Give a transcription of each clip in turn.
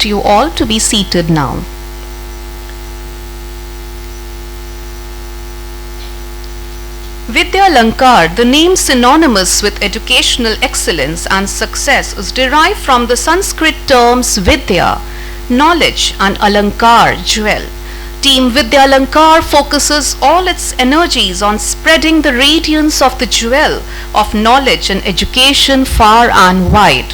request you all to be seated now. Vidya Lankar, the name synonymous with educational excellence and success, is derived from the Sanskrit terms Vidya, knowledge, and Alankar, jewel. Team Vidya Lankar focuses all its energies on spreading the radiance of the jewel of knowledge and education far and wide.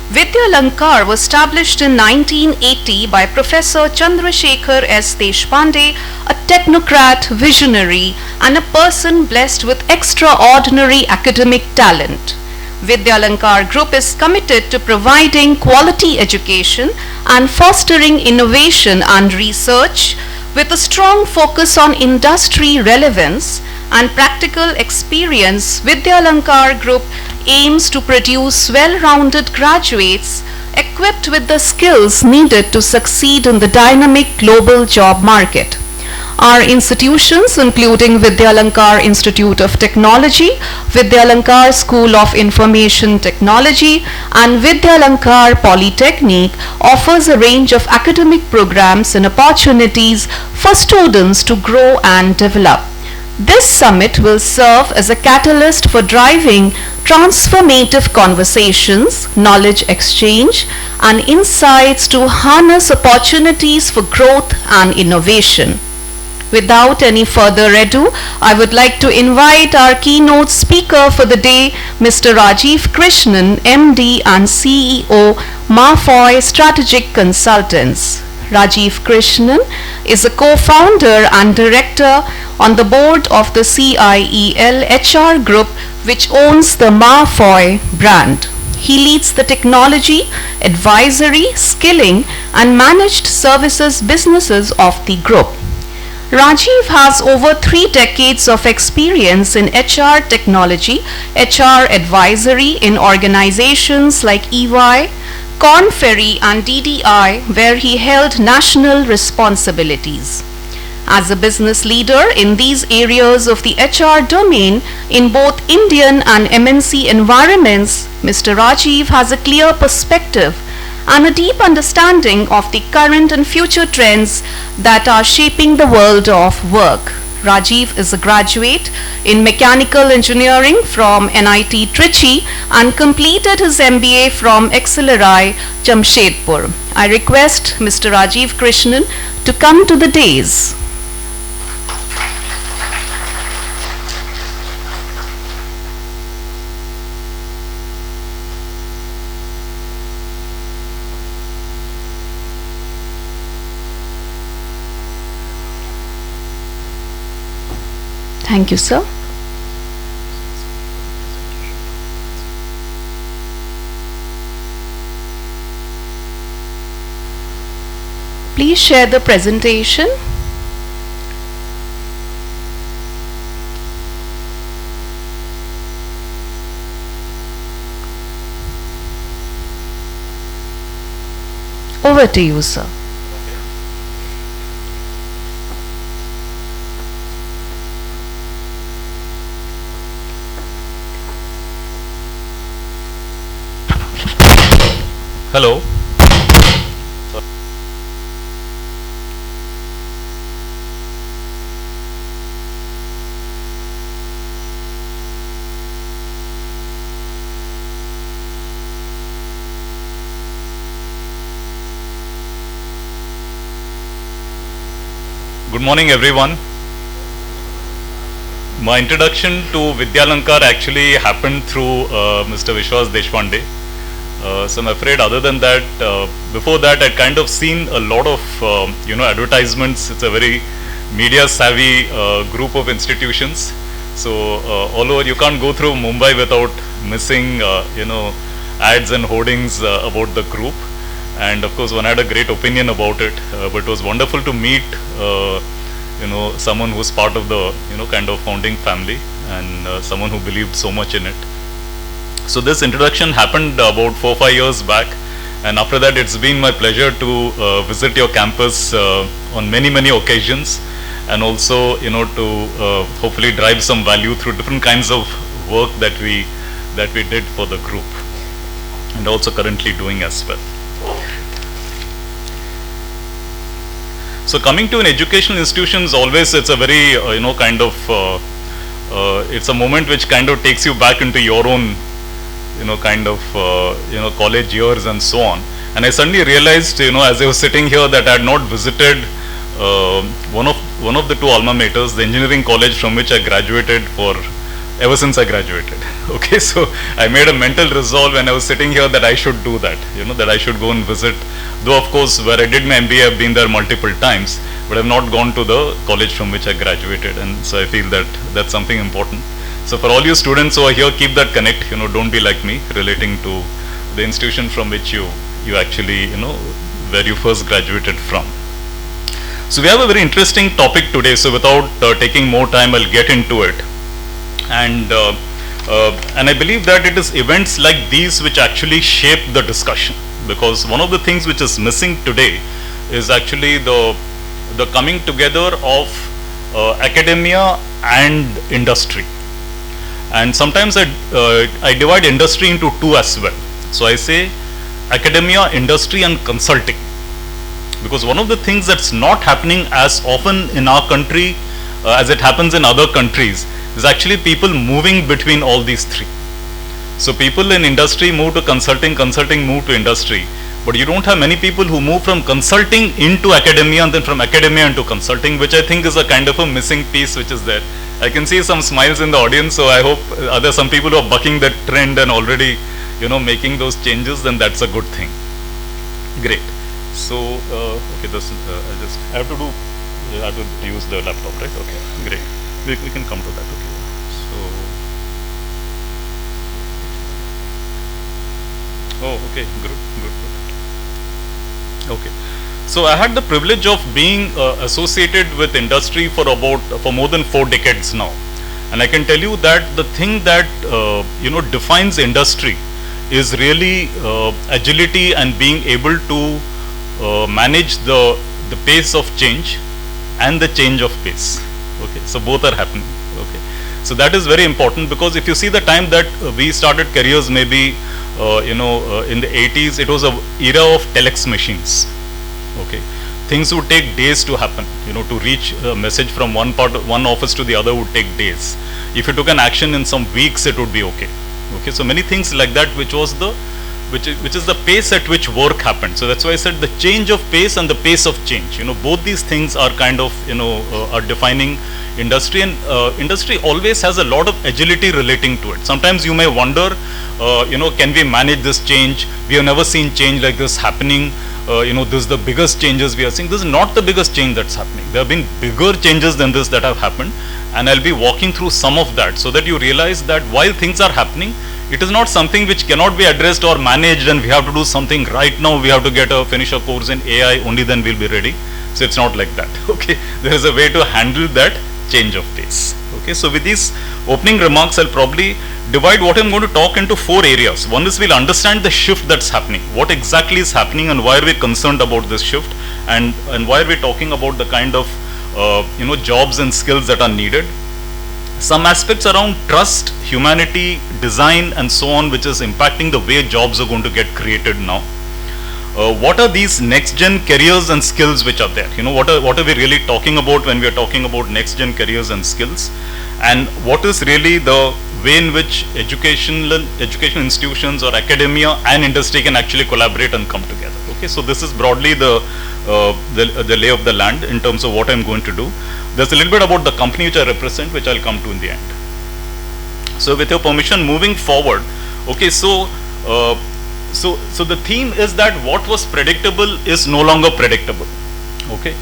Vidya Lankar was established in 1980 by Professor Chandrasekhar S. Deshpande, a technocrat, visionary, and a person blessed with extraordinary academic talent. Vidya Lankar Group is committed to providing quality education and fostering innovation and research with a strong focus on industry relevance and practical experience. Vidya Lankar Group aims to produce well-rounded graduates equipped with the skills needed to succeed in the dynamic global job market. Our institutions, including Vidya Lankar Institute of Technology, Vidya Lankar School of Information Technology, and Vidya Lankar Polytechnic, offers a range of academic programs and opportunities for students to grow and develop. This summit will serve as a catalyst for driving transformative conversations, knowledge exchange, and insights to harness opportunities for growth and innovation. Without any further ado, I would like to invite our keynote speaker for the day, Mr. Rajiv Krishnan, MD and CEO, Mafoy Strategic Consultants. Rajiv Krishnan is a co-founder and director on the board of the CIEL HR Group, which owns the Mafoy brand. He leads the technology, advisory, skilling, and managed services businesses of the group. Rajiv has over 3 decades of experience in HR technology, HR advisory in organizations like EY, Korn Ferry and DDI, where he held national responsibilities. As a business leader in these areas of the HR domain in both Indian and MNC environments, Mr. Rajiv has a clear perspective and a deep understanding of the current and future trends that are shaping the world of work. Rajiv is a graduate in mechanical engineering from NIT Trichy and completed his MBA from Acceleri, Jamshedpur. I request Mr. Rajiv Krishnan to come to the dais. Thank you, sir. Please share the presentation. Over to you, sir. Hello. Good morning, everyone. My introduction to Vidya Lankar actually happened through Mr. Vishwas Deshpande. So I'm afraid other than that, before that I'd kind of seen a lot of advertisements. It's a very media savvy group of institutions. So all over, you can't go through Mumbai without missing ads and hoardings about the group. And of course one had a great opinion about it, but it was wonderful to meet someone who's part of the kind of founding family and someone who believed so much in it. So this introduction happened about 4 or 5 years back, and after that it's been my pleasure to visit your campus on many occasions, and also to hopefully drive some value through different kinds of work that we did for the group, and also currently doing as well. So coming to an educational institutions, always it's a very kind of it's a moment which kind of takes you back into your own kind of college years and so on. And I suddenly realized as I was sitting here that I had not visited one of the two alma maters, the engineering college from which I graduated ever since I graduated. Okay, so I made a mental resolve when I was sitting here that I should do that, that I should go and visit. Though of course where I did my MBA I've been there multiple times, but I've not gone to the college from which I graduated, and so I feel that that's something important. So for all you students who are here, keep that connect, don't be like me, relating to the institution from which you actually, where you first graduated from. So we have a very interesting topic today, so without taking more time, I'll get into it. And I believe that it is events like these which actually shape the discussion, because one of the things which is missing today is actually the coming together of academia and industry. And sometimes I divide industry into two as well. So I say academia, industry and consulting, because one of the things that's not happening as often in our country as it happens in other countries is actually people moving between all these three. So people in industry move to consulting, consulting move to industry, but you don't have many people who move from consulting into academia and then from academia into consulting, which I think is a kind of a missing piece which is there. I can see some smiles in the audience, so I hope there are some people who are bucking that trend and already making those changes, then that's a good thing. Great. So okay, this I have to use the laptop, right? Okay, great. We can come to that. Okay. So okay, good. Okay. So I had the privilege of being associated with industry for more than 4 decades now, and I can tell you that the thing that defines industry is really agility and being able to manage the pace of change and the change of pace. Okay, so both are happening. Okay, so that is very important, because if you see the time that we started careers, maybe in the 80s, it was a era of telex machines. Okay, things would take days to happen. To reach a message from one office to the other would take days. If you took an action in some weeks, it would be okay. Okay, so many things like that, which is the pace at which work happened. So that's why I said the change of pace and the pace of change. Both these things are kind of are defining industry, and industry always has a lot of agility relating to it. Sometimes you may wonder, can we manage this change? We have never seen change like this happening. This is the biggest changes we are seeing. This is not the biggest change that's happening. There have been bigger changes than this that have happened, and I'll be walking through some of that so that you realize that while things are happening, it is not something which cannot be addressed or managed and we have to do something right now. We have to finish a course in AI, only then we'll be ready. So it's not like that. Okay, there is a way to handle that change of pace. Okay, so with these opening remarks, I'll probably divide what I'm going to talk into 4 areas. One is we'll understand the shift that's happening, what exactly is happening and why are we concerned about this shift, and why are we talking about the kind of jobs and skills that are needed. Some aspects around trust, humanity, design and so on, which is impacting the way jobs are going to get created now. What are these next gen careers and skills which are there? What are we really talking about when we are talking about next gen careers and skills? And what is really the way in which educational institutions or academia and industry can actually collaborate and come together? Okay, so this is broadly the lay of the land in terms of what I'm going to do. There's a little bit about the company which I represent, which I'll come to in the end. So with your permission, moving forward, okay, so the theme is that what was predictable is no longer predictable. Okay,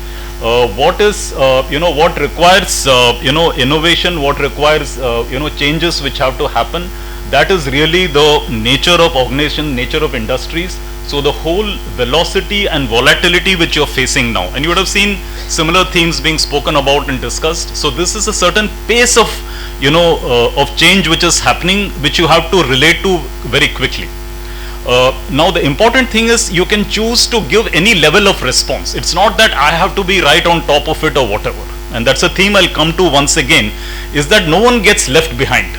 what is what requires innovation, what requires changes which have to happen, that is really the nature of organization, nature of industries. So the whole velocity and volatility which you're facing now, and you would have seen similar themes being spoken about and discussed. So this is a certain pace of of change which is happening, which you have to relate to very quickly. Now the important thing is you can choose to give any level of response. It's not that I have to be right on top of it or whatever. And that's a theme I'll come to once again, is that no one gets left behind.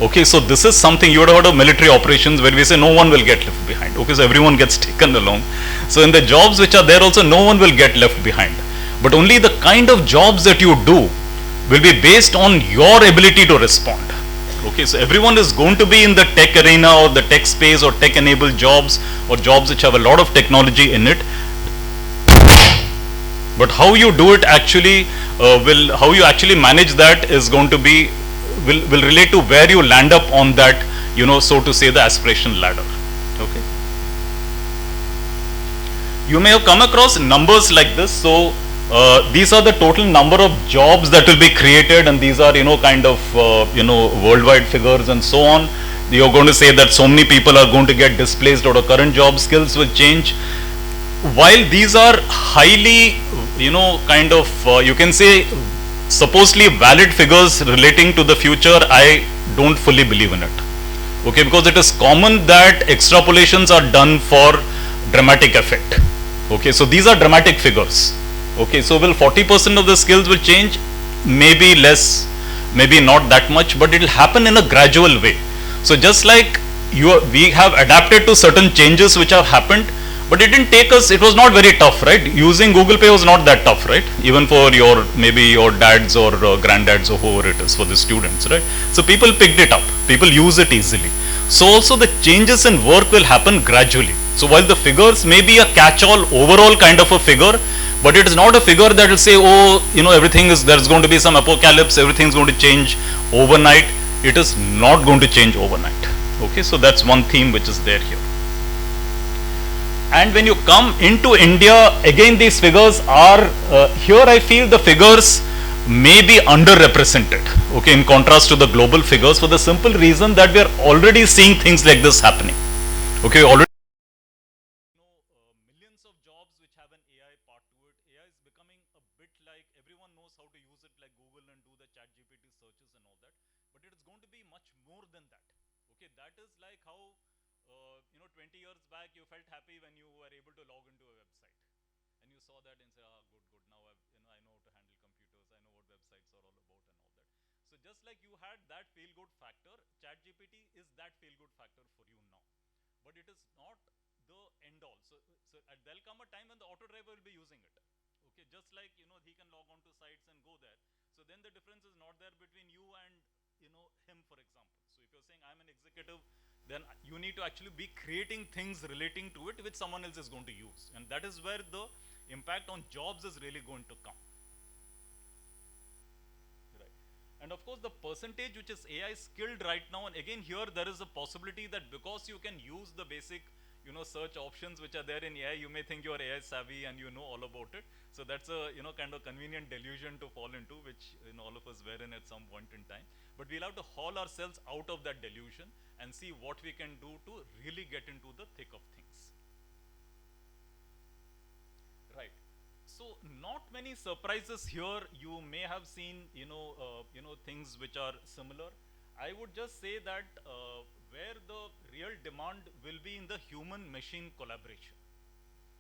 Okay, so this is something you would have heard of military operations where we say no one will get left behind. Okay, so everyone gets taken along. So in the jobs which are there also, no one will get left behind. but only the kind of jobs that you do will be based on your ability to respond. Okay, so everyone is going to be in the tech arena or the tech space or tech enabled jobs or jobs which have a lot of technology in it. But how you do it actually how you actually manage that is going to be, will relate to where you land up on that, so to say, the aspiration ladder. Okay. You may have come across numbers like this. So these are the total number of jobs that will be created, and these are kind of worldwide figures and so on. You're going to say that so many people are going to get displaced out of current job, skills will change. While these are highly kind of you can say supposedly valid figures relating to the future, I don't fully believe in it. Okay, because it is common that extrapolations are done for dramatic effect. Okay, so these are dramatic figures. Okay, so will 40% of the skills will change? Maybe less, maybe not that much, but it will happen in a gradual way. So just like we have adapted to certain changes which have happened, but it didn't take us, it was not very tough, right? Using Google Pay was not that tough, right? Even for maybe your dads or granddads or whoever it is, for the students, right? So people picked it up, people use it easily. So also the changes in work will happen gradually. So while the figures may be a catch-all overall kind of a figure, but it is not a figure that will say, oh, there's going to be some apocalypse, everything's going to change overnight. It is not going to change overnight. Okay, so that's one theme which is there here. And when you come into India, again these figures are, here I feel the figures may be underrepresented, okay, in contrast to the global figures, for the simple reason that we are already seeing things like this happening. Okay, already millions of jobs which have an AI part to it. AI is becoming a bit like, everyone knows how to use it like Google and do the chat GPT searches and all that, but it is going to be much more than that. Okay, that is like how 20 years back you felt happy when you were able to log into a website and you saw that and say, ah, good, now I know how to handle computers, I know what websites are all about and all that. So just like you had that feel good factor, ChatGPT is that feel good factor for you now, but it is not the end all. So there'll come a time when the auto driver will be using it. Okay, just like he can log on to sites and go there. So then the difference is not there between you and him, for example. So if you're saying I'm an executive, then you need to actually be creating things relating to it which someone else is going to use, and that is where the impact on jobs is really going to come. Right. And of course the percentage which is AI skilled right now, and again here there is a possibility that because you can use the basic search options which are there in AI, you may think you are AI savvy and you know all about it. So that's a kind of convenient delusion to fall into, which all of us were in at some point in time. But we'll have to haul ourselves out of that delusion and see what we can do to really get into the thick of things. Right. So not many surprises here. You may have seen things which are similar. I would just say that where the real demand will be in the human-machine collaboration.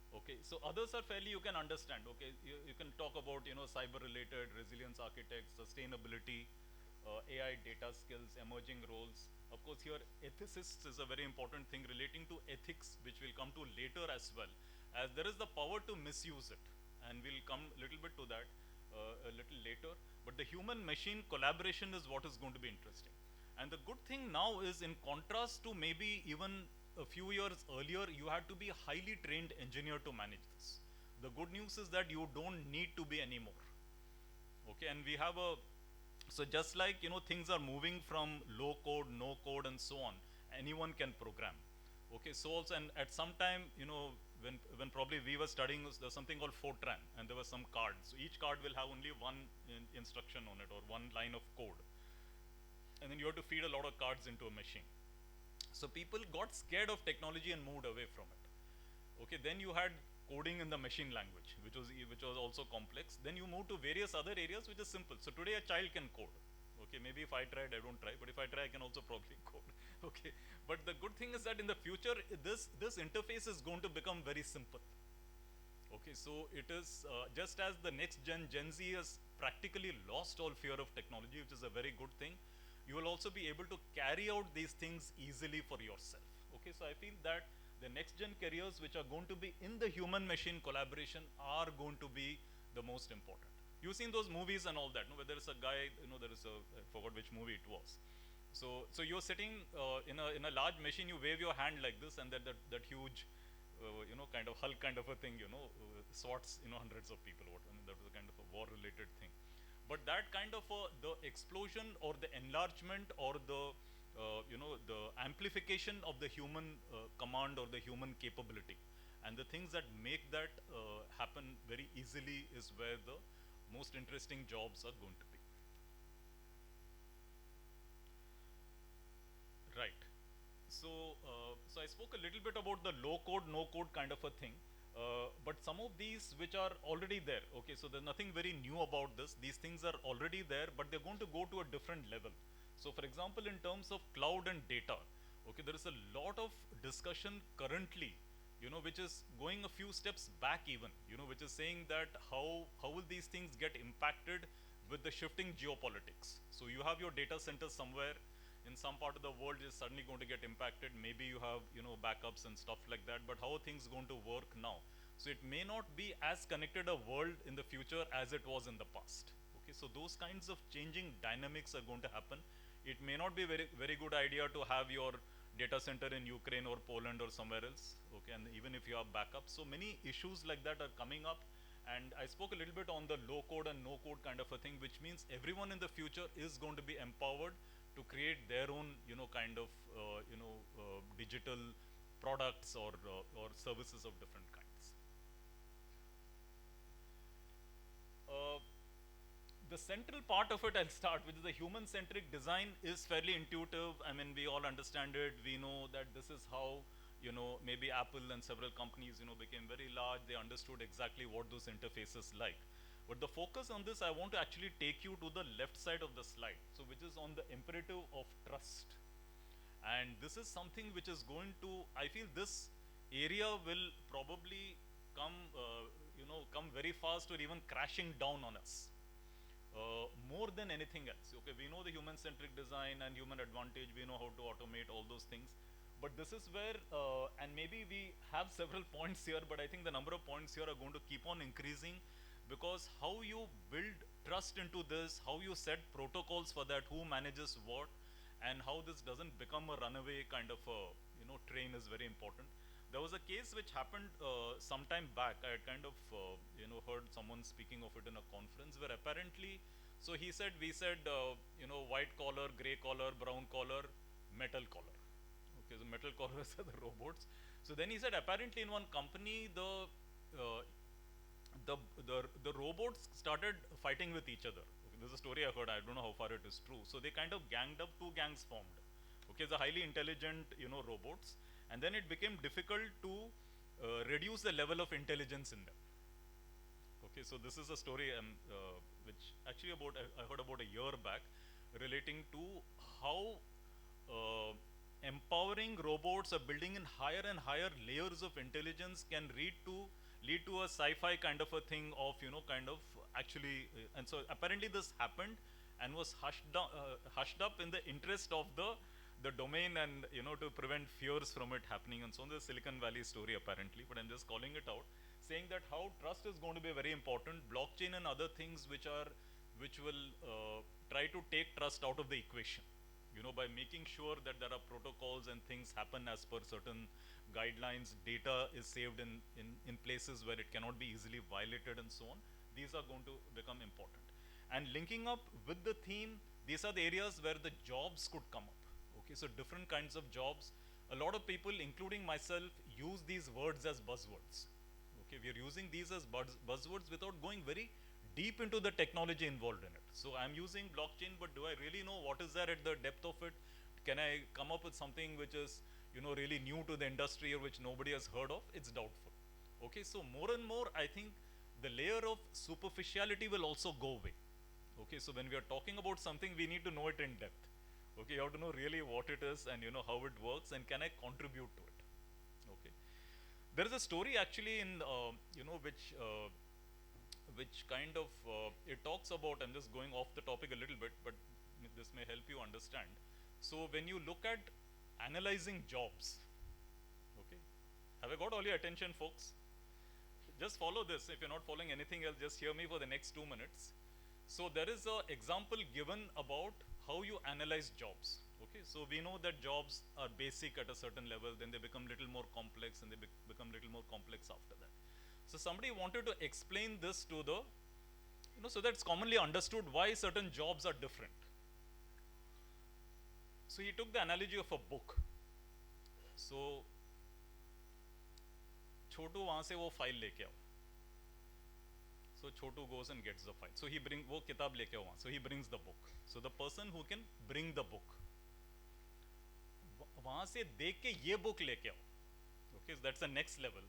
Okay, so others are fairly, you can understand. Okay, you can talk about cyber-related, resilience architects, sustainability, AI data skills, emerging roles. Of course, here ethicists is a very important thing relating to ethics, which we'll come to later as well, as there is the power to misuse it, and we'll come a little bit to that a little later. But the human-machine collaboration is what is going to be interesting. And the good thing now is, in contrast to maybe even a few years earlier, you had to be a highly trained engineer to manage this. The good news is that you don't need to be anymore. Okay, and we have so just like things are moving from low code, no code and so on, anyone can program. Okay, so also, and at some time, when probably we were studying, there's something called Fortran, and there were some cards. So each card will have only one instruction on it or one line of code. And then you have to feed a lot of cards into a machine. So people got scared of technology and moved away from it. Okay, then you had coding in the machine language, which was also complex. Then you move to various other areas which is simple. So today a child can code. Okay, maybe if I tried, I don't try, but if I try, I can also probably code. Okay, but the good thing is that in the future, this interface is going to become very simple. Okay, so it is just as the next Gen Z has practically lost all fear of technology, which is a very good thing. You will also be able to carry out these things easily for yourself. Okay, so I feel that the next gen careers which are going to be in the human machine collaboration are going to be the most important. You've seen those movies and all that, no? Where there is a guy, there is a, I forgot which movie it was. So you're sitting in a large machine, you wave your hand like this, and that huge, kind of Hulk kind of a thing, sorts, hundreds of people. I mean, that was a kind of a war-related thing. But that kind of the explosion or the enlargement or the the amplification of the human command or the human capability, and the things that make that happen very easily is where the most interesting jobs are going to be. Right. So I spoke a little bit about the low code, no code kind of a thing. But some of these which are already there, okay, so there's nothing very new about this. These things are already there, but they're going to go to a different level. So for example, in terms of cloud and data, okay, there is a lot of discussion currently, which is going a few steps back even, which is saying that how will these things get impacted with the shifting geopolitics. So you have your data centers somewhere in some part of the world is suddenly going to get impacted. Maybe you have, backups and stuff like that, but how are things going to work now? So it may not be as connected a world in the future as it was in the past. Okay, so those kinds of changing dynamics are going to happen. It may not be very good idea to have your data center in Ukraine or Poland or somewhere else. Okay, and even if you have backup, so many issues like that are coming up. And I spoke a little bit on the low code and no code kind of a thing, which means everyone in the future is going to be empowered to create their own, kind of, digital products or services of different kinds. The central part of it I'll start, which is the human-centric design, is fairly intuitive. I mean, we all understand it. We know that this is how, maybe Apple and several companies, became very large. They understood exactly what those interfaces like. But the focus on this, I want to actually take you to the left side of the slide, so which is on the imperative of trust. And this is something which is going to, I feel this area will probably come, come very fast or even crashing down on us. More than anything else. Okay, we know the human-centric design and human advantage, we know how to automate all those things. But this is where, and maybe we have several points here, but I think the number of points here are going to keep on increasing, because how you build trust into this, how you set protocols for that, who manages what, and how this doesn't become a runaway kind of a, train is very important. There was a case which happened some time back. I had kind of, heard someone speaking of it in a conference where apparently, so we said, white collar, gray collar, brown collar, metal collar. Okay, so metal collars are the robots. So then he said, apparently in one company, the robots started fighting with each other. Okay, this is a story I heard. I don't know how far it is true. So they kind of ganged up. Two gangs formed. Okay, the highly intelligent, robots, and then it became difficult to reduce the level of intelligence in them. Okay, so this is a story which actually I heard about a year back, relating to how empowering robots or building in higher and higher layers of intelligence can lead to a sci-fi kind of a thing of, kind of actually, and so apparently this happened and was hushed up in the interest of the domain, and to prevent fears from it happening, and so on. The Silicon Valley story apparently, but I'm just calling it out, saying that how trust is going to be very important. Blockchain and other things which will try to take trust out of the equation, by making sure that there are protocols and things happen as per certain guidelines. Data is saved in places where it cannot be easily violated, and so on. These are going to become important. And linking up with the theme, these are the areas where the jobs could come up. Okay, so different kinds of jobs. A lot of people, including myself, use these words as buzzwords. Okay, we are using these as buzzwords without going very deep into the technology involved in it. So I'm using blockchain, but do I really know what is there at the depth of it? Can I come up with something which is, really new to the industry or which nobody has heard of? It's doubtful. Okay, so more and more, I think the layer of superficiality will also go away. Okay, so when we are talking about something, we need to know it in depth. Okay, you have to know really what it is and how it works, and can I contribute to it. Okay, there is a story actually in which kind of it talks about, I'm just going off the topic a little bit, but this may help you understand. So when you look at analyzing jobs, okay, have I got all your attention, folks? just follow this. If you're not following anything else, just hear me for the next 2 minutes. So there is an example given about how you analyze jobs. Okay, so we know that jobs are basic at a certain level, then they become little more complex, and they become little more complex after that. So somebody wanted to explain this to the, so that it's commonly understood why certain jobs are different. So he took the analogy of a book. So छोटू वहाँ से वो file लेके आओ. So Chotu goes and gets the file. So he brings वो किताब लेके आओ वहाँ. So he brings the book. So the person who can bring the book, वहाँ से देख के ये book लेके आओ. Okay, so that's the next level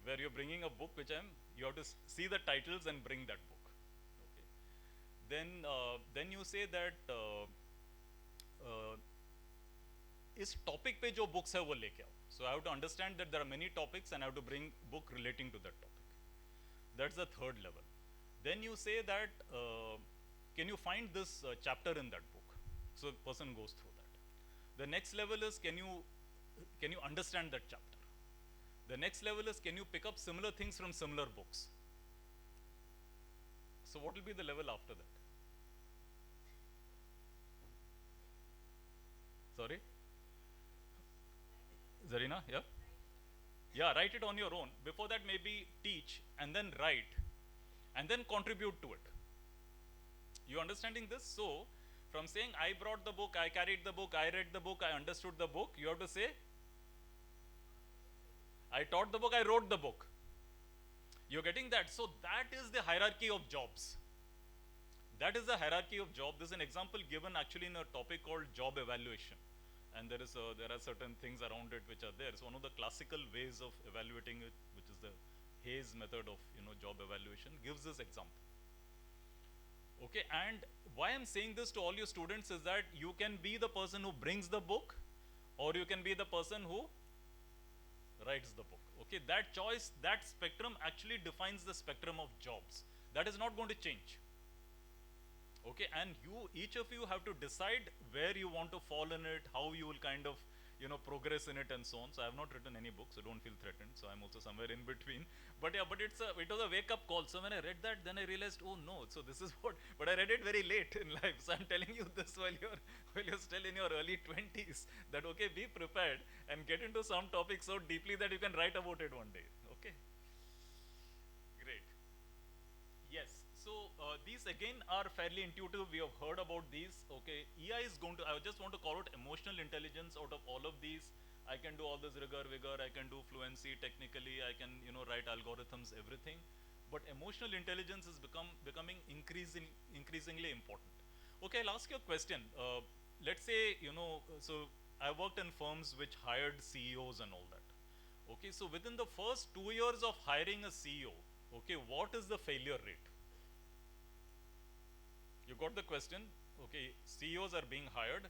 where you're bringing a book which you have to see the titles and bring that book. Okay. Then you say that इस topic पे जो बुक्स है वो लेके आओ. So I have to understand that there are many topics and I have to bring book relating to that topic. That's the third level. Then you say that can you find this chapter in that book? So the person goes through that. The next level is can you understand that chapter? The next level is can you pick up similar things from similar books? So what will be the level after that? Sorry? Zarina, yeah? Yeah, write it on your own. Before that, maybe teach and then write and then contribute to it. You understanding this? So, from saying I brought the book, I carried the book, I read the book, I understood the book, you have to say I taught the book, I wrote the book. You're getting that? So, that is the hierarchy of jobs. That is the hierarchy of job. This is an example given actually in a topic called job evaluation. And there are certain things around it which are there. So one of the classical ways of evaluating it, which is the Hayes method of job evaluation, gives this example. Okay, and why I'm saying this to all your students is that you can be the person who brings the book, or you can be the person who writes the book. Okay, that choice, that spectrum actually defines the spectrum of jobs. That is not going to change. Okay, and each of you have to decide where you want to fall in it, how you will kind of, progress in it and so on. So I have not written any book, so don't feel threatened. So I'm also somewhere in between. But yeah, but it was a wake up call. So when I read that, then I realized, oh no, so this is what, but I read it very late in life. So I'm telling you this while you're still in your early 20s, that okay, be prepared and get into some topic so deeply that you can write about it one day. Okay. Great. Yes. So these again are fairly intuitive. We have heard about these. Okay, EI is going to. I just want to call it emotional intelligence. Out of all of these, I can do all this rigor, vigor. I can do fluency technically. I can write algorithms, everything. But emotional intelligence is becoming increasingly important. Okay, I'll ask you a question. Let's say So I worked in firms which hired CEOs and all that. Okay, so within the first 2 years of hiring a CEO, okay, what is the failure rate? You got the question? Okay, CEOs are being hired.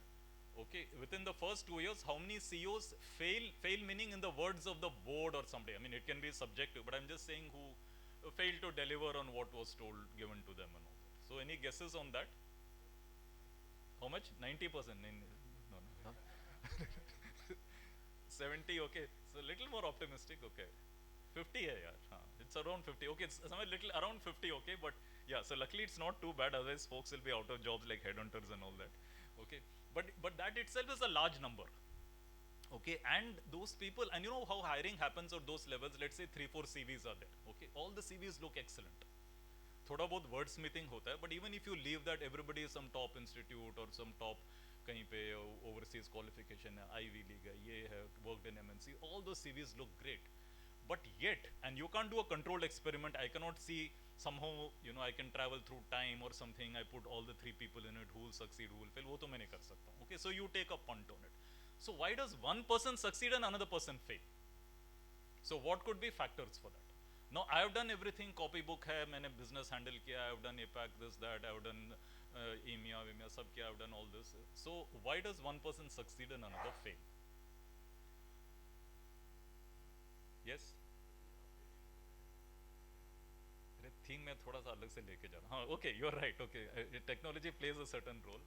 Okay, within the first 2 years, how many CEOs fail? Fail meaning in the words of the board or somebody. I mean, it can be subjective, but I'm just saying who failed to deliver on what was given to them and all that. So, any guesses on that? How much? 90%? No. 70, okay. So, little more optimistic, okay. 50 hai yaar. It's around 50. Okay, it's somewhere little around 50, okay, but yeah, so luckily it's not too bad, otherwise folks will be out of jobs like headhunters and all that. Okay, but that itself is a large number. Okay, and those people, and you know how hiring happens at those levels, let's say 3-4 CVs are there. Okay, all the CVs look excellent. थोड़ा बहुत wordsmithing होता है, but even if you leave that, everybody is some top institute or some top कहीं पे overseas qualification है, Ivy League है, ये है, worked in MNC, all those CVs look great. But yet, and you can't do a controlled experiment, I cannot see somehow, I can travel through time or something, I put all the 3 people in it, who will succeed, who will fail, वो तो मैं नहीं कर सकता. Okay, so you take a punt on it. So why does one person succeed and another person fail? So what could be factors for that? Now I have done everything, copybook है, मैंने business handle किया, I have done APAC, this, that, I have done EMEA, सब किया, I have done all this. So why does one person succeed and another fail? Yes? अरे theme में थोड़ा सा अलग से लेके जा रहा हूँ. हाँ, okay, you're right. Okay, technology plays a certain role.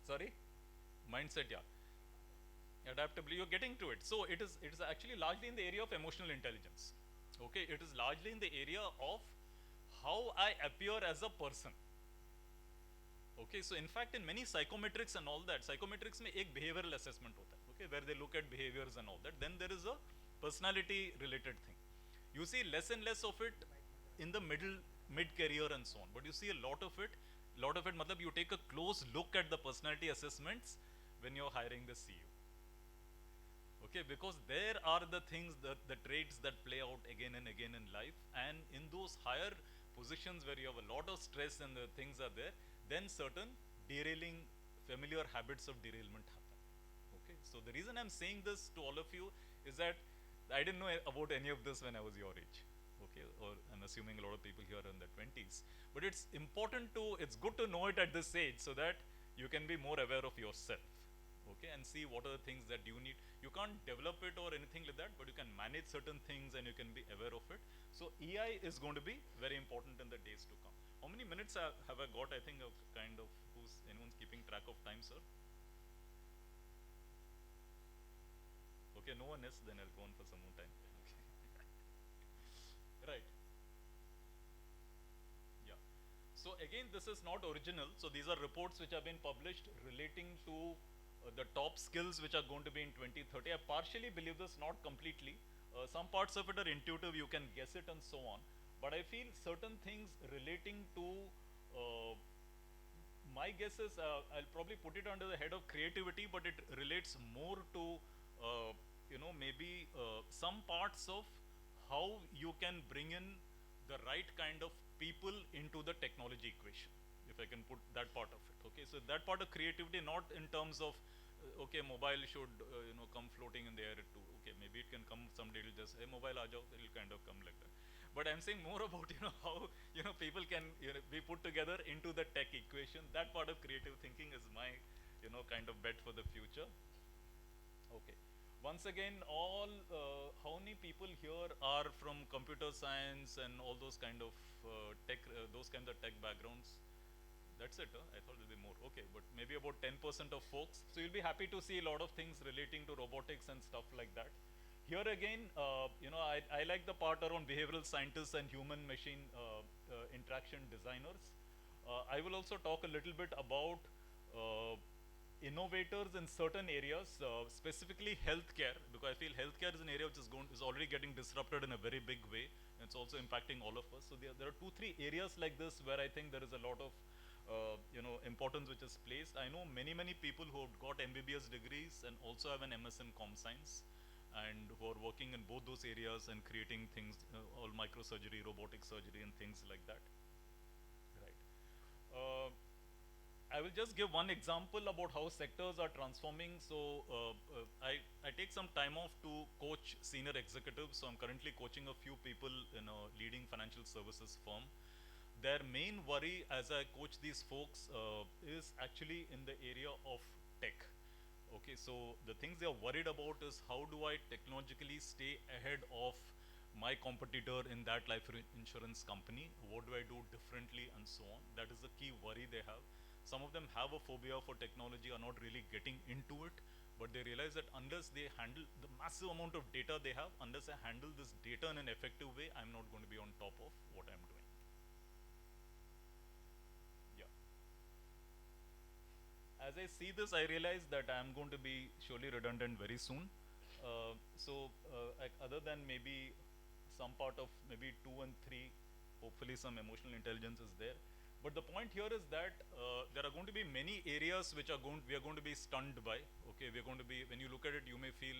Sorry, mindset, yeah. Adaptability, you're getting to it. So it is actually largely in the area of emotional intelligence. Okay, it is largely in the area of how I appear as a person. Okay, so in fact, in many psychometrics and all that, psychometrics में एक behavioral assessment होता है, okay, where they look at behaviors and all that. Then there is a personality related thing. You see less and less of it in the mid career and so on, but you see a lot of it. मतलब you take a close look at the personality assessments when you're hiring the CEO. Okay, because there are the things, the traits that play out again and again in life, and in those higher positions where you have a lot of stress and the things are there, then certain derailing familiar habits of derailment happen. Okay, so the reason I'm saying this to all of you is that I didn't know about any of this when I was your age. Okay, or I'm assuming a lot of people here are in their 20s, but it's good to know it at this age so that you can be more aware of yourself. Okay, and see what are the things that you need. You can't develop it or anything like that, but you can manage certain things and you can be aware of it. So EI is going to be very important in the days to come. How many minutes have I got? I think of kind of, anyone's keeping track of time, sir? Okay, no one is, then I'll go on for some more time. Okay. Right. Yeah. So again, this is not original. So these are reports which have been published relating to the top skills which are going to be in 2030. I partially believe this, not completely. Some parts of it are intuitive, you can guess it and so on. But I feel certain things relating to, my guess is, I'll probably put it under the head of creativity, but it relates more to, maybe some parts of how you can bring in the right kind of people into the technology equation, if I can put that part of it. Okay, so that part of creativity, not in terms of okay, mobile should come floating in the air too. Okay, maybe it can come someday. It'll just, hey, mobile aa jao, it'll kind of come like that. But I'm saying more about how people can be put together into the tech equation. That part of creative thinking is my kind of bet for the future. Okay. Once again, all how many people here are from computer science and all those kind of tech, those kind of tech backgrounds? That's it, huh? I thought there'll be more. Okay, but maybe about 10% of folks. So you'll be happy to see a lot of things relating to robotics and stuff like that. Here again, I like the part around behavioral scientists and human machine interaction designers. I will also talk a little bit about innovators in certain areas, specifically healthcare, because I feel healthcare is an area which is already getting disrupted in a very big way. And it's also impacting all of us. So there are 2-3 areas like this where I think there is a lot of importance which is placed. I know many people who have got MBBS degrees and also have an MS in Com Science, and who are working in both those areas and creating things, all microsurgery, robotic surgery, and things like that. Right. I will just give one example about how sectors are transforming. So I take some time off to coach senior executives. So I'm currently coaching a few people in a leading financial services firm. Their main worry as I coach these folks is actually in the area of tech. Okay, so the things they are worried about is how do I technologically stay ahead of my competitor in that life insurance company? What do I do differently and so on? That is the key worry they have. Some of them have a phobia for technology, are not really getting into it, but they realize that unless they handle the massive amount of data they have, unless I handle this data in an effective way, I'm not going to be on top of what I'm doing. Yeah. As I see this, I realize that I'm going to be surely redundant very soon. Other than maybe some part of maybe 2 and 3, hopefully some emotional intelligence is there. But the point here is that there are going to be many areas which we are going to be stunned by. Okay, we are going to be, when you look at it, you may feel,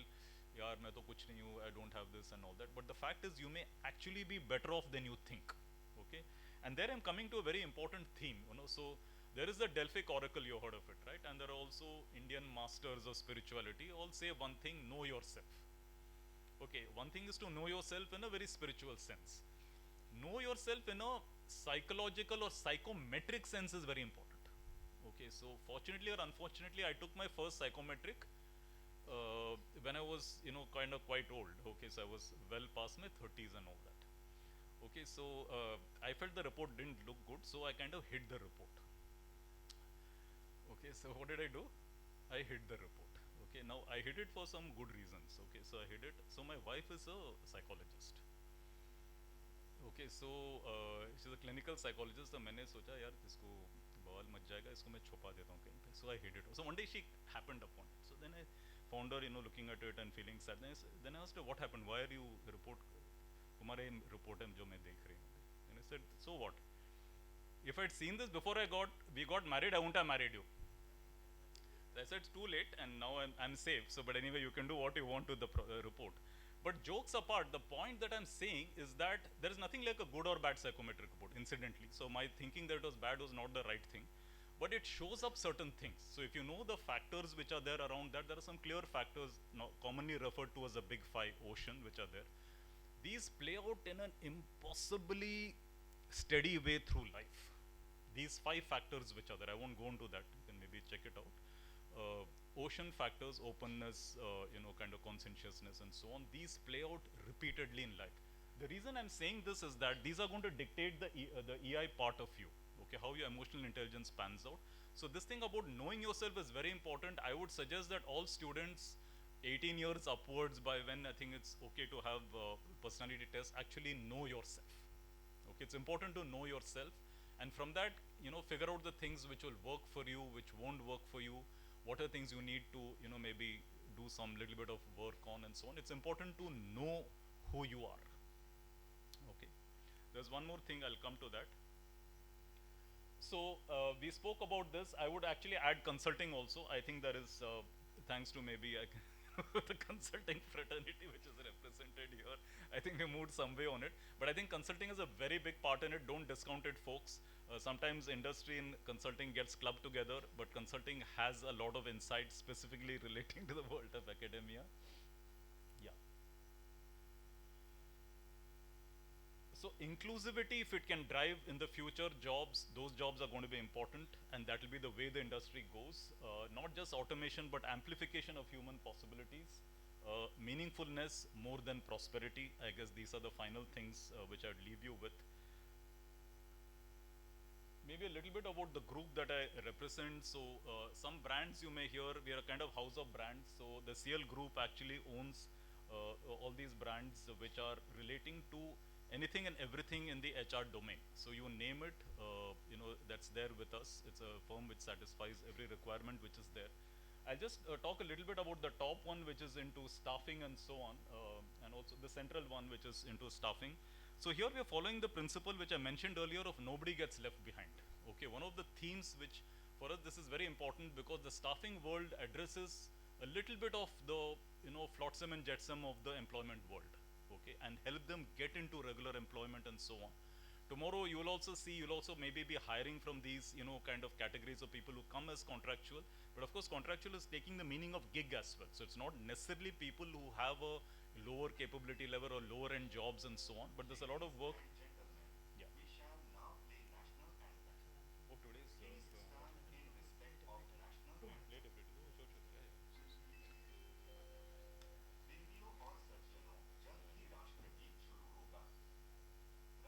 yaar, main to kuch nahi hu, I don't have this and all that. But the fact is, you may actually be better off than you think. Okay, and there I'm coming to a very important theme. So there is the Delphic Oracle, you heard of it, right? And there are also Indian masters of spirituality. All say one thing: know yourself. Okay, one thing is to know yourself in a very spiritual sense. Know yourself in a psychological or psychometric sense is very important. Okay, so fortunately or unfortunately, I took my first psychometric when I was, kind of quite old. Okay, so I was well past my 30s and all that. Okay, so I felt the report didn't look good, so I kind of hid the report. Okay, so what did I do? I hid the report. Okay, now I hid it for some good reasons. Okay, so I hid it. So my wife is a psychologist. Okay, so she's a clinical psychologist. तो मैंने सोचा यार इसको बवाल much जाएगा, इसको मैं छुपा देता हूँ कहीं पे. So I hid it. So one day she happened upon it. So then I found her, looking at it and feeling sad. Then I asked her, what happened? Why are you report? तुम्हारे report है जो मैं देख रही हूँ. And I said, so what? If I'd seen this before we got married, I wouldn't have married you. So I said it's too late, and now I'm safe. So, but anyway, you can do what you want with the report. But jokes apart, the point that I'm saying is that there is nothing like a good or bad psychometric report, incidentally. So my thinking that it was bad was not the right thing. But it shows up certain things. So if you know the factors which are there around that, there are some clear factors commonly referred to as the big five ocean, which are there. These play out in an impossibly steady way through life. These five factors which are there, I won't go into that, you can maybe check it out. Ocean factors, openness, kind of conscientiousness and so on, these play out repeatedly in life. The reason I'm saying this is that these are going to dictate the EI part of you, okay, how your emotional intelligence pans out. So this thing about knowing yourself is very important. I would suggest that all students 18 years upwards, by when I think it's okay to have personality tests, actually know yourself. Okay, it's important to know yourself, and from that, figure out the things which will work for you, which won't work for you, what are things you need to, maybe do some little bit of work on and so on. It's important to know who you are. Okay, there's one more thing, I'll come to that. So we spoke about this. I would actually add consulting also. I think there is, thanks to maybe the consulting fraternity which is represented here, I think we moved some way on it. But I think consulting is a very big part in it. Don't discount it, folks. Sometimes industry and consulting gets clubbed together, but consulting has a lot of insights specifically relating to the world of academia. Yeah. So inclusivity, if it can drive in the future jobs, those jobs are going to be important, and that will be the way the industry goes. Not just automation, but amplification of human possibilities, meaningfulness more than prosperity. I guess these are the final things which I'd leave you with. Maybe a little bit about the group that I represent. So some brands you may hear, we are a kind of house of brands. So the CL group actually owns all these brands which are relating to anything and everything in the HR domain. So you name it, that's there with us. It's a firm which satisfies every requirement which is there. I'll just talk a little bit about the top one, which is into staffing and so on, and also the central one, which is into staffing. So here we are following the principle which I mentioned earlier of nobody gets left behind. Okay, one of the themes which for us this is very important, because the staffing world addresses a little bit of the flotsam and jetsam of the employment world. Okay, and help them get into regular employment and so on. Tomorrow you will also see, you'll also maybe be hiring from these kind of categories of people who come as contractual, but of course contractual is taking the meaning of gig as well. So it's not necessarily people who have a lower capability level or lower end jobs and so on, but there's a lot of work. Yeah. We shall now play national anthem. Oh, today's Please stand in respect of the national anthem. late every day. Oh, sure, sure. Yeah. देवियों और सज्जनों, जल्द ही राष्ट्रगीत शुरू होगा।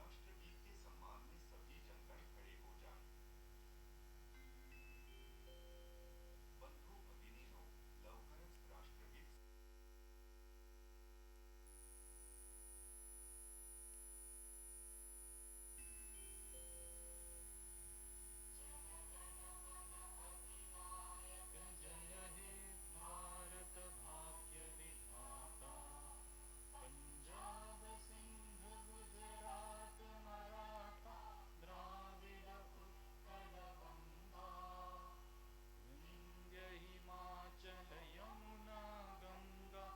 राष्ट्रगीत के सम्मान में सभी जनगण खड़े हो जाएं। बंधु भगिनीनो, लवकरच राष्ट्रगीत हिमाचल यमुना गंगा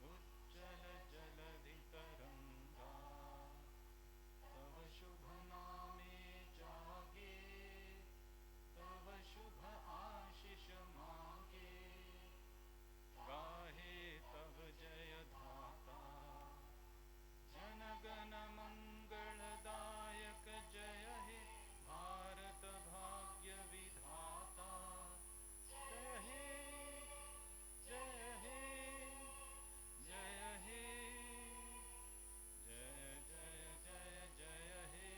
उज्जल जलधि तरंगा तव शुभ नामे जागे तव शुभ आशीष मांगे गाहे तव जय धाता जनगण मंगलदायक जय हे भारत भाग्य विधाता जय हे जय हे जय हे जय जय जय जय हे.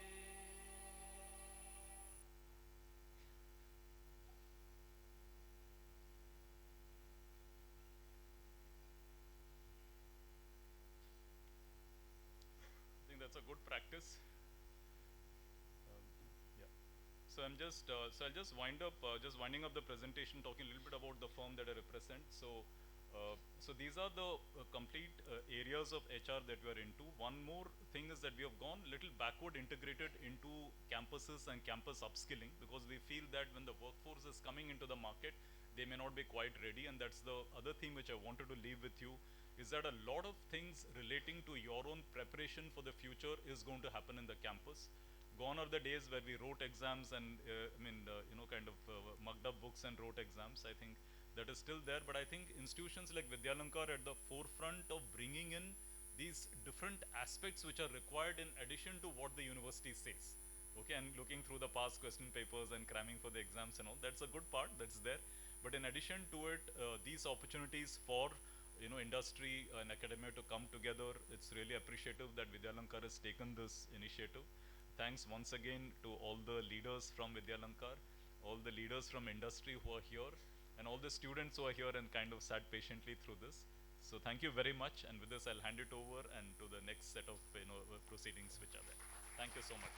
I think that's a good practice. So I'll just winding up the presentation, talking a little bit about the firm that I represent. So these are the complete areas of HR that we are into. One more thing is that we have gone little backward integrated into campuses and campus upskilling, because we feel that when the workforce is coming into the market, they may not be quite ready. And that's the other thing which I wanted to leave with you, is that a lot of things relating to your own preparation for the future is going to happen in the campus. Gone are the days where we wrote exams and mugged up books and wrote exams. I think that is still there, but I think institutions like Vidyalankar are at the forefront of bringing in these different aspects which are required in addition to what the university says. Okay, and looking through the past question papers and cramming for the exams and all, that's a good part, that's there. But in addition to it, these opportunities for industry and academia to come together, it's really appreciative that Vidyalankar has taken this initiative. Thanks once again to all the leaders from Vidyalankar, all the leaders from industry who are here, and all the students who are here and kind of sat patiently through this. So thank you very much, and with this I'll hand it over and to the next set of proceedings which are there. Thank you so much.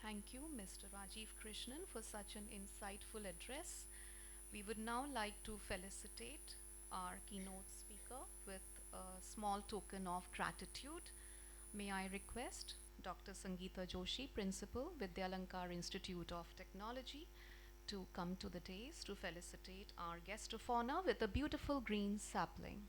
Thank you, Mr. Rajiv Krishnan, for such an insightful address. We would now like to felicitate our keynote speaker with a small token of gratitude. May I request Dr. Sangeeta Joshi, Principal, Vidyalankar Institute of Technology, to come to the dais to felicitate our guest of honor with a beautiful green sapling.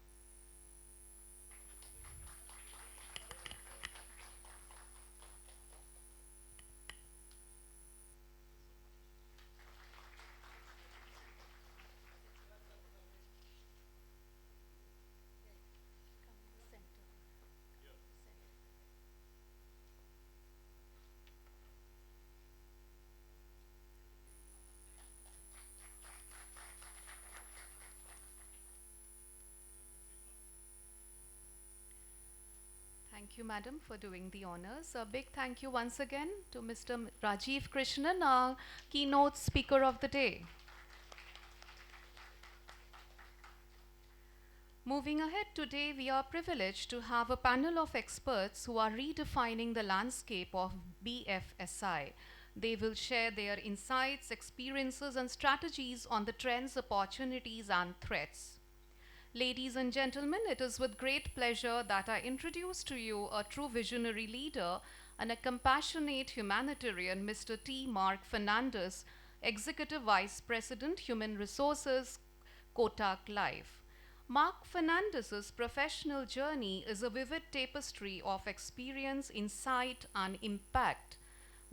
Thank you, madam, for doing the honors. A big thank you once again to Mr. Rajiv Krishnan, our keynote speaker of the day. Moving ahead today, we are privileged to have a panel of experts who are redefining the landscape of BFSI. They will share their insights, experiences, and strategies on the trends, opportunities, and threats. Ladies and gentlemen, it is with great pleasure that I introduce to you a true visionary leader and a compassionate humanitarian, Mr. T. Mark Fernandez, Executive Vice President, Human Resources, Kotak Life. Mark Fernandez's professional journey is a vivid tapestry of experience, insight, and impact,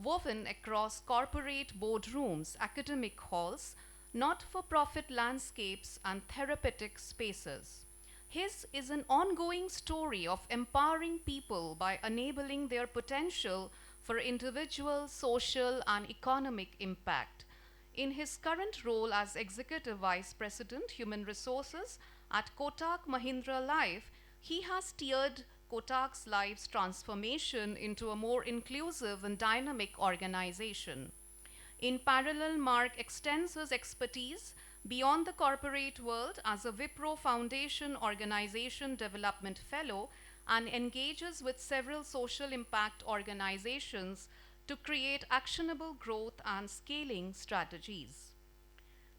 woven across corporate boardrooms, academic halls, not-for-profit landscapes, and therapeutic spaces. His is an ongoing story of empowering people by enabling their potential for individual, social, and economic impact. In his current role as Executive Vice President, Human Resources at Kotak Mahindra Life, he has steered Kotak's Life's transformation into a more inclusive and dynamic organization. In parallel, Mark extends his expertise beyond the corporate world as a Wipro Foundation Organization Development Fellow and engages with several social impact organizations to create actionable growth and scaling strategies.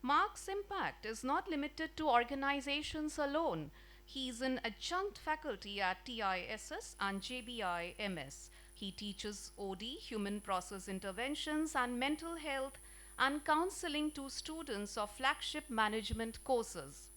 Mark's impact is not limited to organizations alone. He is an adjunct faculty at TISS and JBI MS. He teaches OD, Human Process Interventions, and Mental Health and Counseling to students of flagship management courses.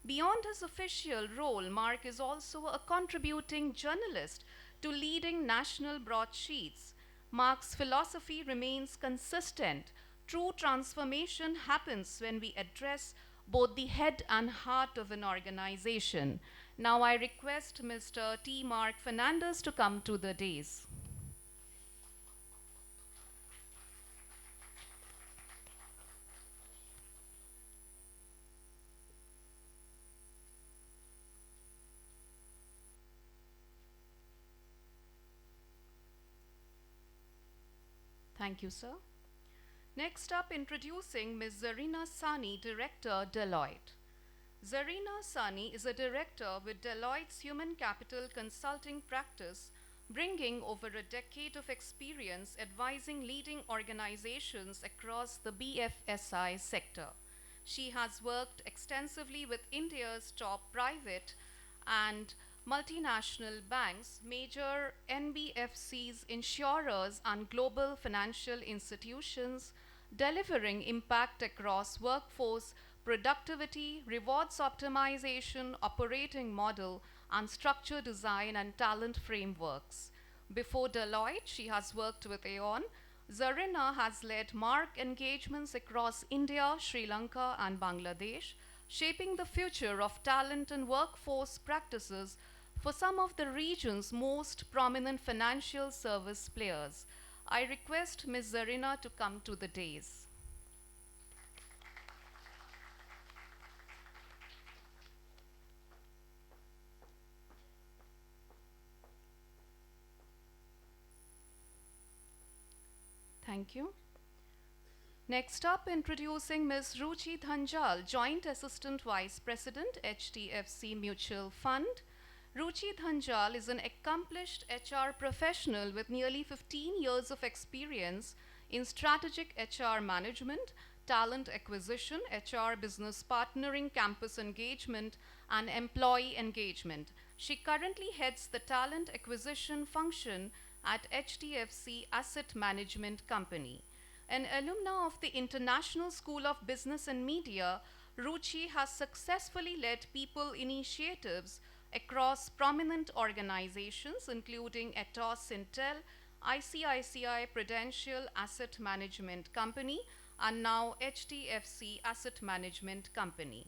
Beyond his official role, Mark is also a contributing journalist to leading national broadsheets. Mark's philosophy remains consistent. True transformation happens when we address both the head and heart of an organization. Now I request Mr. T. Mark Fernandez to come to the dais. Thank you, sir. Next up, introducing Ms. Zarina Sani, Director, Deloitte. Zarina Sani is a director with Deloitte's Human Capital Consulting practice, bringing over a decade of experience advising leading organizations across the BFSI sector. She has worked extensively with India's top private and multinational banks, major NBFCs, insurers, and global financial institutions, delivering impact across workforce productivity, rewards optimization, operating model, and structure design and talent frameworks. Before Deloitte, she has worked with Aon. Zarina has led mark engagements across India, Sri Lanka, and Bangladesh, shaping the future of talent and workforce practices for some of the region's most prominent financial service players. I request Ms. Zarina to come to the dais. Thank you. Next up, introducing Ms. Ruchi Dhanjal, Joint Assistant Vice President, HDFC Mutual Fund. Ruchi Dhanjal is an accomplished HR professional with nearly 15 years of experience in strategic HR management, talent acquisition, HR business partnering, campus engagement, and employee engagement. She currently heads the talent acquisition function at HDFC Asset Management Company. An alumna of the International School of Business and Media, Ruchi has successfully led people initiatives across prominent organizations including Atos Intel, ICICI Prudential Asset Management Company, and now HDFC Asset Management Company.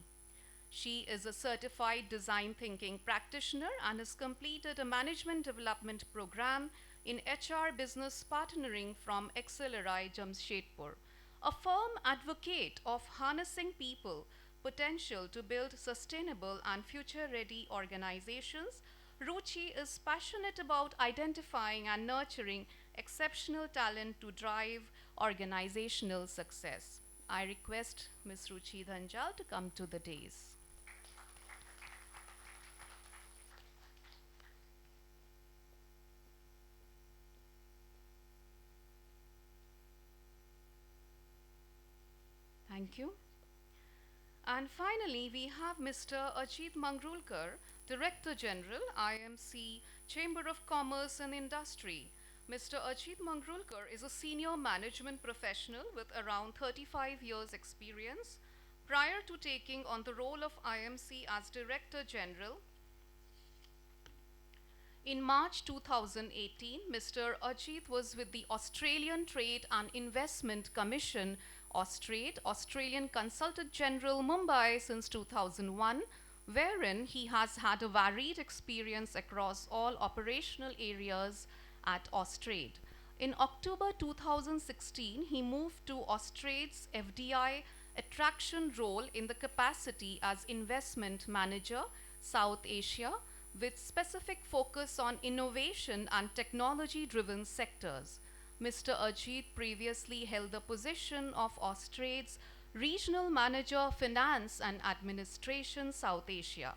She is a certified design thinking practitioner and has completed a management development program in HR business partnering from Acceleri Jamshedpur. A firm advocate of harnessing people potential to build sustainable and future-ready organizations, Ruchi is passionate about identifying and nurturing exceptional talent to drive organizational success. I request Ms. Ruchi Dhanjal to come to the dais. Thank you. And finally, we have Mr. Ajit Mangrulkar, Director General, IMC Chamber of Commerce and Industry. Mr. Ajit Mangrulkar is a senior management professional with around 35 years experience. Prior to taking on the role of IMC as Director General, in March 2018, Mr. Ajit was with the Australian Trade and Investment Commission, Austrade, Australian Consultant General, Mumbai since 2001, wherein he has had a varied experience across all operational areas at Austrade. In October 2016, he moved to Austrade's FDI attraction role in the capacity as Investment Manager, South Asia, with specific focus on innovation and technology-driven sectors. Mr. Ajit previously held the position of Austrade's Regional Manager Finance and Administration South Asia.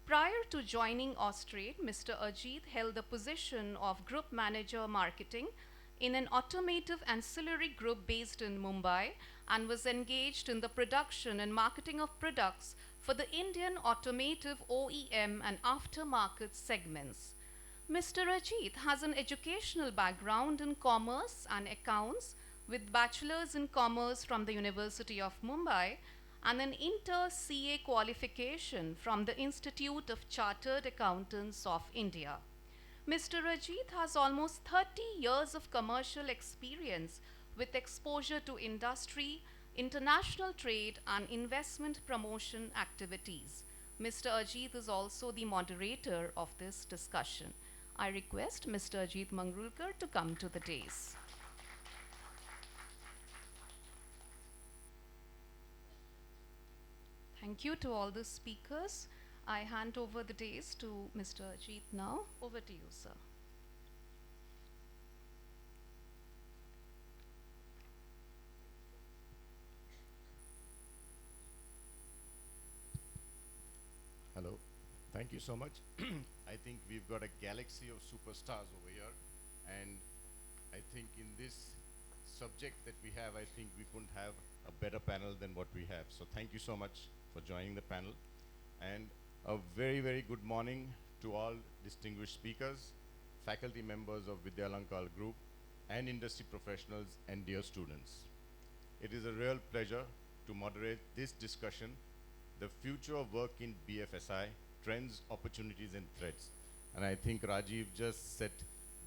Prior to joining Austrade, Mr. Ajit held the position of Group Manager Marketing in an automotive ancillary group based in Mumbai and was engaged in the production and marketing of products for the Indian automotive OEM and aftermarket segments. Mr. Ajit has an educational background in commerce and accounts with bachelor's in commerce from the University of Mumbai and an inter-CA qualification from the Institute of Chartered Accountants of India. Mr. Ajit has almost 30 years of commercial experience with exposure to industry, international trade, and investment promotion activities. Mr. Ajit is also the moderator of this discussion. I request Mr. Ajit Mangrulkar to come to the dais. Thank you to all the speakers. I hand over the dais to Mr. Ajit now. Over to you, sir. Thank you so much. I think we've got a galaxy of superstars over here, and I think in this subject that we have, I think we couldn't have a better panel than what we have. So thank you so much for joining the panel, and a very, very good morning to all distinguished speakers, faculty members of Vidyalankar Group, and industry professionals and dear students. It is a real pleasure to moderate this discussion, the future of work in BFSI, trends, opportunities, and threats. And I think Rajiv just set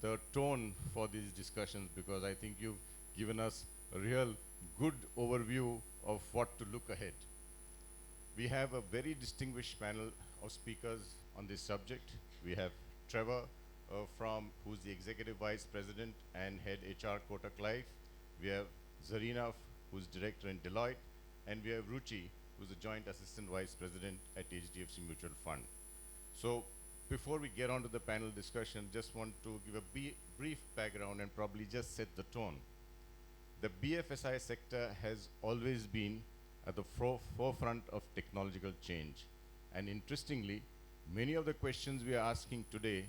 the tone for these discussions, because I think you've given us a real good overview of what to look ahead. We have a very distinguished panel of speakers on this subject. We have Trevor who's the Executive Vice President and Head HR Kotak Life. We have Zarina, who's Director in Deloitte. And we have Ruchi, who's the Joint Assistant Vice President at HDFC Mutual Fund. So before we get on to the panel discussion, just want to give a brief background and probably just set the tone. The BFSI sector has always been at the forefront of technological change. And interestingly, many of the questions we are asking today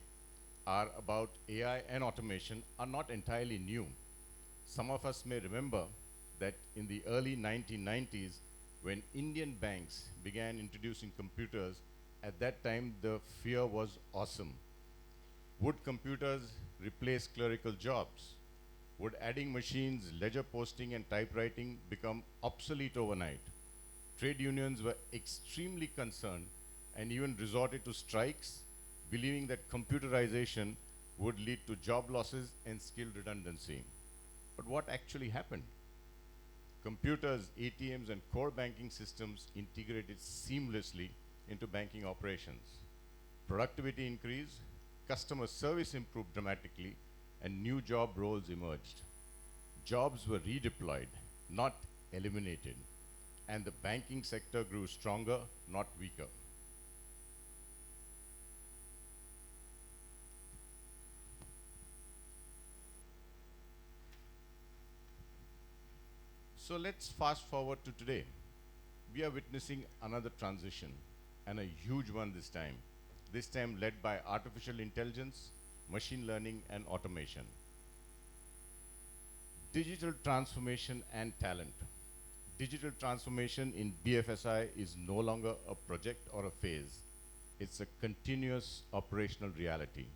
are about AI and automation are not entirely new. Some of us may remember that in the early 1990s, when Indian banks began introducing computers, at that time the fear was awesome. Would computers replace clerical jobs? Would adding machines, ledger posting, and typewriting become obsolete overnight? Trade unions were extremely concerned and even resorted to strikes, believing that computerization would lead to job losses and skill redundancy. But what actually happened? Computers, ATMs, and core banking systems integrated seamlessly into banking operations. Productivity increased, customer service improved dramatically, and new job roles emerged. Jobs were redeployed, not eliminated, and the banking sector grew stronger, not weaker. So let's fast forward to today. We are witnessing another transition, and a huge one this time led by artificial intelligence, machine learning, and automation. Digital transformation and talent. Digital transformation in BFSI is no longer a project or a phase. It's a continuous operational reality.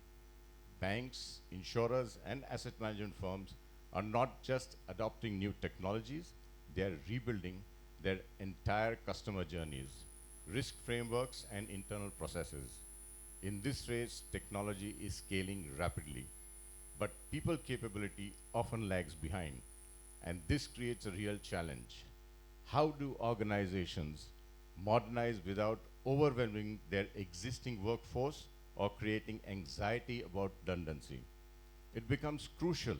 Banks, insurers, and asset management firms are not just adopting new technologies, they are rebuilding their entire customer journeys, risk frameworks, and internal processes. In this race, technology is scaling rapidly, but people capability often lags behind, and this creates a real challenge. How do organizations modernize without overwhelming their existing workforce or creating anxiety about redundancy? It becomes crucial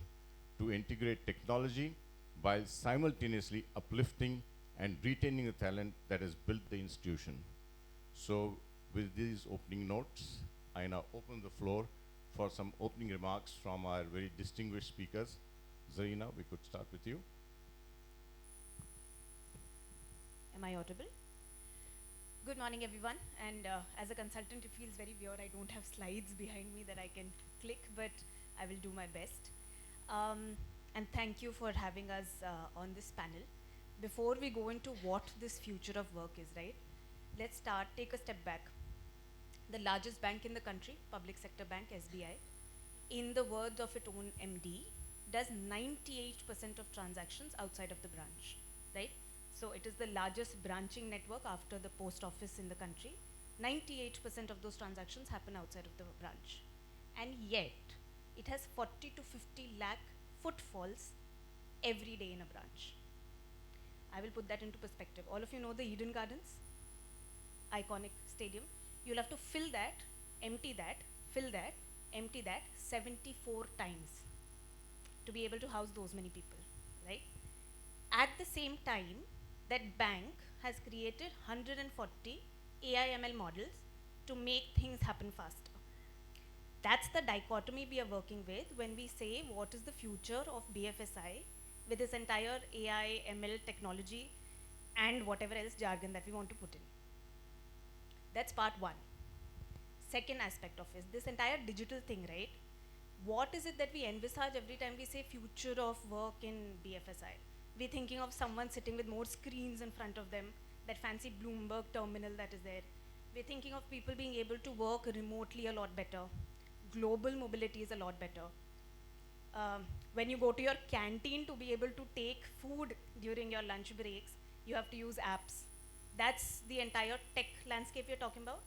to integrate technology while simultaneously uplifting and retaining the talent that has built the institution. So with these opening notes, I now open the floor for some opening remarks from our very distinguished speakers. Zarina, we could start with you. Am I audible? Good morning, everyone. And as a consultant, it feels very weird. I don't have slides behind me that I can click, but I will do my best. And thank you for having us on this panel. Before we go into what this future of work is, right? Let's take a step back. The largest bank in the country, public sector bank, SBI, in the words of its own MD, does 98% of transactions outside of the branch, right? So it is the largest branching network after the post office in the country. 98% of those transactions happen outside of the branch. And yet, it has 40 to 50 lakh footfalls every day in a branch. I will put that into perspective. All of you know the Eden Gardens, iconic stadium. You'll have to fill that, empty that, fill that, empty that 74 times to be able to house those many people, right? At the same time, that bank has created 140 AI/ML models to make things happen faster. That's the dichotomy we are working with when we say what is the future of BFSI with this entire AI, ML technology and whatever else jargon that we want to put in. That's part one. second aspect of it, this entire digital thing, right? What is it that we envisage every time we say future of work in BFSI? We're thinking of someone sitting with more screens in front of them, that fancy Bloomberg terminal that is there. We're thinking of people being able to work remotely a lot better. Global mobility is a lot better. When you go to your canteen to be able to take food during your lunch breaks, you have to use apps. That's the entire tech landscape you're talking about.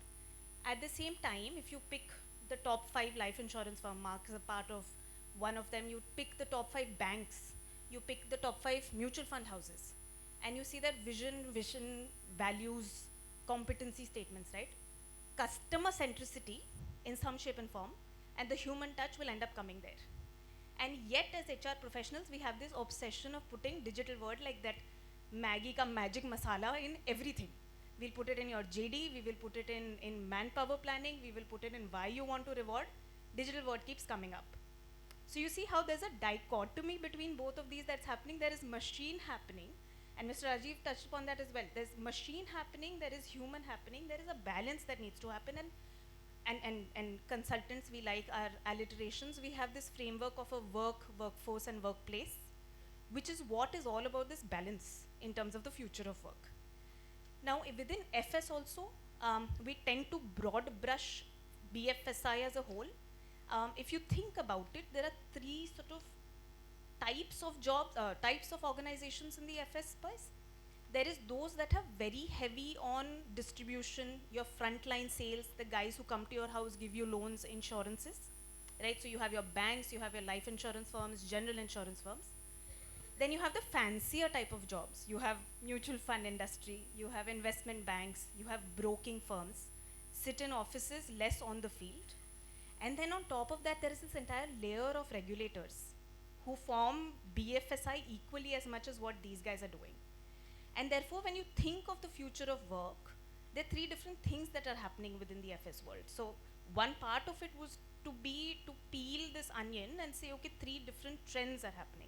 At the same time, if you pick the top 5 life insurance firm, Mark is a part of one of them, you pick the top 5 banks, you pick the top 5 mutual fund houses, and you see that vision, values, competency statements, right? Customer centricity in some shape and form, and the human touch will end up coming there. And yet, as HR professionals, we have this obsession of putting digital word like that Maggie ka magic masala in everything. We'll put it in your JD, we will put it in manpower planning, we will put it in why you want to reward. Digital word keeps coming up. So you see how there's a dichotomy between both of these that's happening. There is machine happening, and Mr. Rajiv touched upon that as well. There's machine happening, there is human happening, there is a balance that needs to happen. And consultants, we like our alliterations. We have this framework of a workforce and workplace, which is what is all about this balance in terms of the future of work. Now, within FS also, we tend to broad brush BFSI as a whole. If you think about it, there are 3 sort of types of jobs, types of organizations in the FS space. There is those that are very heavy on distribution, your frontline sales, the guys who come to your house, give you loans, insurances, right? So you have your banks, you have your life insurance firms, general insurance firms. Then you have the fancier type of jobs. You have mutual fund industry, you have investment banks, you have broking firms, sit in offices, less on the field. And then on top of that, there is this entire layer of regulators who form BFSI equally as much as what these guys are doing. And therefore, when you think of the future of work, there are 3 different things that are happening within the FS world. So one part of it was to peel this onion and say, okay, 3 different trends are happening.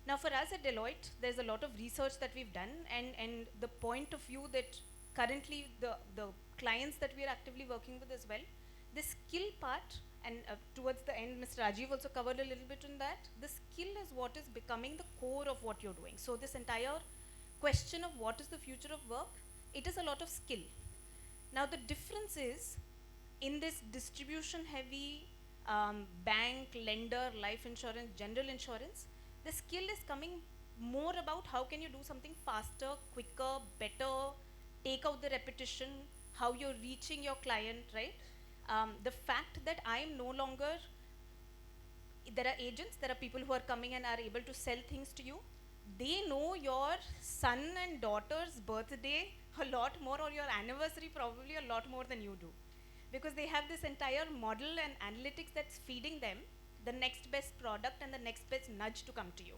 Now for us at Deloitte, there's a lot of research that we've done, and the point of view that currently the clients that we are actively working with as well, the skill part, and towards the end, Mr. Rajiv also covered a little bit on that, the skill is what is becoming the core of what you're doing. So this entire question of what is the future of work, it is a lot of skill. Now the difference is, in this distribution heavy bank, lender, life insurance, general insurance, the skill is coming more about how can you do something faster, quicker, better, take out the repetition, how you're reaching your client, right? The fact that I am no longer, there are agents, there are people who are coming and are able to sell things to you. They know your son and daughter's birthday a lot more, or your anniversary probably a lot more than you do. Because they have this entire model and analytics that's feeding them the next best product and the next best nudge to come to you.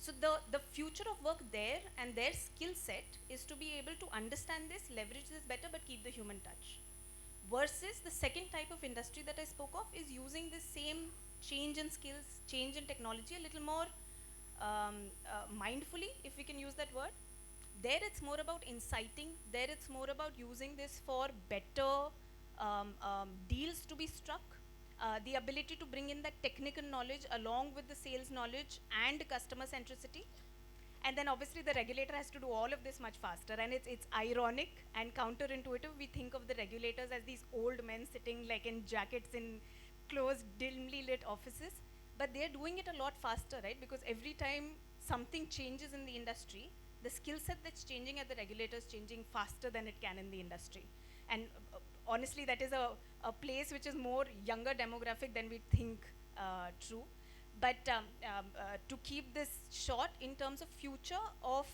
So the future of work there and their skill set is to be able to understand this, leverage this better, but keep the human touch. Versus the second type of industry that I spoke of is using this same change in skills, change in technology a little more mindfully, if we can use that word. There it's more about inciting, there it's more about using this for better deals to be struck, the ability to bring in that technical knowledge along with the sales knowledge and customer centricity. And then obviously the regulator has to do all of this much faster, and it's ironic and counterintuitive. We think of the regulators as these old men sitting like in jackets in closed, dimly lit offices, but they're doing it a lot faster, right? Because every time something changes in the industry, the skill set that's changing at the regulator is changing faster than it can in the industry. And honestly, that is a place which is more younger demographic than we think true. But to keep this short, in terms of future of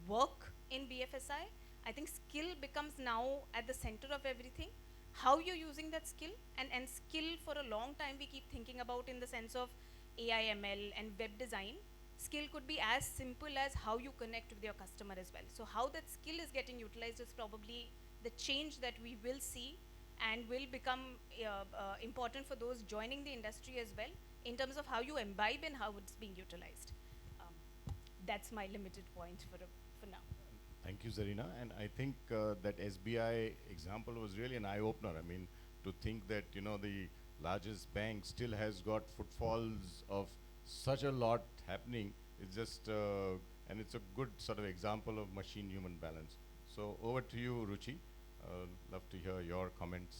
work in BFSI, I think skill becomes now at the center of everything. How you're using that skill, and skill for a long time we keep thinking about in the sense of AI, ML and web design. Skill could be as simple as how you connect with your customer as well. So how that skill is getting utilized is probably the change that we will see and will become important for those joining the industry as well, in terms of how you imbibe and how it's being utilized. That's my limited point for now. Thank you, Zarina. And I think that SBI example was really an eye-opener. I mean, to think that, you know, the largest bank still has got footfalls of such a lot happening, it's just, and it's a good sort of example of machine-human balance. So over to you, Ruchi. Love to hear your comments.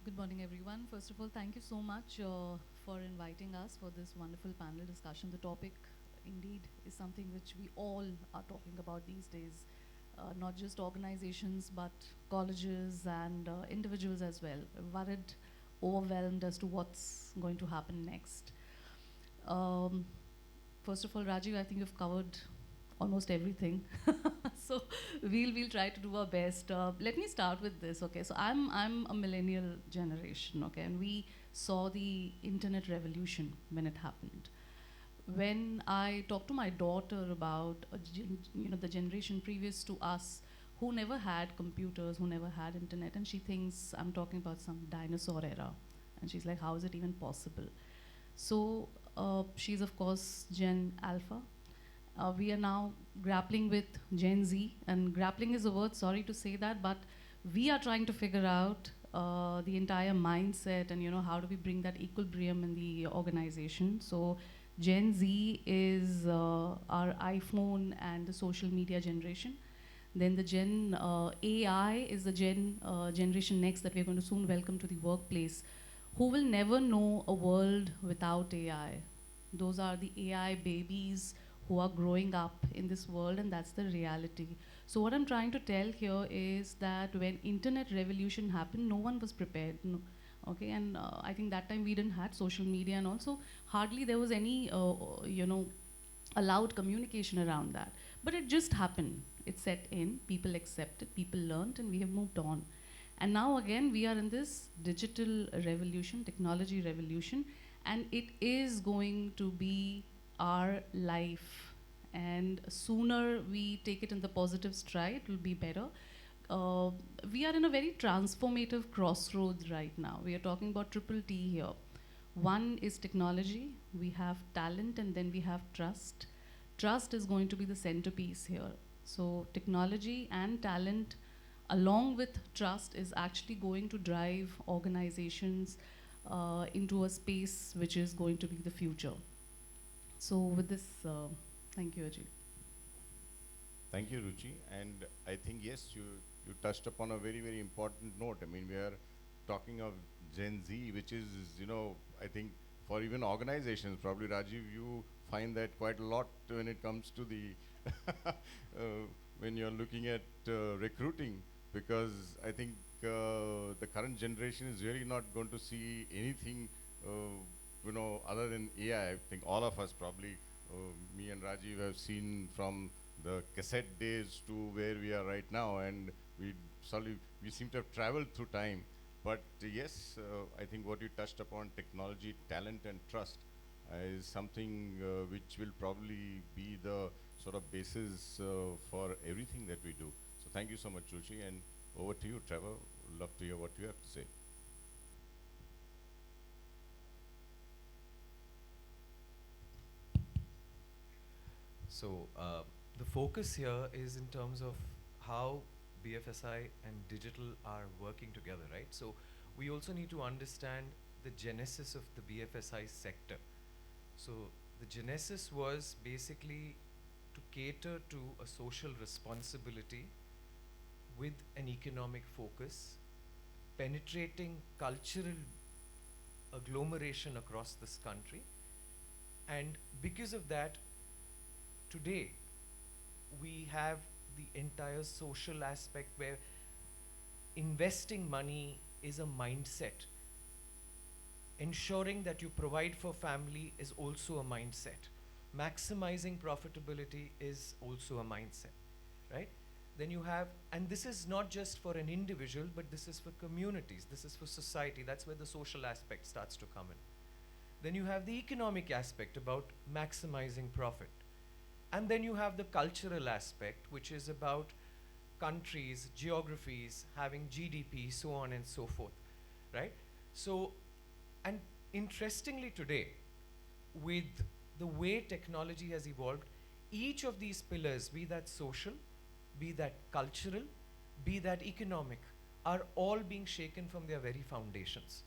Good morning, everyone. First of all, thank you so much for inviting us for this wonderful panel discussion. The topic, indeed, is something which we all are talking about these days, not just organizations, but colleges and individuals as well, worried, overwhelmed as to what's going to happen next. First of all, Rajiv, I think you've covered almost everything. So we'll try to do our best. Let me start with this, okay? So I'm a millennial generation, okay? And we saw the internet revolution when it happened. When I talked to my daughter about the generation previous to us who never had computers, who never had internet, and she thinks I'm talking about some dinosaur era. And she's like, how is it even possible? So she's of course Gen Alpha. We are now grappling with Gen Z, and grappling is a word, sorry to say that, but we are trying to figure out the entire mindset and how do we bring that equilibrium in the organization. So Gen Z is our iPhone and the social media generation. Then the Gen AI is the generation next that we're going to soon welcome to the workplace, who will never know a world without AI. Those are the AI babies who are growing up in this world, and that's the reality. So what I'm trying to tell here is that when internet revolution happened, no one was prepared. No, okay, and I think that time we didn't had social media, and also hardly there was any allowed communication around that. But it just happened. It set in, people accepted, people learned, and we have moved on. And now again, we are in this digital revolution, technology revolution, and it is going to be our life. And sooner we take it in the positive stride, it will be better. We are in a very transformative crossroads right now. We are talking about triple T here. One is technology, we have talent, and then we have trust. Trust is going to be the centerpiece here. So technology and talent along with trust is actually going to drive organizations into a space which is going to be the future. So with this, thank you, Ajit. Thank you, Ruchi. And I think, yes, you touched upon a very, very important note. I mean, we are talking of Gen Z, which is, I think for even organizations, probably Rajiv, you find that quite a lot when it comes to the, when you're looking at recruiting, because I think the current generation is really not going to see anything other than AI. I think all of us probably, me and Rajiv have seen from the cassette days to where we are right now, and we seem to have traveled through time. But yes, I think what you touched upon, technology, talent, and trust, is something which will probably be the sort of basis for everything that we do. So thank you so much, Ruchi, and over to you, Trevor. Love to hear what you have to say. So the focus here is in terms of how BFSI and digital are working together, right? So we also need to understand the genesis of the BFSI sector. So the genesis was basically to cater to a social responsibility with an economic focus, penetrating cultural agglomeration across this country. And because of that, today we have the entire social aspect where investing money is a mindset. Ensuring that you provide for family is also a mindset. Maximizing profitability is also a mindset, right? Then you have, and this is not just for an individual, but this is for communities, this is for society. That's where the social aspect starts to come in. Then you have the economic aspect about maximizing profit. And then you have the cultural aspect, which is about countries, geographies, having GDP, so on and so forth, right? So, and interestingly today, with the way technology has evolved, each of these pillars, be that social, be that cultural, be that economic, are all being shaken from their very foundations.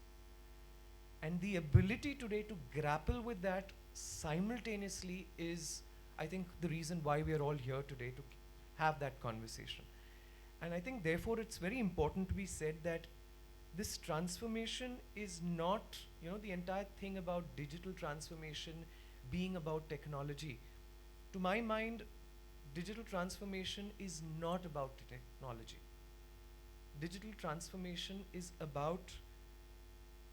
And the ability today to grapple with that simultaneously is, I think, the reason why we are all here today to have that conversation. And I think, therefore, it's very important to be said that this transformation is not, the entire thing about digital transformation being about technology. To my mind, digital transformation is not about technology. Digital transformation is about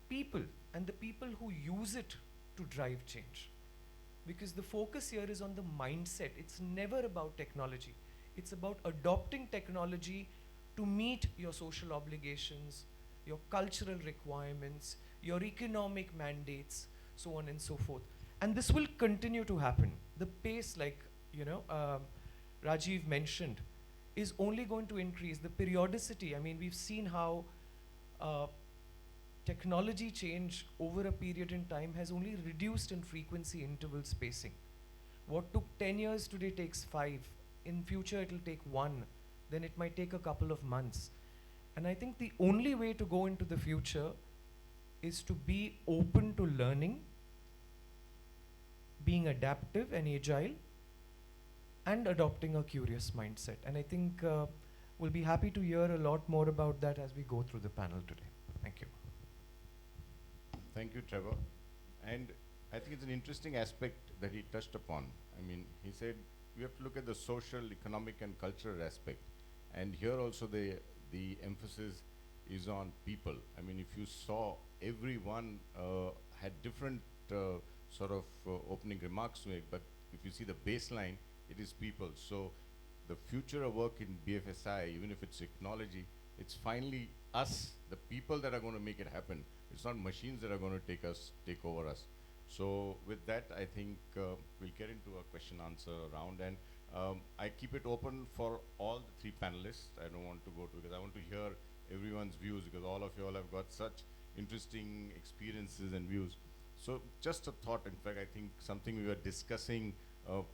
people and the people who use it to drive change. Because the focus here is on the mindset. It's never about technology. It's about adopting technology to meet your social obligations, your cultural requirements, your economic mandates, so on and so forth. And this will continue to happen. The pace, like Rajiv mentioned, is only going to increase. The periodicity, I mean, we've seen how technology change over a period in time has only reduced in frequency interval spacing. What took 10 years today takes 5. In future it'll take 1. Then it might take a couple of months. And I think the only way to go into the future is to be open to learning, being adaptive and agile, and adopting a curious mindset. And I think we'll be happy to hear a lot more about that as we go through the panel today. Thank you. Thank you, Trevor. And I think it's an interesting aspect that he touched upon. I mean, he said we have to look at the social, economic, and cultural aspect. And here also the emphasis is on people. I mean, if you saw, everyone had different sort of opening remarks to make, but if you see the baseline, it is people. So the future of work in BFSI, even if it's technology, it's finally us, the people, that are going to make it happen. It's not machines that are going to take over us. So with that, I think we'll get into a question answer round, and I keep it open for all the 3 panelists. I don't want to go to, because I want to hear everyone's views, because all of you all have got such interesting experiences and views. So just a thought, in fact, I think something we were discussing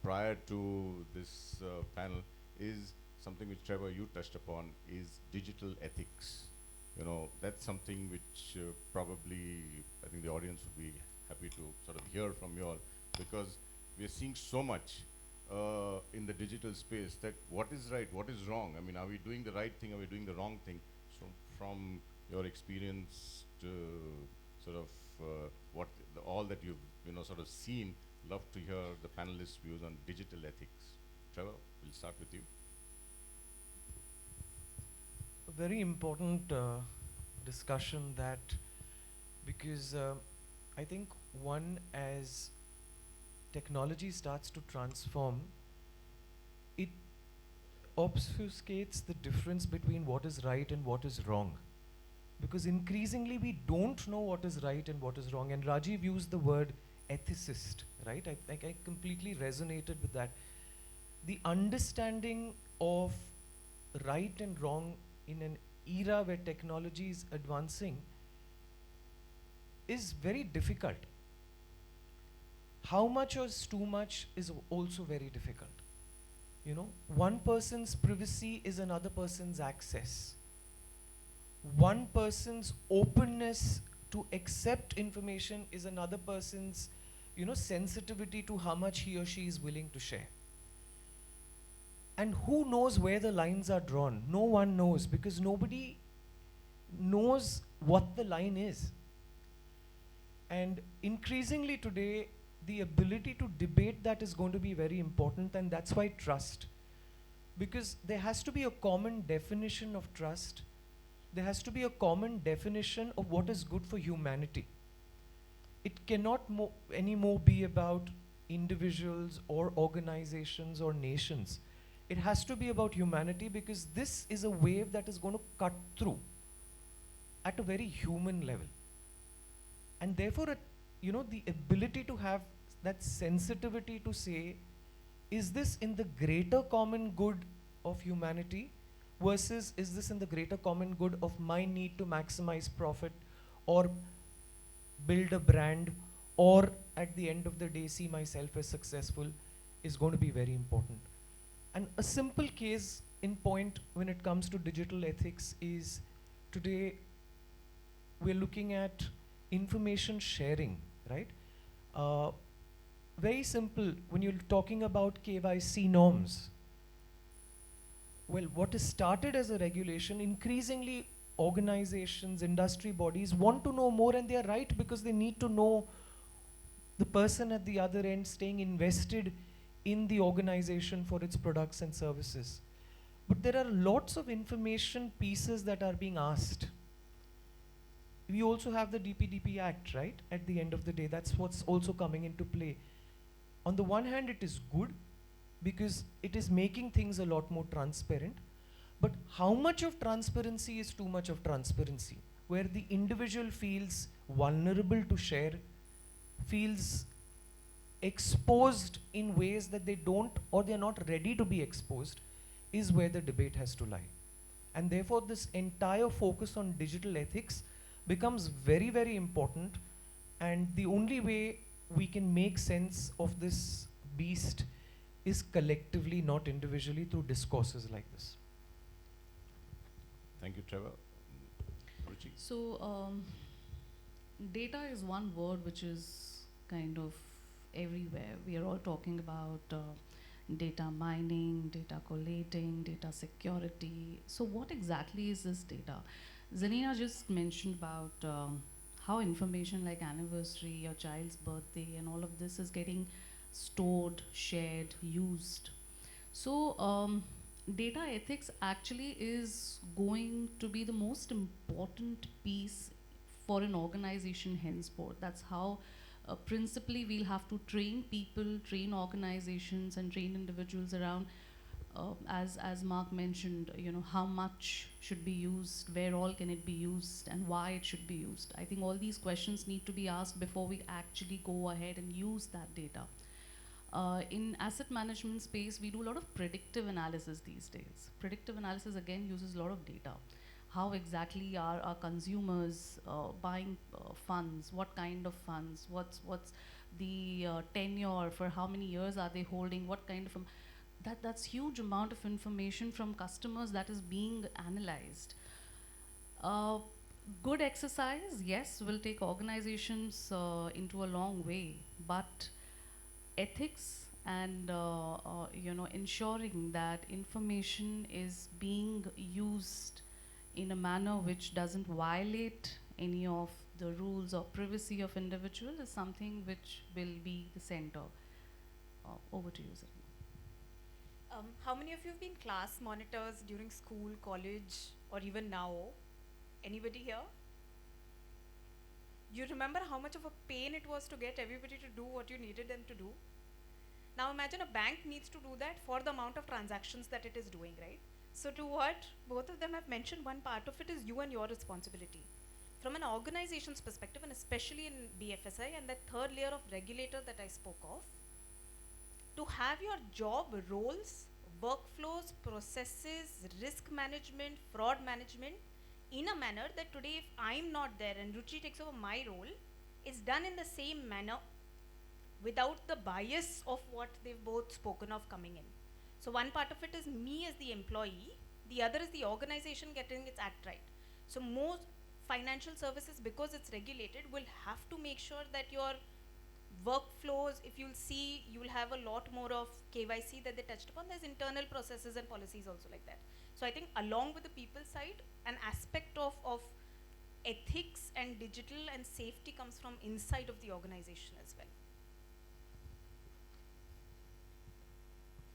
prior to this panel is something which, Trevor, you touched upon, is digital ethics. That's something which probably I think the audience would be happy to sort of hear from you all, because we are seeing so much in the digital space that what is right, what is wrong. I mean, are we doing the right thing, are we doing the wrong thing? So from your experience to sort of all that you've sort of seen, love to hear the panelists' views on digital ethics. Trevor, we'll start with you. A very important discussion, that because I think as technology starts to transform, it obfuscates the difference between what is right and what is wrong. Because increasingly we don't know what is right and what is wrong. And Rajiv used the word ethicist, right? I completely resonated with that. The understanding of right and wrong in an era where technology is advancing is very difficult. How much is too much is also very difficult. One person's privacy is another person's access. One person's openness to accept information is another person's, sensitivity to how much he or she is willing to share. And who knows where the lines are drawn? No one knows, because nobody knows what the line is. And increasingly today, the ability to debate that is going to be very important, and that's why trust. Because there has to be a common definition of trust. There has to be a common definition of what is good for humanity. It cannot anymore be about individuals or organizations or nations. It has to be about humanity, because this is a wave that is going to cut through at a very human level. And therefore, the ability to have that sensitivity to say, is this in the greater common good of humanity, versus is this in the greater common good of my need to maximize profit, or build a brand, or at the end of the day see myself as successful, is going to be very important. And a simple case in point when it comes to digital ethics is today we're looking at information sharing, right? Uh, Very simple, when you're talking about KYC norms, well, what is started as a regulation, increasingly organizations, industry bodies want to know more, and they are right because they need to know the person at the other end staying invested in the organization for its products and services. But there are lots of information pieces that are being asked. We also have the DPDP Act, right? At the end of the day, that's what's also coming into play. On the one hand, it is good because it is making things a lot more transparent. But how much of transparency is too much of transparency? Where the individual feels vulnerable to share, feels exposed in ways that they don't or they're not ready to be exposed, is where the debate has to lie. And therefore, this entire focus on digital ethics becomes very, very important. And the only way we can make sense of this beast is collectively, not individually, through discourses like this. Thank you, Trevor. Ruchi? So, data is one word which is kind of everywhere. We are all talking about data mining, data collating, data security. So, what exactly is this data? Zanina just mentioned about how information like anniversary, your child's birthday, and all of this is getting stored, shared, used. So, data ethics actually is going to be the most important piece for an organization henceforth. That's how principally we'll have to train people, train organizations, and train individuals around, as Mark mentioned, how much should be used, where all can it be used, and why it should be used. I think all these questions need to be asked before we actually go ahead and use that data. In asset management space, we do a lot of predictive analysis these days. Predictive analysis again uses a lot of data. How exactly are our consumers buying funds? What kind of funds? What's the tenure? For how many years are they holding? What kind of that's huge amount of information from customers that is being analyzed. Good exercise, yes, will take organizations into a long way, but ethics and ensuring that information is being used in a manner which doesn't violate any of the rules or privacy of individual is something which will be the center. Over to you, Zarina. How many of you have been class monitors during school, college, or even now? Anybody here? You remember how much of a pain it was to get everybody to do what you needed them to do? Now imagine a bank needs to do that for the amount of transactions that it is doing, right? So to what both of them have mentioned, one part of it is you and your responsibility. From an organization's perspective, and especially in BFSI and that third layer of regulator that I spoke of, to have your job roles, workflows, processes, risk management, fraud management in a manner that today if I'm not there and Ruchi takes over my role, it's done in the same manner without the bias of what they've both spoken of coming in. So one part of it is me as the employee, the other is the organization getting its act right. So most financial services, because it's regulated, will have to make sure that your workflows, if you'll see, you'll have a lot more of KYC that they touched upon. There's internal processes and policies also like that. So I think along with the people side, an aspect of ethics and digital and safety comes from inside of the organization as well.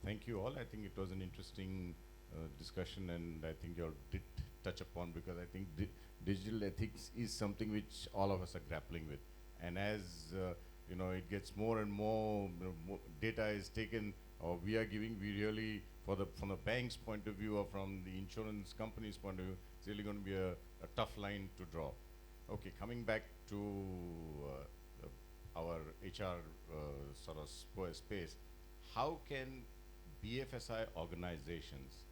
Thank you all. I think it was an interesting discussion, and I think you all did touch upon, because I think digital ethics is something which all of us are grappling with. And as it gets more and more, data is taken, or we are giving, we really, from the bank's point of view or from the insurance company's point of view, it's really going to be a tough line to draw. Okay, coming back to our HR sort of space, how can BFSI organizations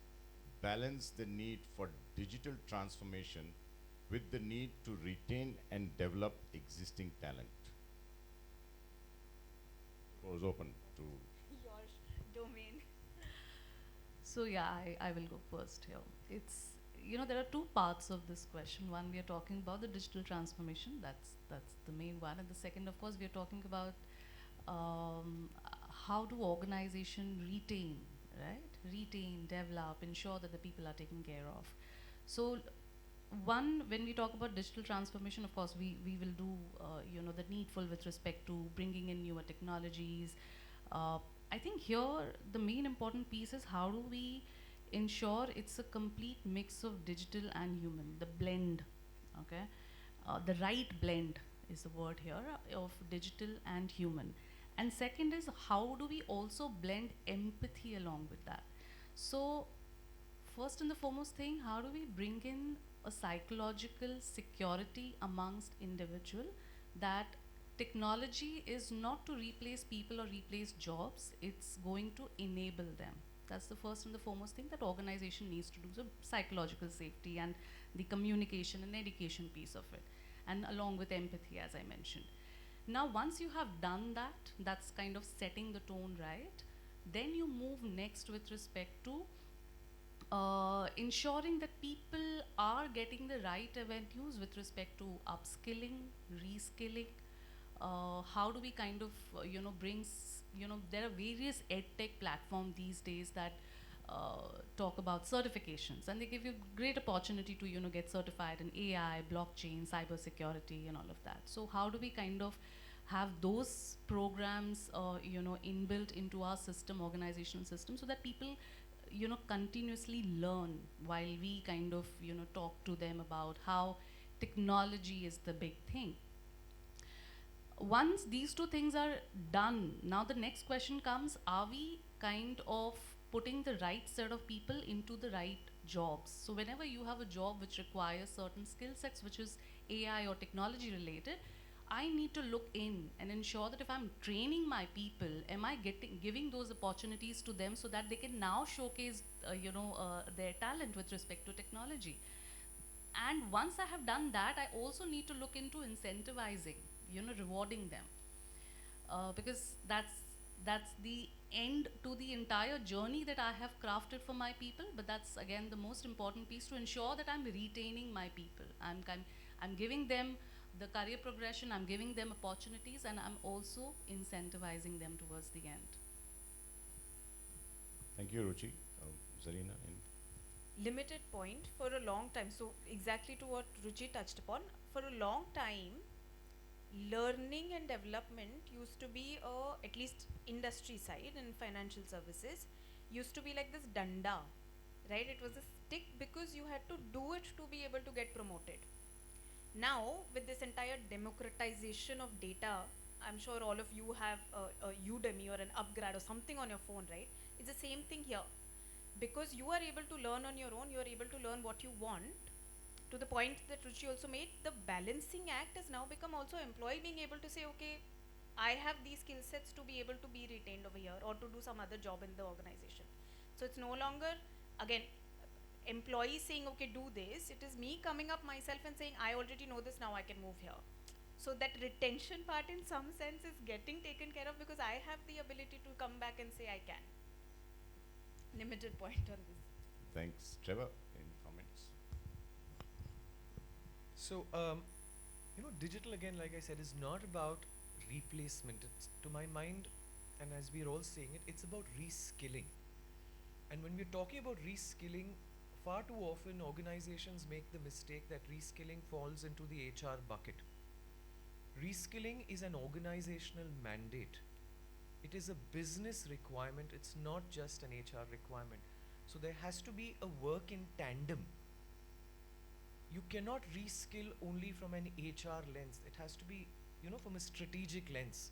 balance the need for digital transformation with the need to retain and develop existing talent? Floor is open to Your domain. So yeah, I will go first here. It's, you know, there are two parts of this question. One, we are talking about the digital transformation. That's the main one, and the second, of course, we are talking about how do organization retain, right? Retain, develop, ensure that the people are taken care of. So one, when we talk about digital transformation, of course, we will do, you know, the needful with respect to bringing in newer technologies. Uh, I think here the main important piece is how do we ensure it's a complete mix of digital and human, the blend, okay? The right blend is the word here of digital and human. And second is how do we also blend empathy along with that? So first and the foremost thing, how do we bring in a psychological security amongst individual that technology is not to replace people or replace jobs, it's going to enable them. That's the first and the foremost thing that organization needs to do, so psychological safety and the communication and education piece of it, and along with empathy, as I mentioned. Now, once you have done that, that's kind of setting the tone right, then you move next with respect to ensuring that people are getting the right avenues with respect to upskilling, reskilling. How do we kind of, you know, you know, there are various edtech platforms these days that talk about certifications, and they give you great opportunity to, you know, get certified in AI, blockchain, cyber security, and all of that. So how do we kind of have those programs, you know, inbuilt into our system, organizational system, so that people, you know, continuously learn while we kind of, you know, talk to them about how technology is the big thing. Once these two things are done, now the next question comes, are we kind of putting the right set of people into the right jobs? So whenever you have a job which requires certain skill sets, which is AI or technology related, I need to look in and ensure that if I'm training my people, am I giving those opportunities to them so that they can now showcase, you know, their talent with respect to technology. And once I have done that, I also need to look into incentivizing, you know, rewarding them, because that's the end to the entire journey that I have crafted for my people. But that's again the most important piece, to ensure that I'm retaining my people. I'm giving them the career progression, I'm giving them opportunities, and I'm also incentivizing them towards the end. Thank you, Ruchi. Zarina, Limited point for a long time. So exactly to what Ruchi touched upon, for a long time, learning and development used to be, at least industry side in financial services, used to be like this danda, right? It was a stick because you had to do it to be able to get promoted. Now, with this entire democratization of data, I'm sure all of you have a Udemy or an Upgrad or something on your phone, right? It's the same thing here. Because you are able to learn on your own, you are able to learn what you want. To the point that Ruchi also made, the balancing act has now become also employee being able to say, okay, I have these skill sets to be able to be retained over here or to do some other job in the organization. So it's no longer, again, employees saying, okay, do this. It is me coming up myself and saying, I already know this, now I can move here. So that retention part in some sense is getting taken care of because I have the ability to come back and say I can. Limited point on this. thanks. Trevor, any comments? So, you know, digital again, like I said, is not about replacement. It's, to my mind, and as we're all saying it, it's about reskilling. And when we're talking about reskilling, far too often organizations make the mistake that reskilling falls into the HR bucket. Reskilling is an organizational mandate. It is a business requirement, it's not just an HR requirement. So there has to be a work in tandem. You cannot reskill only from an HR lens. It has to be, you know, from a strategic lens.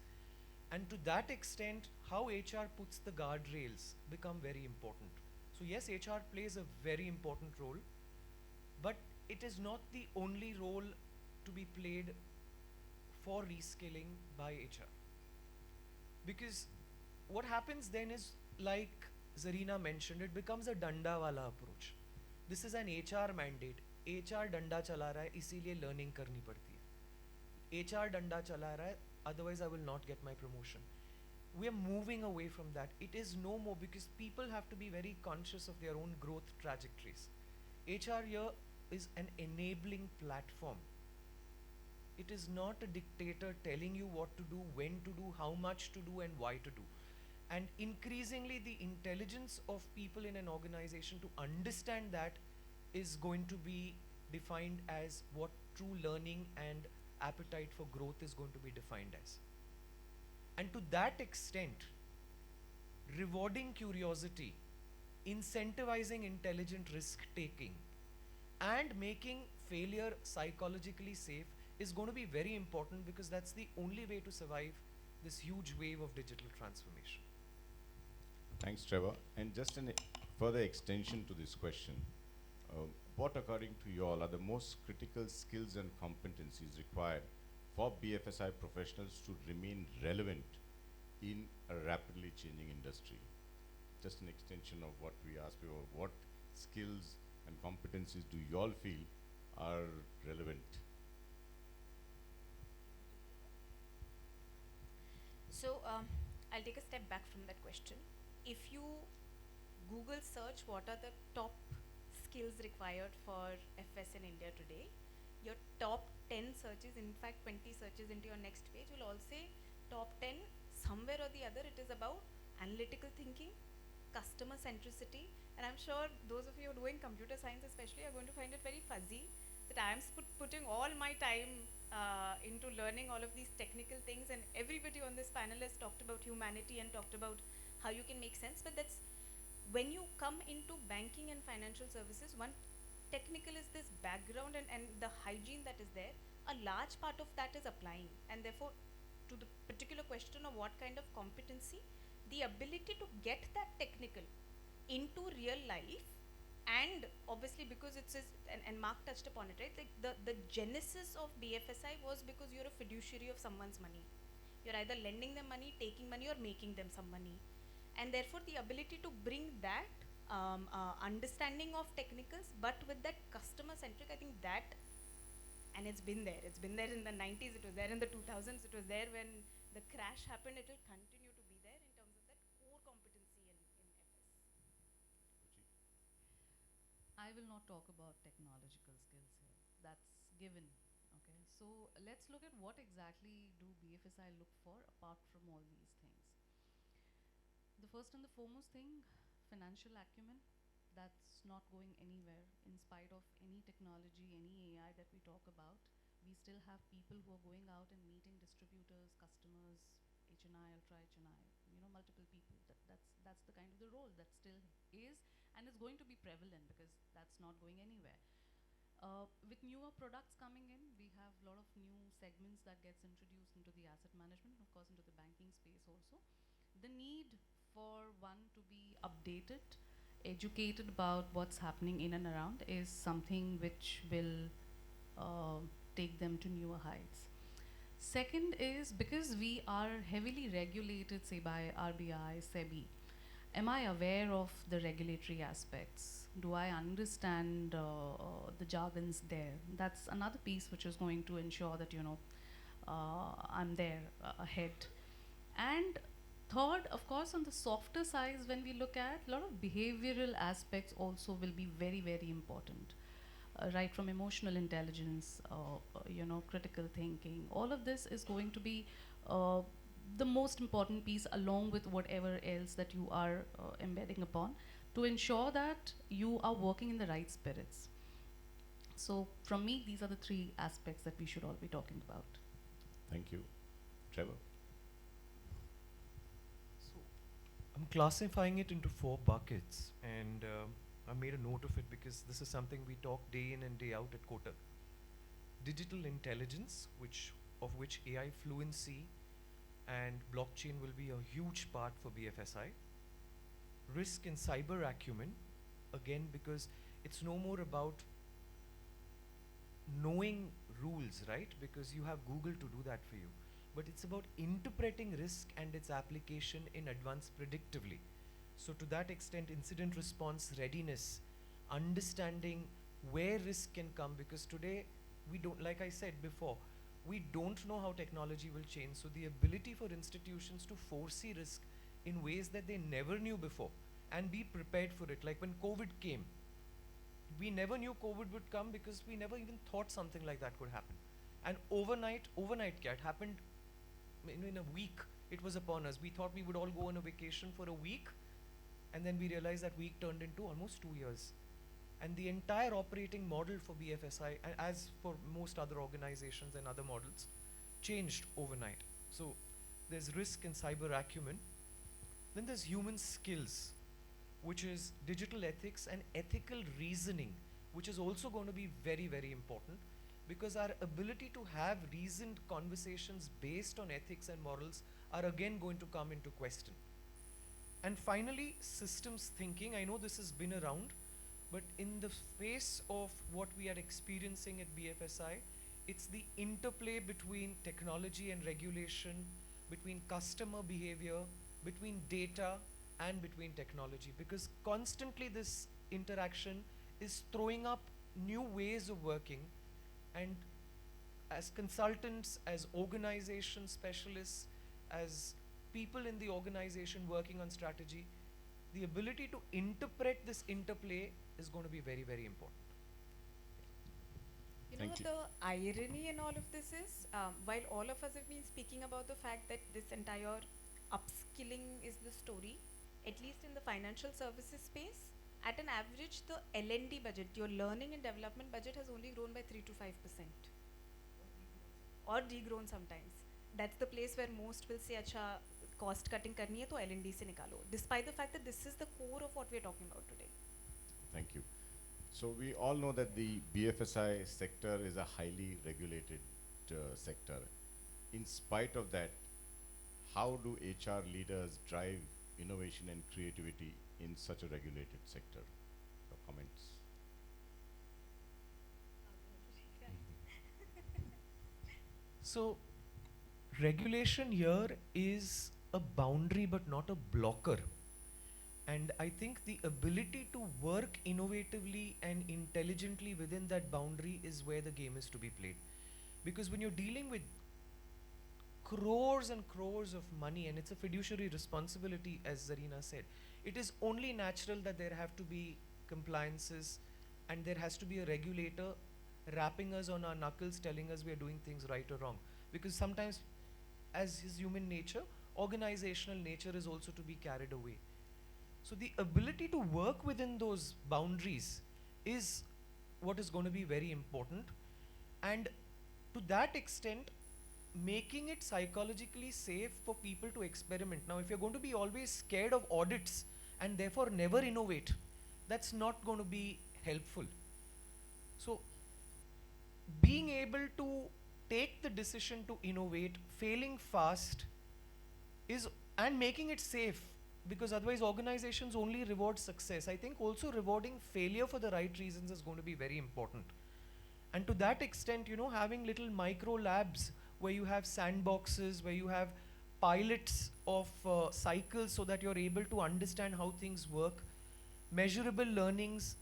And to that extent, how HR puts the guardrails become very important. So yes, HR plays a very important role, but it is not the only role to be played for reskilling by HR. Because what happens then is, like Zarina mentioned, it becomes a danda wala approach. This is an HR mandate. HR danda chala raha hai, इसीलिए learning करनी पड़ती है. HR danda chala raha hai, otherwise I will not get my promotion. we are moving away from that. It is no more, because people have to be very conscious of their own growth trajectories. HR here is an enabling platform. It is not a dictator telling you what to do, when to do, how much to do, and why to do. And increasingly, the intelligence of people in an organization to understand that is going to be defined as what true learning and appetite for growth is going to be defined as. And to that extent, rewarding curiosity, incentivizing intelligent risk taking, and making failure psychologically safe is going to be very important, because that's the only way to survive this huge wave of digital transformation. Thanks, Trevor. And just a further extension to this question, what, according to you all, are the most critical skills and competencies required for BFSI professionals to remain relevant in a rapidly changing industry? Just an extension of what we asked before. What skills and competencies do you all feel are relevant? So I'll take a step back from that question. If you Google search what are the top skills required for FS in India today, your top 10 searches, in fact 20 searches into your next page will all say top 10, somewhere or the other it is about analytical thinking, customer centricity, and I'm sure those of you who are doing computer science especially are going to find it very fuzzy that I'm putting all my time into learning all of these technical things, and everybody on this panel has talked about humanity and talked about how you can make sense, but that's when you come into banking and financial services, one technical is this background and the hygiene that is there, a large part of that is applying, and therefore to the particular question of what kind of competency, the ability to get that technical into real life, and obviously because it's and Mark touched upon it, right, like the genesis of BFSI was because you're a fiduciary of someone's money. You're either lending them money, taking money, or making them some money, and therefore the ability to bring that understanding of technicals but with that customer centric, I think that, and it's been there in the 90s, it was there in the 2000s, it was there when the crash happened, it will continue to be there in terms of that core competency in FS. I will not talk about technological skills here. That's given. Okay, so let's look at what exactly do BFSI look for apart from all these things. The first and the foremost thing, financial acumen. That's not going anywhere in spite of any technology, any AI that we talk about. We still have people who are going out and meeting distributors, customers, HNI, ultra HNI, multiple people. That's the kind of the role that still is, and it's going to be prevalent because that's not going anywhere. With newer products coming in, we have a lot of new segments that gets introduced into the asset management, of course into the banking space also. The need for one to be updated, educated about what's happening in and around is something which will take them to newer heights. Second is because we are heavily regulated, say by RBI, SEBI, am I aware of the regulatory aspects? Do I understand the jargons there? That's another piece which is going to ensure that, I'm there ahead. And third, of course, on the softer side, when we look at a lot of behavioral aspects also will be very, very important. Right from emotional intelligence, critical thinking, all of this is going to be the most important piece along with whatever else that you are embedding upon to ensure that you are working in the right spirits. So from me, these are the three aspects that we should all be talking about. Thank you. Trevor? So I'm classifying it into 4 buckets, and I made a note of it because this is something we talk day in and day out at Kotak. Digital intelligence, of which AI fluency and blockchain will be a huge part for BFSI. Risk and cyber acumen, again because it's no more about knowing rules, right? Because you have Google to do that for you. But it's about interpreting risk and its application in advance predictively. So to that extent, incident response readiness, understanding where risk can come, because today we don't, like I said before, we don't know how technology will change. So the ability for institutions to foresee risk in ways that they never knew before and be prepared for it. Like when COVID came, we never knew COVID would come because we never even thought something like that could happen. And overnight, it happened in a week. It was upon us. We thought we would all go on a vacation for a week, and then we realized that week turned into almost 2 years. And the entire operating model for BFSI, as for most other organizations and other models, changed overnight. So there's risk in cyber acumen. Then there's human skills, which is digital ethics and ethical reasoning, which is also going to be very, very important, because our ability to have reasoned conversations based on ethics and morals are again going to come into question. And finally, systems thinking. I know this has been around, but in the face of what we are experiencing at BFSI, it's the interplay between technology and regulation, between customer behavior, between data, and between technology, because constantly this interaction is throwing up new ways of working. And as consultants, as organization specialists, as people in the organization working on strategy, the ability to interpret this interplay is going to be very, very important. You know Thank what you. the irony in all of this is? While all of us have been speaking about the fact that this entire upskilling is the story, at least in the financial services space, at an average, the L&D budget, your learning and development budget, has only grown by 3 to 5%. Or degrown sometimes. That's the place where most will say, acha, cost cutting karni hai to L&D se nikalo. Despite the fact that this is the core of what we're talking about today. Thank you. So we all know that the BFSI sector is a highly regulated sector. In spite of that, how do HR leaders drive innovation and creativity in such a regulated sector? Your comments. So regulation here is a boundary but not a blocker. And I think the ability to work innovatively and intelligently within that boundary is where the game is to be played. Because when you're dealing with crores and crores of money, and it's a fiduciary responsibility, as Zarina said, it is only natural that there have to be compliances and there has to be a regulator rapping us on our knuckles, telling us we are doing things right or wrong. Because sometimes, as is human nature, organizational nature is also to be carried away. So the ability to work within those boundaries is what is going to be very important. And to that extent, making it psychologically safe for people to experiment. Now, if you're going to be always scared of audits and therefore never innovate, that's not going to be helpful. So being able to take the decision to innovate, failing fast, and making it safe, because otherwise organizations only reward success. I think also rewarding failure for the right reasons is going to be very important. And to that extent, having little micro labs where you have sandboxes, where you have pilots of cycles so that you're able to understand how things work, measurable learnings,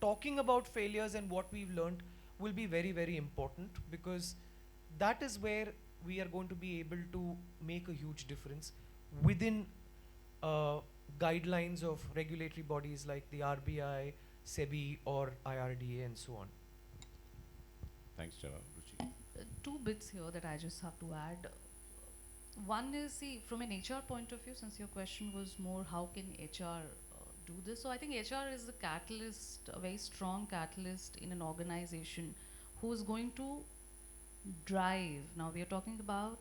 talking about failures and what we've learned will be very, very important, because that is where we are going to be able to make a huge difference within guidelines of regulatory bodies like the RBI, SEBI or IRDA and so on. Thanks, Jara. Ruchi. Two bits here that I just have to add. One is, see, from an HR point of view, since your question was more how can HR do this, so I think HR is the catalyst, a very strong catalyst in an organization who is going to drive. Now we are talking about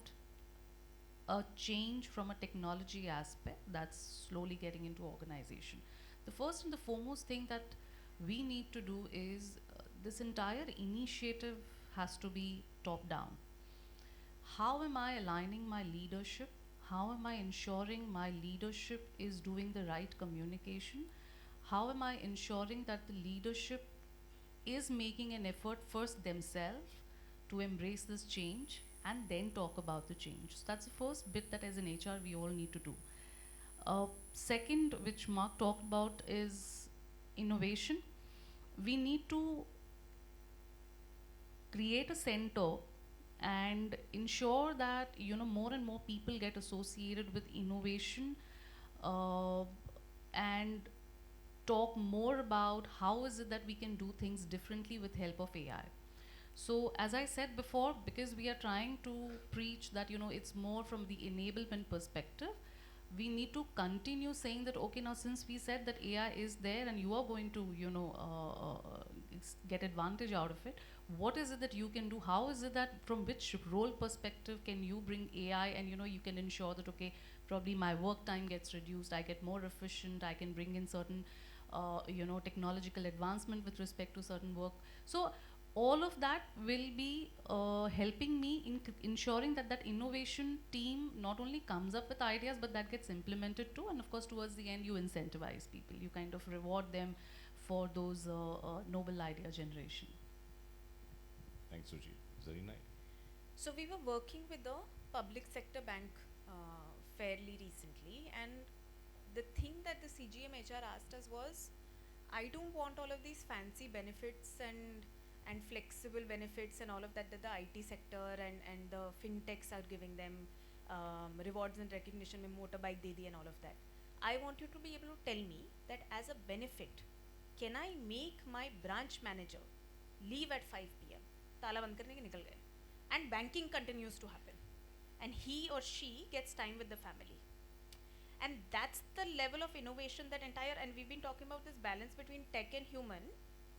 a change from a technology aspect that's slowly getting into organization. The first and the foremost thing that we need to do is this entire initiative has to be top down. How am I aligning my leadership? How am I ensuring my leadership is doing the right communication? How am I ensuring that the leadership is making an effort first themselves to embrace this change and then talk about the change? So that's the first bit that as an HR we all need to do. Second, which Mark talked about, is innovation. We need to create a center and ensure that more and more people get associated with innovation, uh, and talk more about how is it that we can do things differently with help of AI. So as I said before, because we are trying to preach that it's more from the enablement perspective, we need to continue saying that, okay, now since we said that AI is there and you are going to get advantage out of it, what is it that you can do? How is it that from which role perspective can you bring AI, and you can ensure that, okay, probably my work time gets reduced, I get more efficient, I can bring in certain technological advancement with respect to certain work. So all of that will be helping me in ensuring that that innovation team not only comes up with ideas, but that gets implemented too. And of course, towards the end, you incentivize people. You kind of reward them for those noble idea generation. Thanks, Suji. Zarina? So we were working with the public sector bank fairly recently, and the thing that the CGM HR asked us was, I don't want all of these fancy benefits and flexible benefits and all of that the IT sector and the fintechs are giving them, rewards and recognition mein motorbike de di and all of that. I want you to be able to tell me that as a benefit, can I make my branch manager leave at 5 p.m. ताला बंद करने के निकल गए, and banking continues to happen, and he or she gets time with the family. And that's the level of innovation that entire, and we've been talking about this balance between tech and human,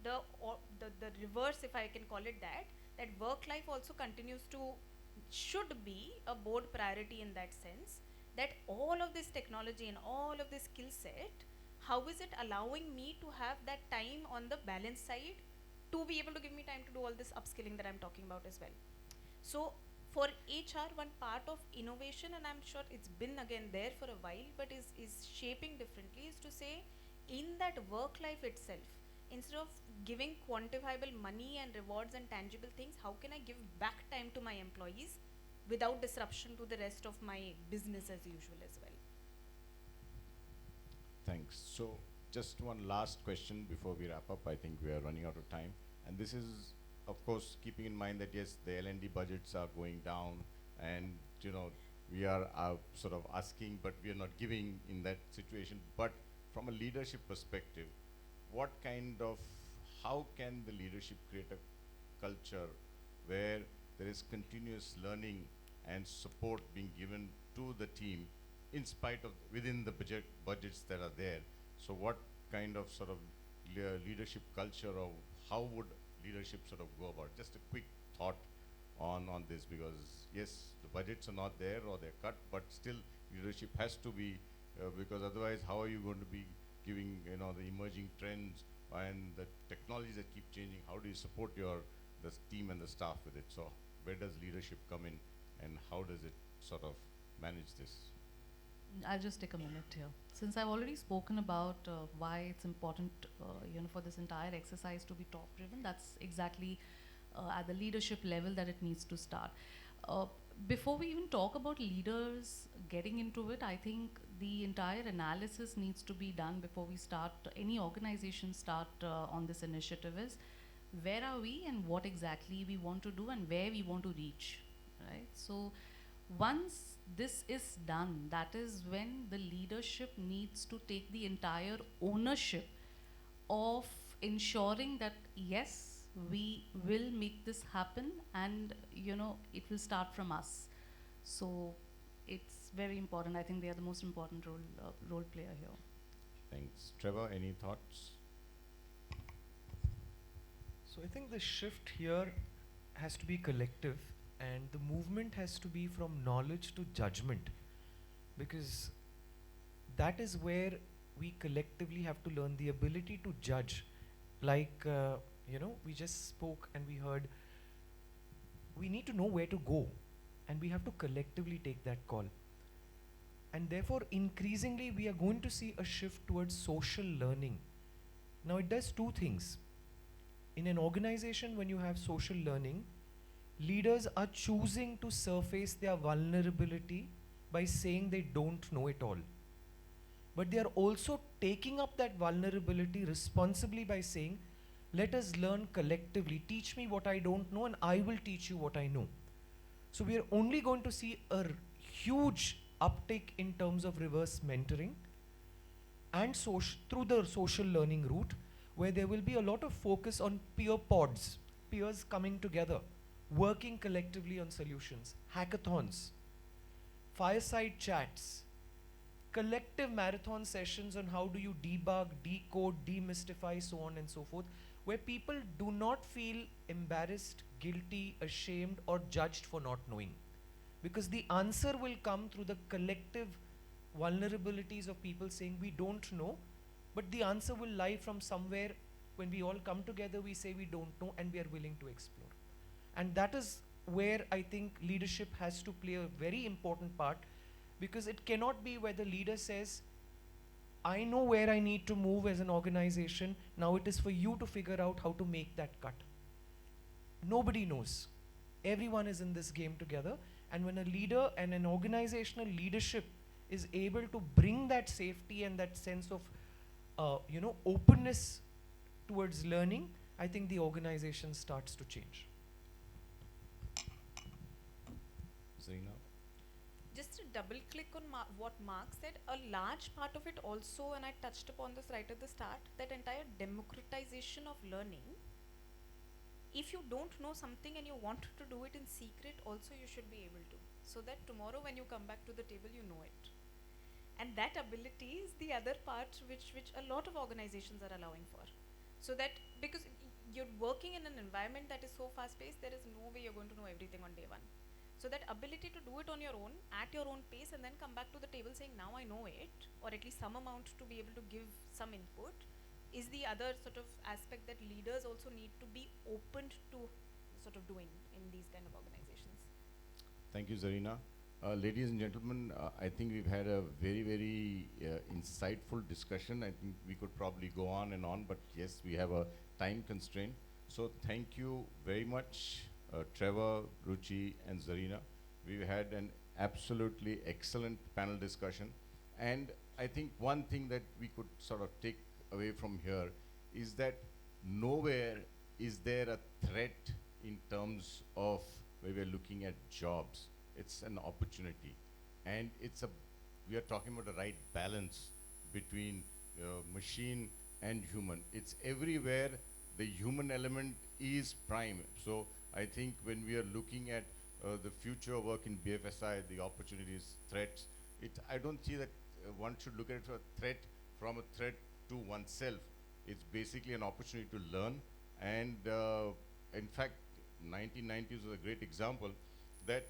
the reverse, if I can call it that work life also continues to, should be a board priority in that sense, that all of this technology and all of this skill set, how is it allowing me to have that time on the balance side to be able to give me time to do all this upskilling that I'm talking about as well. So for HR, one part of innovation, and I'm sure it's been again there for a while, but is shaping differently, is to say, in that work life itself, instead of giving quantifiable money and rewards and tangible things, how can I give back time to my employees without disruption to the rest of my business as usual as well? Thanks. So just one last question before we wrap up. I think we are running out of time. And this is, of course, keeping in mind that yes, the L&D budgets are going down, and we are sort of asking, but we are not giving in that situation. But from a leadership perspective, how can the leadership create a culture where there is continuous learning and support being given to the team in spite of within the budgets that are there? So what kind of sort of leadership culture, or how would leadership sort of go about? Just a quick thought on this, because yes, the budgets are not there or they're cut, but still leadership has to be, because otherwise how are you going to be giving the emerging trends and the technologies that keep changing? How do you support the team and the staff with it? So where does leadership come in, and how does it sort of manage this? I'll just take a minute here. Since I've already spoken about why it's important, for this entire exercise to be top-driven, that's exactly at the leadership level that it needs to start. Before we even talk about leaders getting into it, I think the entire analysis needs to be done before we start, any organization start on this initiative, is where are we and what exactly we want to do and where we want to reach, right? So once this is done, that is when the leadership needs to take the entire ownership of ensuring that yes, we will make this happen, and it will start from us. So it's very important. I think they are the most important role player here. Thanks. Trevor, any thoughts? So I think the shift here has to be collective, and the movement has to be from knowledge to judgment, because that is where we collectively have to learn the ability to judge. Like we just spoke and we heard, we need to know where to go, and we have to collectively take that call. And therefore increasingly we are going to see a shift towards social learning. Now it does two things. In an organization, when you have social learning, leaders are choosing to surface their vulnerability by saying they don't know it all. But they are also taking up that vulnerability responsibly by saying, let us learn collectively. Teach me what I don't know and I will teach you what I know. So we are only going to see a huge uptick in terms of reverse mentoring and through the social learning route, where there will be a lot of focus on peer pods, peers coming together, working collectively on solutions, hackathons, fireside chats, collective marathon sessions on how do you debug, decode, demystify, so on and so forth, where people do not feel embarrassed, guilty, ashamed, or judged for not knowing. Because the answer will come through the collective vulnerabilities of people saying we don't know, but the answer will lie from somewhere. When we all come together, we say we don't know and we are willing to explore. And that is where I think leadership has to play a very important part, because it cannot be where the leader says, I know where I need to move as an organization, now it is for you to figure out how to make that cut. Nobody knows. Everyone is in this game together, and when a leader and an organizational leadership is able to bring that safety and that sense of openness towards learning, I think the organization starts to change. Zarina? Just to double click on what Mark said, a large part of it also, and I touched upon this right at the start, that entire democratization of learning. If you don't know something and you want to do it in secret, also you should be able to, so that tomorrow when you come back to the table, you know it. And that ability is the other part which a lot of organizations are allowing for. So that, because you're working in an environment that is so fast paced, there is no way you're going to know everything on day one. So that ability to do it on your own, at your own pace, and then come back to the table saying, now I know it, or at least some amount to be able to give some input, is the other sort of aspect that leaders also need to be opened to sort of doing in these kind of organizations. Thank you, Zarina. Ladies and gentlemen, I think we've had a very, very insightful discussion. I think we could probably go on and on, but yes, we have a time constraint. So thank you very much, Trevor, Ruchi, and Zarina. We've had an absolutely excellent panel discussion. And I think one thing that we could sort of take away from here is that nowhere is there a threat in terms of where we're looking at jobs. It's an opportunity. And we are talking about the right balance between machine and human. It's everywhere the human element is prime. So I think when we are looking at the future work in BFSI, the opportunities, threats, I don't see that one should look at it as a threat from a threat to oneself. It's basically an opportunity to learn. And in fact, 1990s was a great example that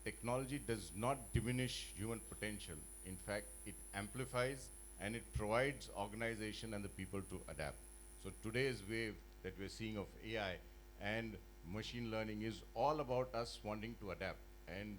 technology does not diminish human potential. In fact, it amplifies and it provides organization and the people to adapt. So today's wave that we're seeing of AI and machine learning is all about us wanting to adapt, and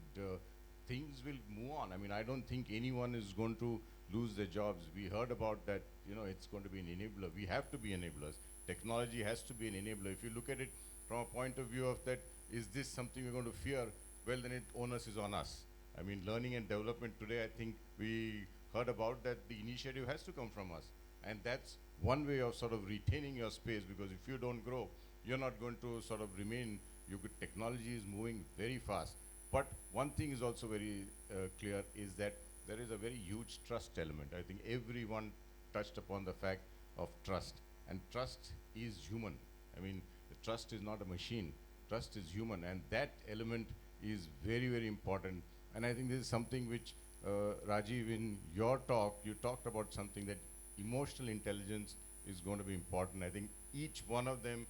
things will move on. I mean, I don't think anyone is going to lose their jobs. We heard about that, it's going to be an enabler. We have to be enablers. Technology has to be an enabler. If you look at it from a point of view of that, is this something we're going to fear? Well, then onus is on us. I mean, learning and development today, I think we heard about that the initiative has to come from us. And that's one way of sort of retaining your space, because if you don't grow, you're not going to sort of remain. Technology is moving very fast. But one thing is also very clear is that there is a very huge trust element. I think everyone touched upon the fact of trust. And trust is human. I mean, the trust is not a machine. Trust is human. And that element is very, very important. And I think this is something which, Rajiv, in your talk, you talked about something that emotional intelligence is going to be important. I think each one of them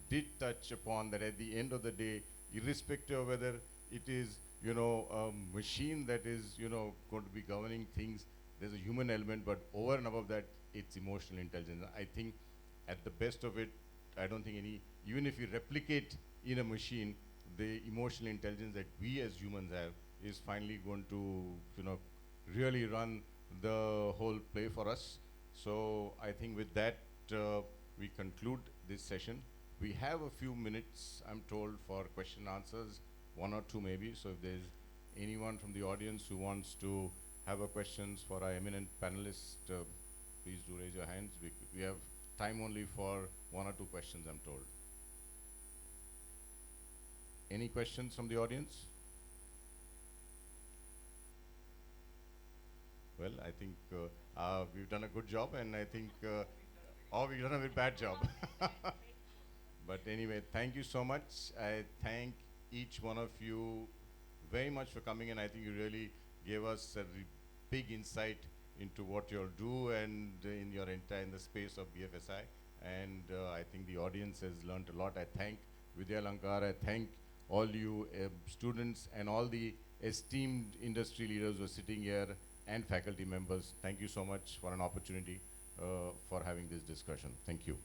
did touch upon that at the end of the day, irrespective of whether it is, a machine that is, going to be governing things, there's a human element, but over and above that, it's emotional intelligence. I think at the best of it, I don't think even if you replicate in a machine, the emotional intelligence that we as humans have is finally going to, really run the whole play for us. So I think with that, we conclude this session. We have a few minutes, I'm told, for question and answers, one or two maybe. So if there's anyone from the audience who wants to have a questions for our eminent panelists, please do raise your hands. We have time only for one or two questions, I'm told. Any questions from the audience? Well, I think we've done a good job, and I think, or we've done a very bad job. But anyway, thank you so much. I thank each one of you very much for coming, and I think you really gave us a big insight into what you all do and in your entire in the space of BFSI. And I think the audience has learned a lot. I thank Vidya Lankar. I thank all you students and all the esteemed industry leaders who are sitting here and faculty members. Thank you so much for an opportunity for having this discussion. Thank you.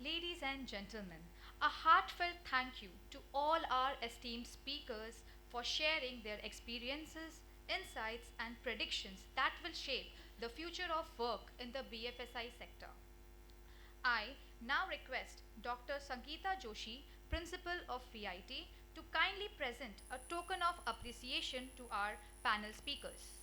Ladies and gentlemen, a heartfelt thank you to all our esteemed speakers for sharing their experiences, insights, and predictions that will shape the future of work in the BFSI sector. I now request Dr. Sangeeta Joshi, Principal of VIT, to kindly present a token of appreciation to our panel speakers.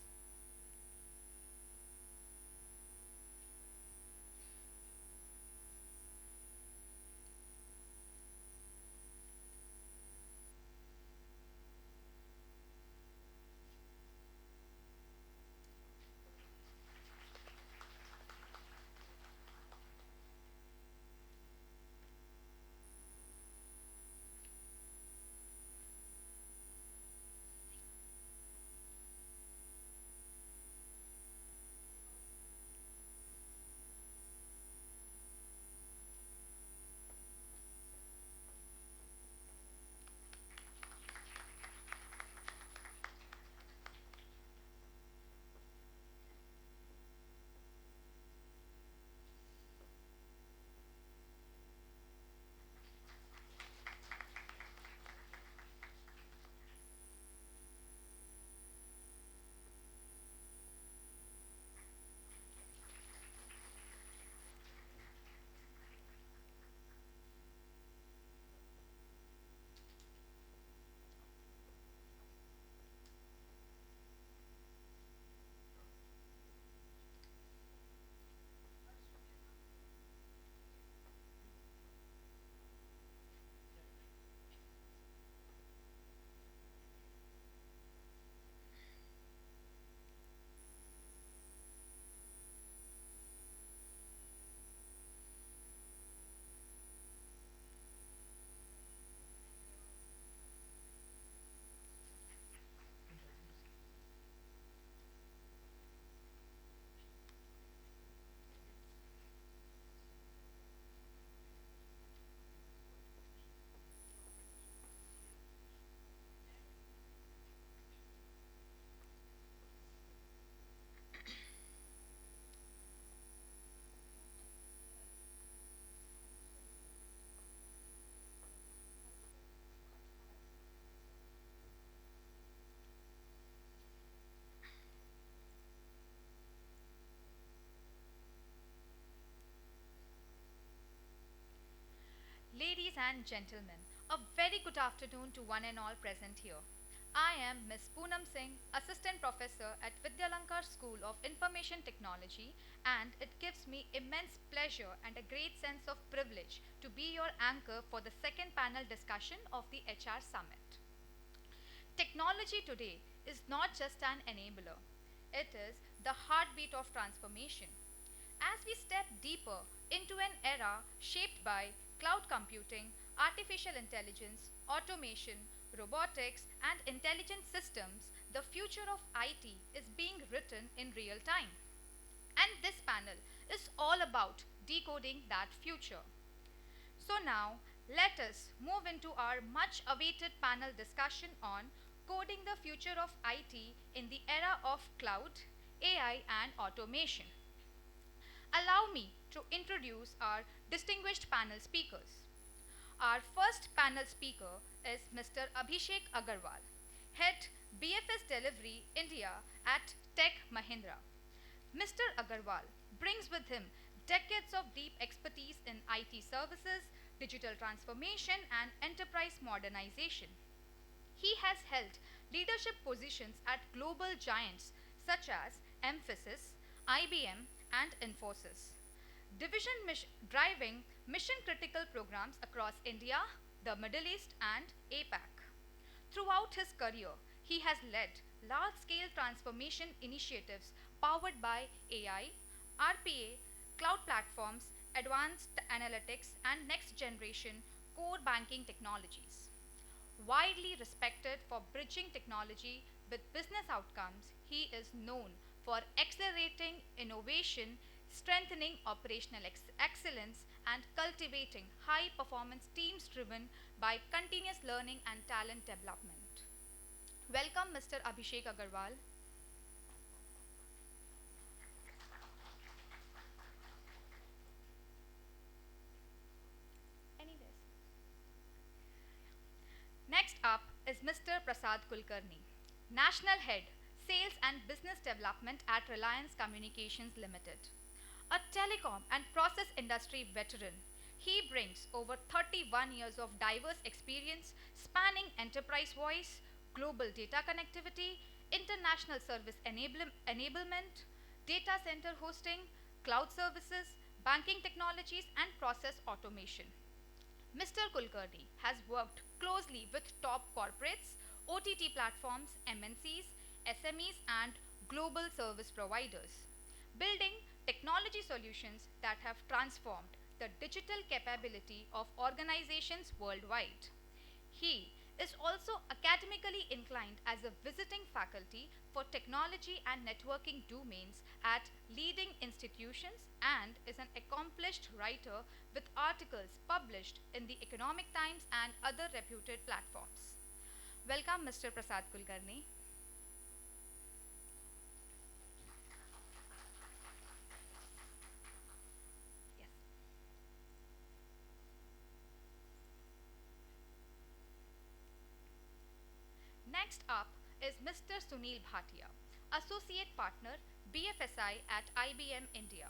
Ladies and gentlemen, a very good afternoon to one and all present here. I am Ms. Poonam Singh, Assistant Professor at Vidyalankar School of Information Technology, and it gives me immense pleasure and a great sense of privilege to be your anchor for the second panel discussion of the HR Summit. Technology today is not just an enabler, it is the heartbeat of transformation. As we step deeper into an era shaped by cloud computing, artificial intelligence, automation, robotics, and intelligent systems, the future of IT is being written in real time. And this panel is all about decoding that future. So now, let us move into our much awaited panel discussion on coding the future of IT in the era of cloud, AI, and automation. Allow me to introduce our distinguished panel speakers. Our first panel speaker is Mr. Abhishek Agarwal, Head BFS Delivery India at Tech Mahindra. Mr. Agarwal brings with him decades of deep expertise in IT services, digital transformation, and enterprise modernization. He has held leadership positions at global giants such as Mphasis, IBM, and Infosys. Driving mission critical programs across India, the Middle East, and APAC. Throughout his career, he has led large-scale transformation initiatives powered by AI, RPA, cloud platforms, advanced analytics, and next-generation core banking technologies. Widely respected for bridging technology with business outcomes, he is known for accelerating innovation, strengthening operational excellence, and cultivating high performance teams driven by continuous learning and talent development. Welcome, Mr. Abhishek Agarwal. Anyways. Next up is Mr. Prasad Kulkarni, National Head, Sales and Business Development at Reliance Communications Limited. A telecom and process industry veteran, he brings over 31 years of diverse experience spanning enterprise voice, global data connectivity, international service enablement, data center hosting, cloud services, banking technologies, and process automation. Mr. Kulkarni has worked closely with top corporates, OTT platforms, MNCs, SMEs, and global service providers, building technology solutions that have transformed the digital capability of organizations worldwide. He is also academically inclined as a visiting faculty for technology and networking domains at leading institutions and is an accomplished writer with articles published in the Economic Times and other reputed platforms. Welcome, Mr. Prasad Kulkarni. Yes. Next up is Mr. Sunil Bhatia, Associate Partner, BFSI at IBM India.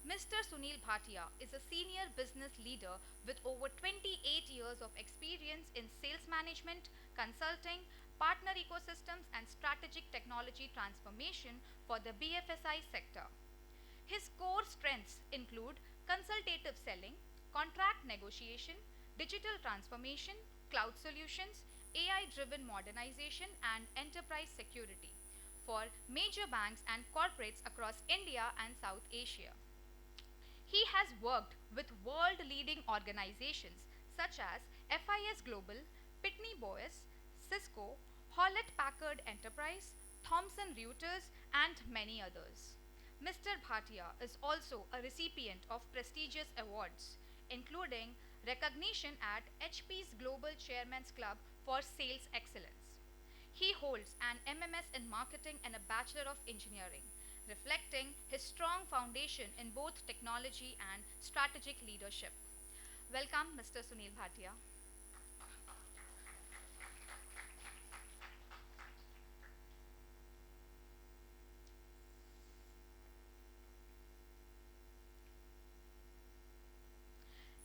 Mr. Sunil Bhatia is a senior business leader with over 28 years of experience in sales management, consulting, partner ecosystems, and strategic technology transformation for the BFSI sector. His core strengths include consultative selling, contract negotiation, digital transformation, cloud solutions, AI driven modernization, and enterprise security for major banks and corporates across India and South Asia. He has worked with world leading organizations such as FIS Global, Pitney Bowes, Cisco, Hewlett Packard Enterprise, Thomson Reuters, and many others. Mr. Bhatia is also a recipient of prestigious awards, including recognition at HP's Global Chairman's Club for Sales Excellence. He holds an MMS in Marketing and a Bachelor of Engineering, reflecting his strong foundation in both technology and strategic leadership. Welcome, Mr. Sunil Bhatia.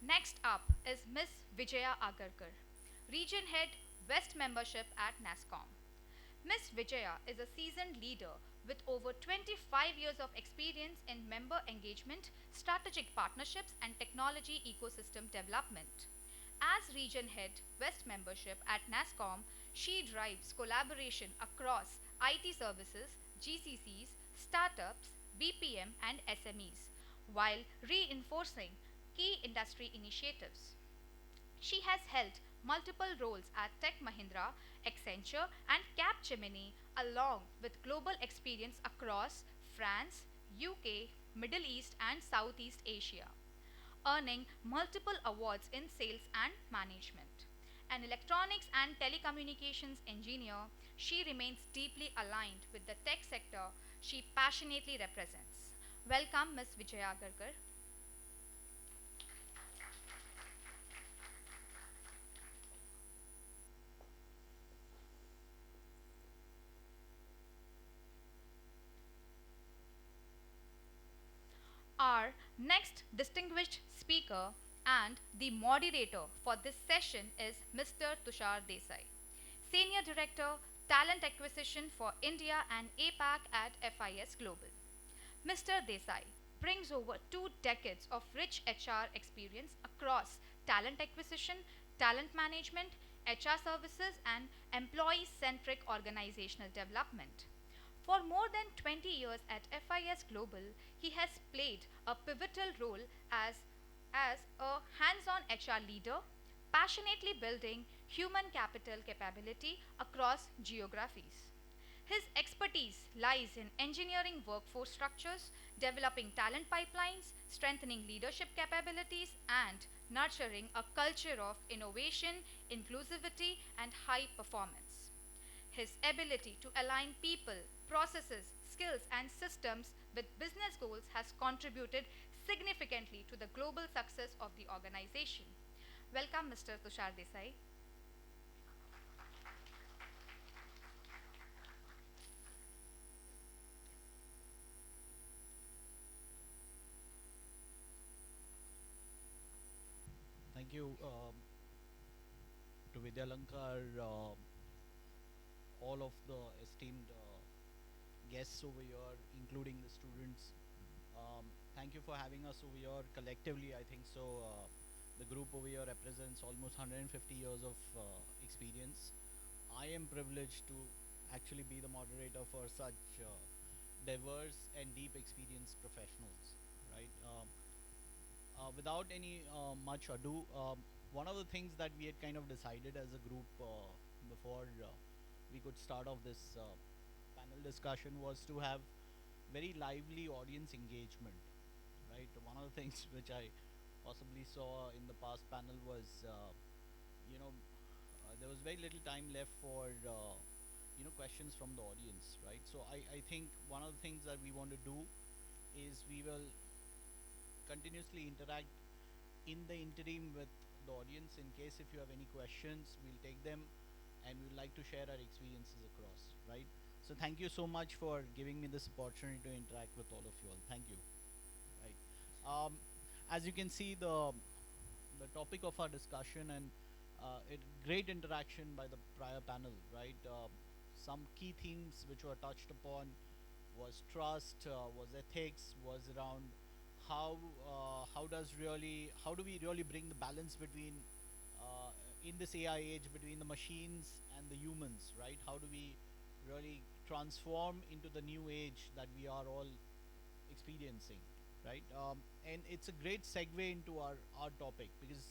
Next up is Ms. Vijaya Agarkar, Region Head, West Membership at NASSCOM. Ms. Vijaya is a seasoned leader with over 25 years of experience in member engagement, strategic partnerships, and technology ecosystem development. As Region Head, West Membership at NASSCOM, she drives collaboration across IT services, GCCs, startups, BPM, and SMEs, while reinforcing key industry initiatives. She has held multiple roles at Tech Mahindra, Accenture, and Capgemini, along with global experience across France, UK, Middle East, and Southeast Asia, earning multiple awards in sales and management. An electronics and telecommunications engineer, she remains deeply aligned with the tech sector she passionately represents. Welcome, Ms. Vijaya Agarkar. Our next distinguished speaker and the moderator for this session is Mr. Tushar Desai, Senior Director, Talent Acquisition for India and APAC at FIS Global. Mr. Desai brings over 2 decades of rich HR experience across talent acquisition, talent management, HR services, and employee centric organizational development. For more than 20 years at FIS Global, he has played a pivotal role as a hands on HR leader, passionately building human capital capability across geographies. His expertise lies in engineering workforce structures, developing talent pipelines, strengthening leadership capabilities, and nurturing a culture of innovation, inclusivity, and high performance. His ability to align people, processes, skills, and systems with business goals has contributed significantly to the global success of the organization. Welcome, Mr. Tushar Desai. Thank you to Vidyalankar, all of the esteemed guests over here, including the students. Thank you for having us over here collectively. I think so. The group over here represents almost 150 years of experience. I am privileged to actually be the moderator for such diverse and deep experienced professionals, right? Without any much ado, one of the things that we had kind of decided as a group before we could start off this panel discussion was to have very lively audience engagement, right? One of the things which I possibly saw in the past panel was, there was very little time left for, questions from the audience, right? So I think one of the things that we want to do is we will continuously interact in the interim with the audience. In case if you have any questions, we'll take them and we'd like to share our experiences across, right? So thank you so much for giving me this opportunity to interact with all of you all. Thank you. Right. As you can see, the topic of our discussion and great interaction by the prior panel, right? Some key themes which were touched upon was trust, was ethics, was around how do we really bring the balance between in this AI age between the machines and the humans, right? How do we really transform into the new age that we are all experiencing, right? And it's a great segue into our topic, because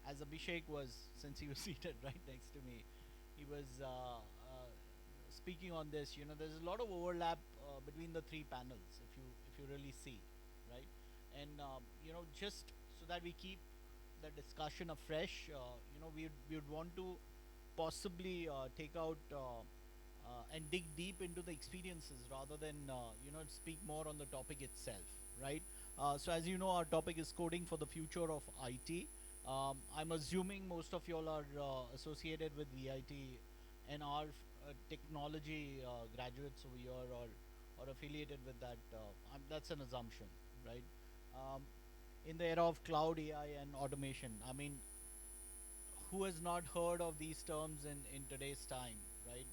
as Abhishek was, since he was seated right next to me, he was speaking on this. There's a lot of overlap between the three panels, if you really see, right? And just so that we keep the discussion afresh, we would want to possibly take out and dig deep into the experiences rather than speak more on the topic itself, right? So as you know, our topic is coding for the future of IT. I'm assuming most of you all are associated with VIT and are technology graduates over here, or affiliated with that. That's an assumption, right? In the era of cloud, AI, and automation, I mean, who has not heard of these terms in today's time, right?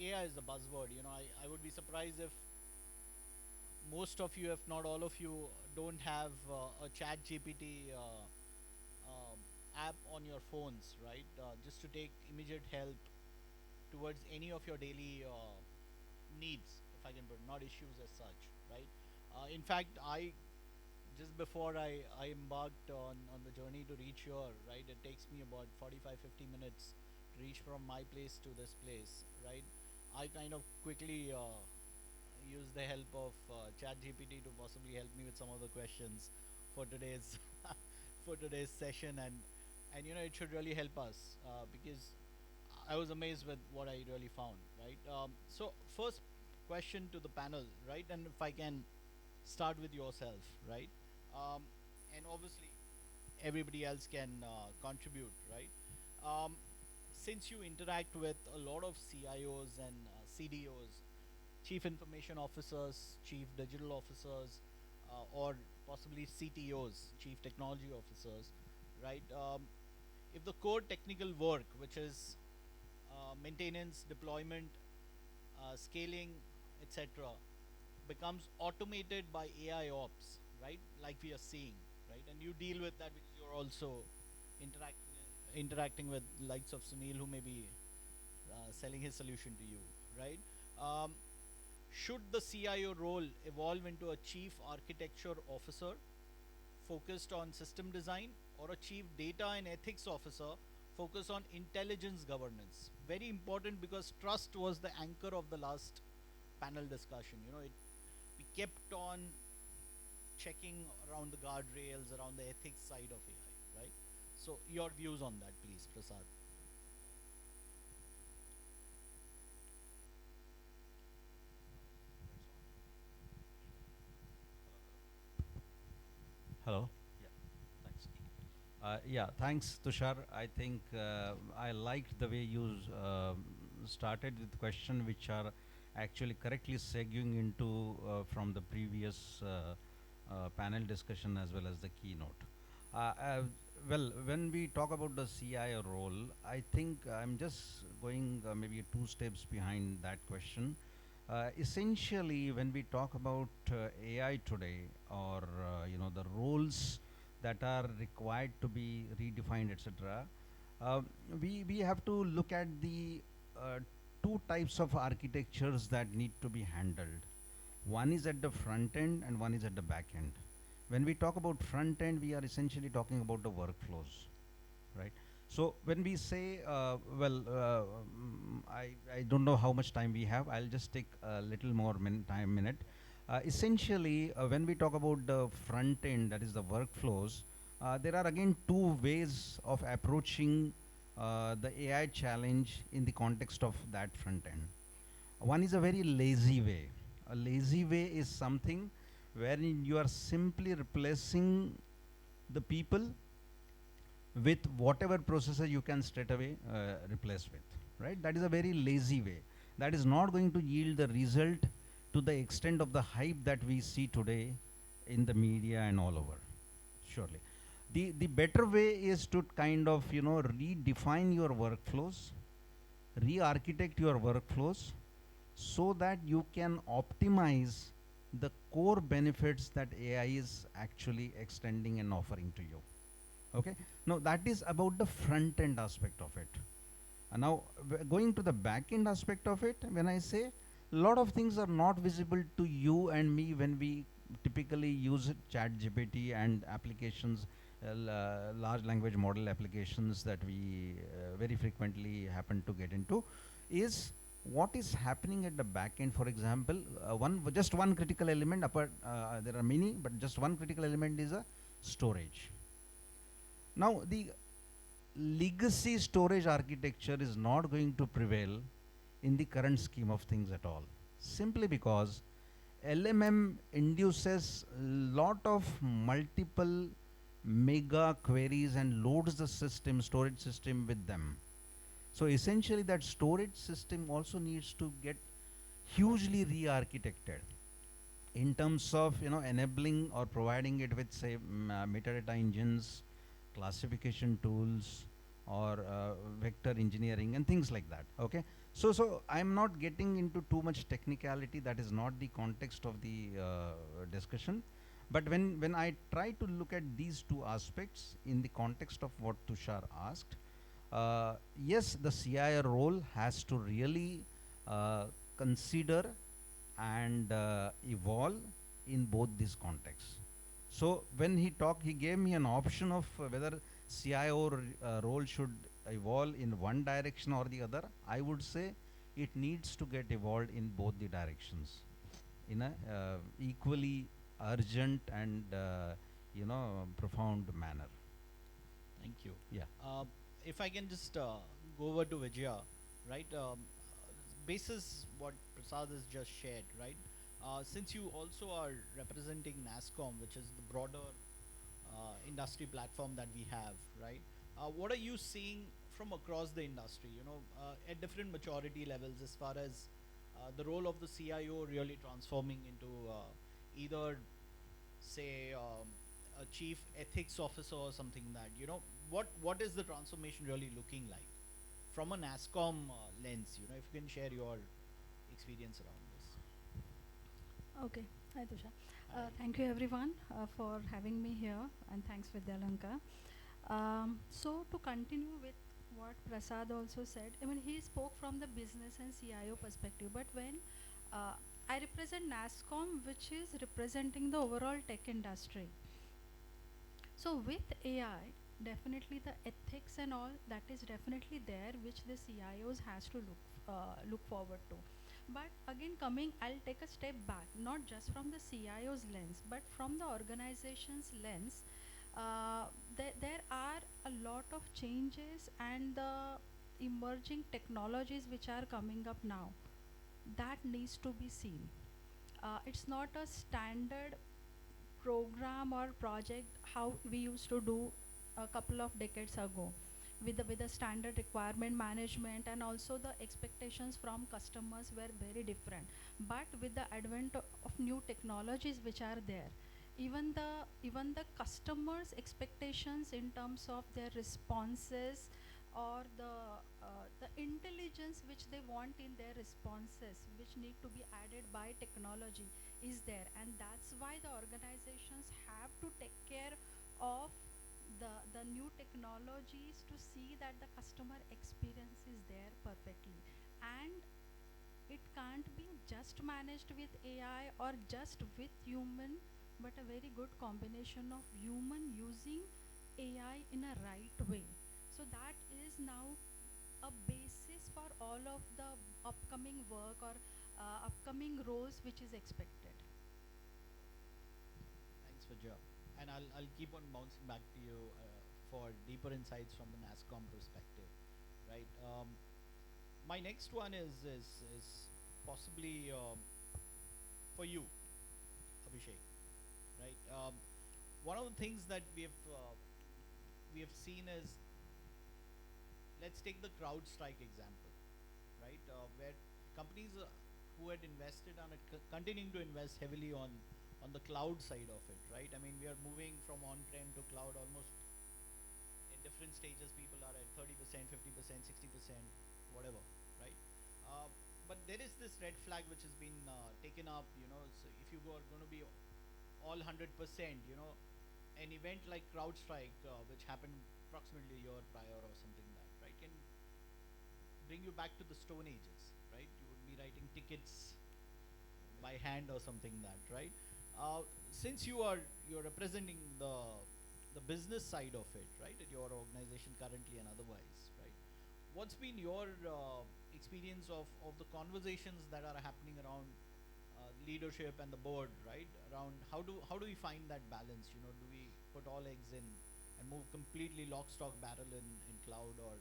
AI is the buzzword. I would be surprised if most of you, if not all of you, don't have a chat GPT app on your phones, right? Just to take immediate help towards any of your daily needs, if I can put, not issues as such, right? In fact, just before I embarked on the journey to reach here, right, it takes me about 45-50 minutes to reach from my place to this place, right? I kind of quickly use the help of ChatGPT to possibly help me with some of the questions for today's for today's session, and it should really help us because I was amazed with what I really found, right? So first question to the panel, right? And if I can start with yourself, right? And obviously everybody else can contribute, right? Since you interact with a lot of CIOs and CDOs, Chief Information Officers, Chief Digital Officers, or possibly CTOs, Chief Technology Officers, right? If the core technical work, which is maintenance, deployment, scaling, etc., becomes automated by AI ops, right? Like we are seeing, right? And you deal with that because you're also interacting interacting with likes of Sunil, who may be selling his solution to you, right? Um, should the CIO role evolve into a chief architecture officer focused on system design, or a chief data and ethics officer focused on intelligence governance? Very important, because trust was the anchor of the last panel discussion. We kept on checking around the guardrails, around the ethics side of AI, right? So your views on that, please, Prasad. Hello. Yeah, thanks. Yeah, thanks, Tushar. I think I liked the way you started with question which are actually correctly segueing into from the previous panel discussion as well as the keynote. Well, when we talk about the CIO role, I think I'm just going maybe 2 steps behind that question. Essentially, when we talk about AI today, or the roles that are required to be redefined, etc., we have to look at the two types of architectures that need to be handled. One is at the front end and one is at the back end. When we talk about front end, we are essentially talking about the workflows, right? So when we say, I don't know how much time we have. I'll just take a little more minute. Essentially, when we talk about the front end, that is the workflows, there are again two ways of approaching the AI challenge in the context of that front end. One is a very lazy way. A lazy way is something wherein you are simply replacing the people with whatever processor you can straight away replace with, right? That is a very lazy way. That is not going to yield the result to the extent of the hype that we see today in the media and all over, surely. The better way is to kind of, redefine your workflows, re-architect your workflows, so that you can optimize the core benefits that AI is actually extending and offering to you. Okay, now that is about the front end aspect of it. And now going to the back end aspect of it, when I say a lot of things are not visible to you and me when we typically use ChatGPT and applications, large language model applications that we very frequently happen to get into, is what is happening at the back end. For example, just one critical element, there are many, but just one critical element is a storage. Now, the legacy storage architecture is not going to prevail in the current scheme of things at all, simply because LMM induces a lot of multiple mega queries and loads the storage system with them. So essentially that storage system also needs to get hugely re-architected in terms of enabling or providing it with, say, metadata engines, classification tools, or vector engineering and things like that. Okay, so I'm not getting into too much technicality. That is not the context of the discussion. But when I try to look at these two aspects in the context of what Tushar asked, yes, the CIO role has to really consider and evolve in both these contexts. So when he gave me an option of whether CIO role should evolve in one direction or the other. I would say it needs to get evolved in both the directions in a equally urgent and profound manner. Thank you. Yeah. If I can just go over to Vijaya, right? Basis what Prasad has just shared, right? Since you also are representing NASSCOM, which is the broader industry platform that we have, right? What are you seeing from across the industry, at different maturity levels, as far as the role of the CIO really transforming into either, say, a chief ethics officer or something that, what is the transformation really looking like from a NASSCOM lens? If you can share your experience around this. Okay. Hi, Tusha. Thank you everyone for having me here, and thanks Vidyalanka. So to continue with what Prasad also said, I mean he spoke from the business and CIO perspective, but when uh, I represent NASSCOM, which is representing the overall tech industry. So with AI, definitely the ethics and all that is definitely there, which the CIOs has to look forward to. But again, I'll take a step back, not just from the CIO's lens, but from the organization's lens. There are a lot of changes and the emerging technologies which are coming up now that needs to be seen. It's not a standard program or project how we used to do a couple of decades ago with the standard requirement management, and also the expectations from customers were very different. But with the advent of new technologies which are there, even the customers expectations in terms of their responses or the intelligence which they want in their responses, which need to be added by technology, is there. And that's why the organizations have to take care of the new technologies to see that the customer experience is there perfectly. And it can't be just managed with AI or just with human, but a very good combination of human using AI in a right way. So that is now a basis for all of the upcoming work or upcoming roles which is expected. Thanks, Vijay. And I'll keep on bouncing back to you for deeper insights from the NASSCOM perspective, right? My next one is possibly for you, Abhishek, right? One of the things that we have seen is, let's take the CrowdStrike example, right? Where companies who had invested on it, continuing to invest heavily on the cloud side of it, right? I mean, we are moving from on-prem to cloud almost in different stages. People are at 30%, 50%, 60%, whatever, right? But there is this red flag which has been taken up, you know. So if you are going to be all 100%, you know, an event like CrowdStrike, which happened approximately a year prior or something like that, right, can bring you back to the Stone Ages, right? You would be writing tickets by hand or something like that, right? Since you're representing the business side of it, right, at your organization currently and otherwise, right? What's been your experience of the conversations that are happening around leadership and the board, right? Around how do we find that balance? You know, do we put all eggs in and move completely lock, stock, barrel in cloud, or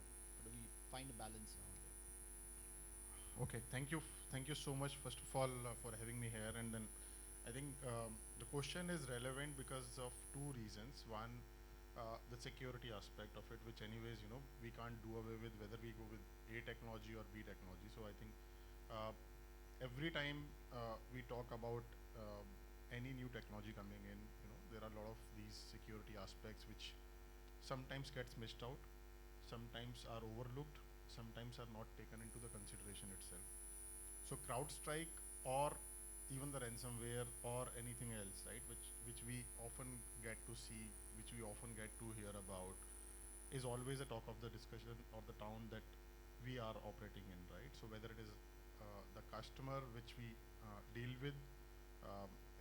do we find a balance around it? Okay, thank you so much first of all for having me here. And then I think the question is relevant because of two reasons. One, the security aspect of it, which anyways, you know, we can't do away with whether we go with A technology or B technology. So I think every time we talk about any new technology coming in, you know, there are a lot of these security aspects which sometimes gets missed out, sometimes are overlooked, sometimes are not taken into the consideration itself. So CrowdStrike or even the ransomware or anything else, right, which we often get to see, which we often get to hear about, is always a talk of the discussion or the town that we are operating in, right? So whether it is the customer which we deal with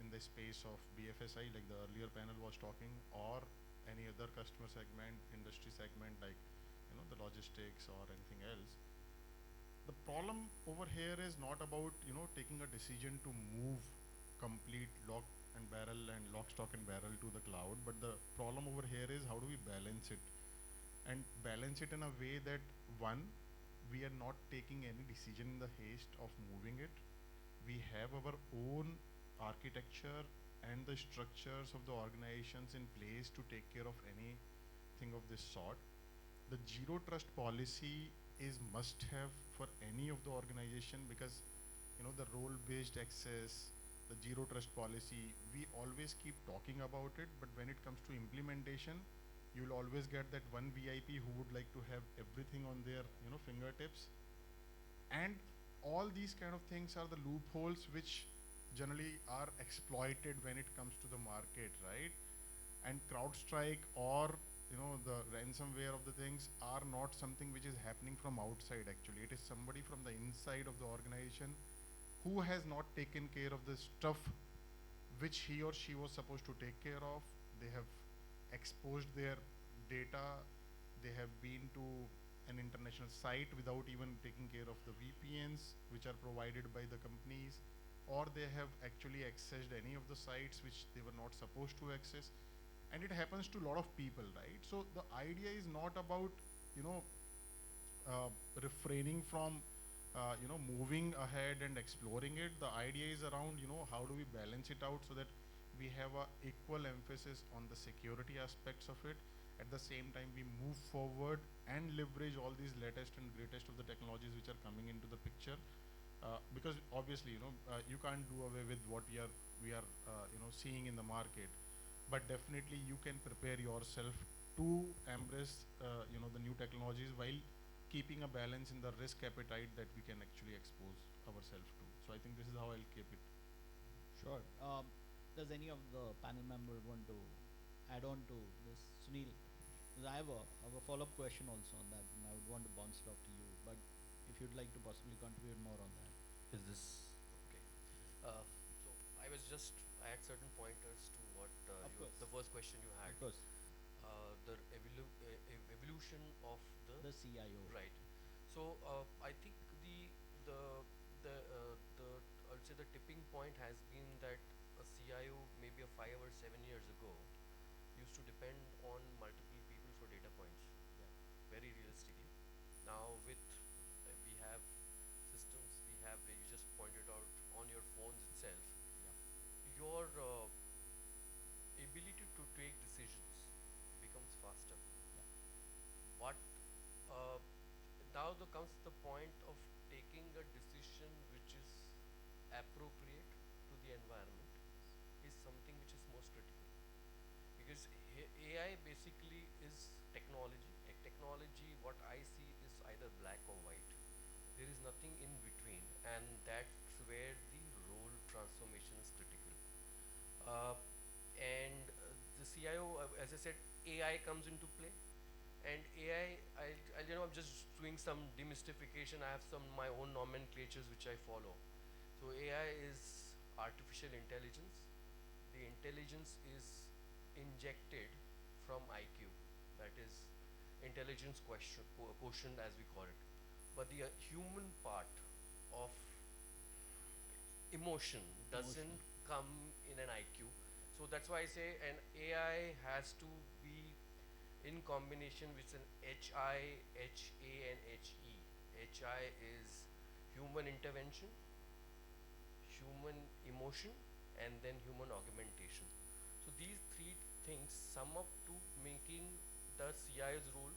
in the space of BFSI, like the earlier panel was talking, or any other customer segment, industry segment, like, you know, the logistics or anything else. The problem over here is not about, you know, taking a decision to move complete lock and barrel and lock, stock and barrel to the cloud, but the problem over here is how do we balance it, and balance it in a way that, one, we are not taking any decision in the haste of moving it. We have our own architecture and the structures of the organizations in place to take care of anything of this sort. The zero trust policy is must have for any of the organization, because, you know, the role based access, the zero trust policy, we always keep talking about it, but when it comes to implementation, you'll always get that one VIP who would like to have everything on their, you know, fingertips. And all these kind of things are the loopholes which generally are exploited when it comes to the market, right? And CrowdStrike or the ransomware of the things are not something which is happening from outside actually. It is somebody from the inside of the organization who has not taken care of the stuff which he or she was supposed to take care of. They have exposed their data. They have been to an international site without even taking care of the VPNs which are provided by the companies, or they have actually accessed any of the sites which they were not supposed to access. And it happens to a lot of people, right? So the idea is not about, refraining from, moving ahead and exploring it. The idea is around, how do we balance it out so that we have a equal emphasis on the security aspects of it. At the same time, we move forward and leverage all these latest and greatest of the technologies which are coming into the picture. Because obviously, you can't do away with what we are seeing in the market, but definitely you can prepare yourself to embrace, the new technologies while keeping a balance in the risk appetite that we can actually expose ourselves to. So I think this is how I'll keep it. Sure. Does any of the panel member want to add on to this, Sunil? Because I have a follow-up question also on that, and I would want to bounce it off to you. But if you'd like to possibly contribute more on that. Is this okay? So I had certain pointers to what the first question you had. Of course. The evolution of The CIO. right. So I think I would say the tipping point has been that a CIO maybe 5 or 7 years ago used to depend on multiple people for data points. Yeah. Very realistically. Now with we have systems, we have where you just pointed out on your phones itself. Yeah. Your ability to take decisions becomes faster. Yeah. But uh, now comes the point of taking a decision which is appropriate to the environment is something which is most critical, because AI basically is technology. Technology, what I see, is either black or white. There is nothing in between, and that's where the role transformation is critical. And the CIO, as I said, AI comes into play. And AI, I'm just doing some demystification. I have some my own nomenclatures which I follow. So AI is artificial intelligence. The intelligence is injected from IQ, that is intelligence quotient as we call it. But the human part of emotion doesn't come in an IQ. So that's why I say an AI has to be in combination with an HI, HA and HE. HI is human intervention, human emotion, and then human augmentation. So these three things sum up to making the CIO's role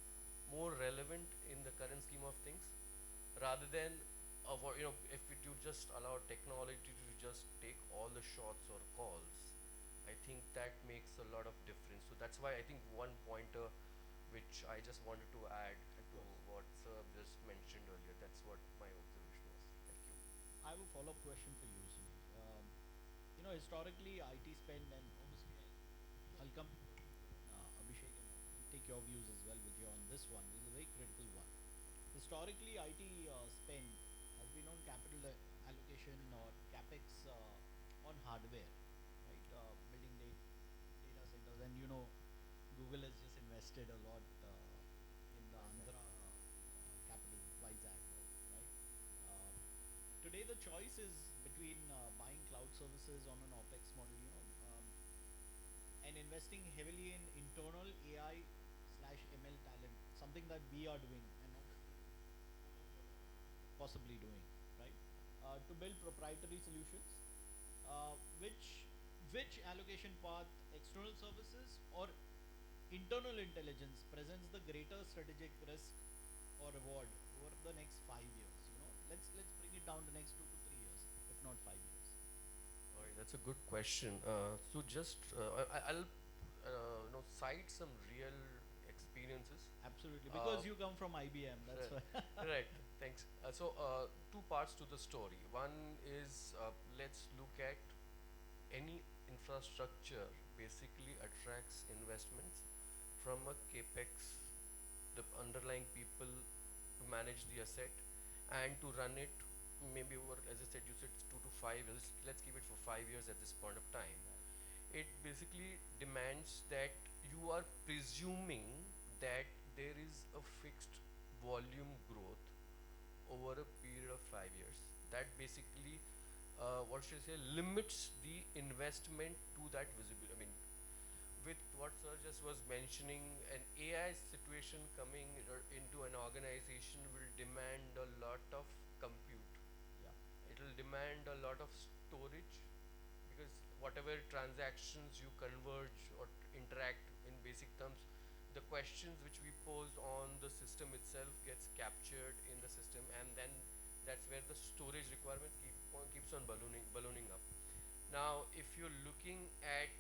more relevant in the current scheme of things, rather than if you just allow technology to just take all the shots or calls. I think that makes a lot of difference. So that's why I think one pointer which I just wanted to add to what Sir just mentioned earlier. That's what my observation was. Thank you. I have a follow-up question for you, Sunil. Historically, IT spend, and obviously I'll come to Abhishek and take your views as well with you on this one. This is a very critical one. Historically, IT spend has been on capital allocation or capex on hardware, right? Building data centers, and Google has just invested a lot in the Andhra capital, Vizag, right? Today, the choice is between buying cloud services on an OpEx model, and investing heavily in internal AI/ML talent, something that we are doing and possibly doing, right? To build proprietary solutions, which allocation path, external services or internal intelligence, presents the greater strategic risk or reward over the next 5 years? Let's bring it down the next 2 to 3 years, if not 5 years. All right, that's a good question. So just I'll cite some real experiences. Absolutely, because you come from IBM, that's why. Right, thanks. So two parts to the story. One is let's look at any infrastructure basically attracts investments from a capex, the underlying people to manage the asset and to run it maybe over, as I said, you said 2 to 5 years. Let's keep it for 5 years at this point of time. It basically demands that you are presuming that there is a fixed volume growth over a period of 5 years. That basically, what should I say, limits the investment to that visibility. I mean, with what sir just was mentioning, an AI situation coming into an organization will demand a lot of compute. It will demand a lot of storage, because whatever transactions you converge or interact in basic terms, the questions which we pose on the system itself gets captured in the system, and then that's where the storage requirement keeps on ballooning up. Now, if you're looking at,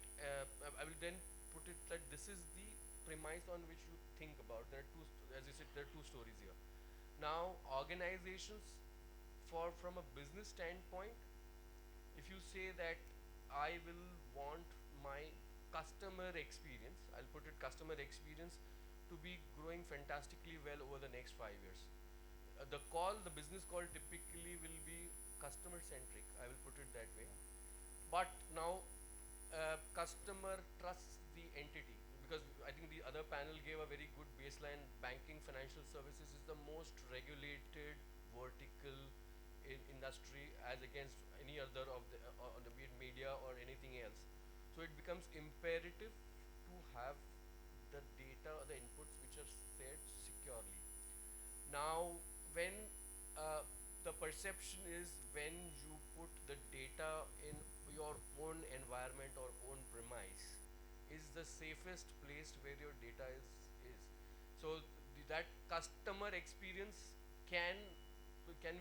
I will then put it that this is the premise on which you think about. There are as you said, there are two stories here. Now, organizations, from a business standpoint, if you say that I will want my customer experience, I'll put it customer experience, to be growing fantastically well over the next 5 years. The business call typically will be customer centric, I will put it that way. But now, customer trusts the entity, because I think the other panel gave a very good baseline. Banking, financial services is the most regulated vertical in industry as against any other of the be it media or anything else. So it becomes imperative to have the data or the inputs which are shared securely. Now, when the perception is when you put the data in your own environment or own premise is the safest place where your data is. So that customer experience can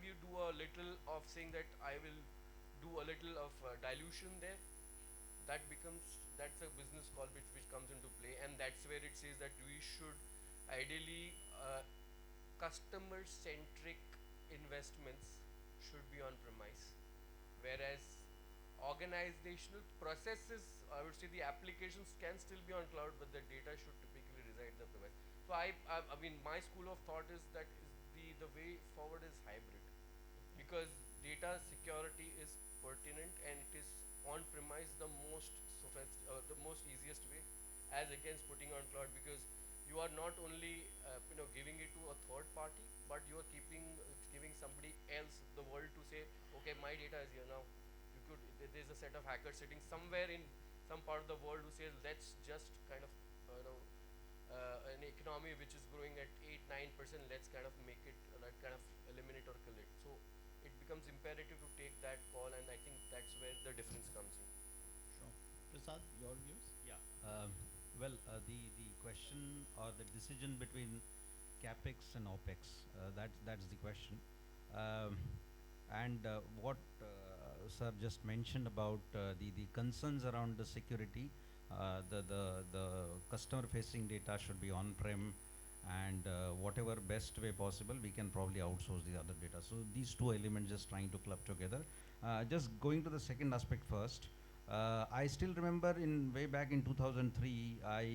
we do a little of saying that I will do a little of dilution there? That's a business call which comes into play, and that's where it says that we should ideally customer centric investments should be on premise, whereas organizational processes, I would say the applications can still be on cloud, but the data should typically reside the premise. So I mean, my school of thought is that the way forward is hybrid, because data security is pertinent and it is on premise the most easiest way, as against putting on cloud, because you are not only giving it to a third party, but you are giving somebody else the world to say, okay, my data is here now. There's a set of hackers sitting somewhere in some part of the world who says, let's just kind of an economy which is growing at 8-9%, let's kind of make it kind of eliminate or kill it. So it becomes imperative to take that call, and I think that's where the difference comes in. Sure. Prasad, your views? Yeah. Well, the question or the decision between capex and opex, that's the question. And what sir just mentioned about the concerns around the security, the customer facing data should be on-prem, and whatever best way possible we can probably outsource the other data. So these two elements just trying to club together. Just going to the second aspect first. I still remember way back in 2003, I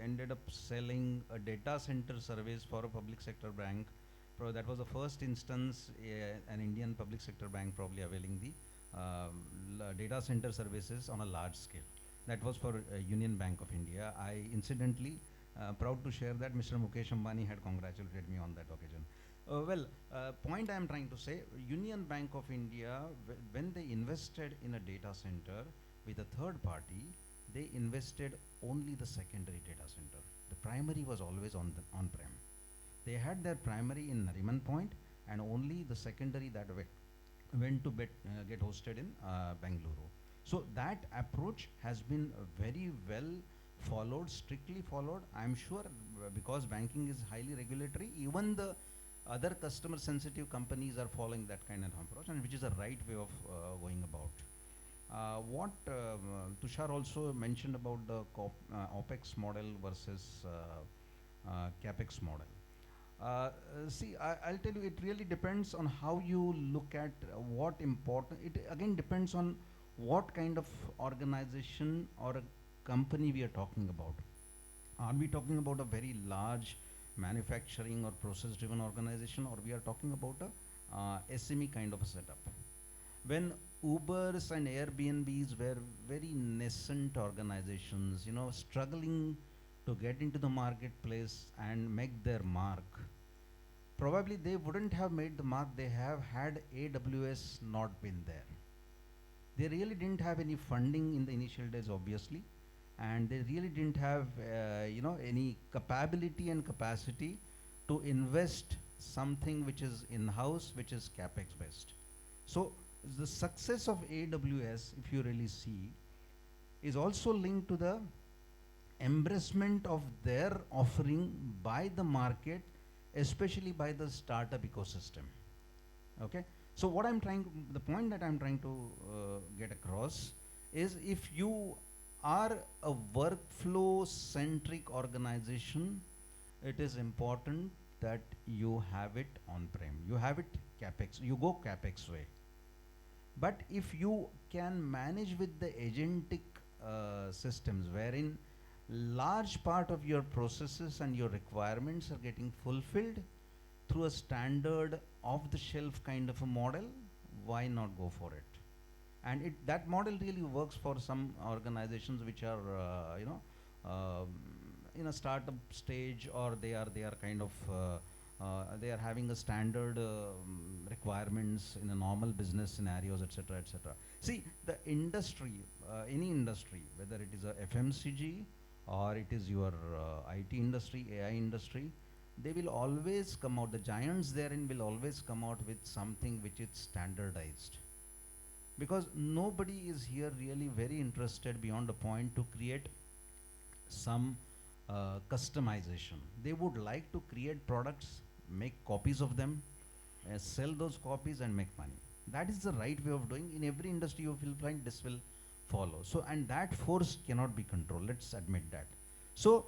ended up selling a data center service for a public sector bank. That was the first instance an Indian public sector bank probably availing the data center services on a large scale. That was for Union Bank of India. I incidentally proud to share that Mr. Mukesh Ambani had congratulated me on that occasion. Point I am trying to say, Union Bank of India, when they invested in a data center with a third party, they invested only the secondary data center. The primary was always on-prem. They had their primary in Nariman Point, and only the secondary that went to get hosted in Bengaluru. So that approach has been very well followed, strictly followed. I'm sure because banking is highly regulatory, even the other customer sensitive companies are following that kind of approach, and which is the right way of going about. What Tushar also mentioned about the OPEX model versus CAPEX model. See, I'll tell you, it really depends on how you look at what important. It again depends on what kind of organization or a company we are talking about. Are we talking about a very large manufacturing or process driven organization, or we are talking about a SME kind of a setup? When Ubers and Airbnbs were very nascent organizations, you know, struggling to get into the marketplace and make their mark, probably they wouldn't have made the mark they have had AWS not been there. They really didn't have any funding in the initial days, obviously, and they really didn't have, any capability and capacity to invest something which is in-house, which is capex based. So the success of AWS, if you really see, is also linked to the embracement of their offering by the market, especially by the startup ecosystem. Okay, so what I'm trying to, the point that I'm trying to get across is, if you are a workflow centric organization, it is important that you have it on-prem, you have it capex, you go capex way. But if you can manage with the agentic systems, wherein large part of your processes and your requirements are getting fulfilled through a standard off-the-shelf kind of a model, why not go for it? And that model really works for some organizations which are, in a startup stage, or they are kind of they are having a standard requirements in a normal business scenarios, etc., etc. See, the industry, any industry, whether it is a FMCG or it is your IT industry, AI industry, they will always come out, the giants therein will always come out with something which is standardized. Because nobody is here really very interested beyond a point to create some customization. They would like to create products, make copies of them, sell those copies and make money. That is the right way of doing. In every industry you will find this will follow. So, and that force cannot be controlled, let's admit that. So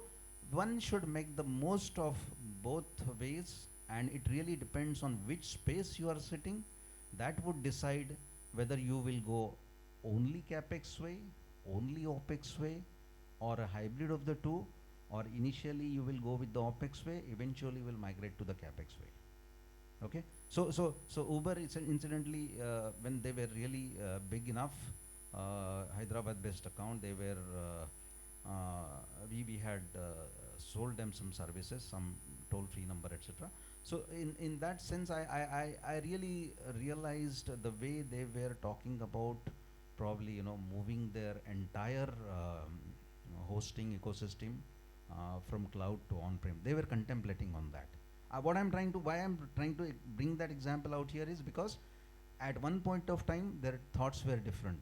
one should make the most of both ways, and it really depends on which space you are sitting. That would decide whether you will go only capex way, only opex way, or a hybrid of the two, or initially you will go with the opex way, eventually will migrate to the capex way. Okay, so Uber is incidentally, when they were really big enough, Hyderabad based account, they were we had sold them some services, some toll free number, etc. So in that sense, I really realized the way they were talking about probably, you know, moving their entire hosting ecosystem from cloud to on-prem. They were contemplating on that. Why I'm trying to bring that example out here is because at one point of time their thoughts were different.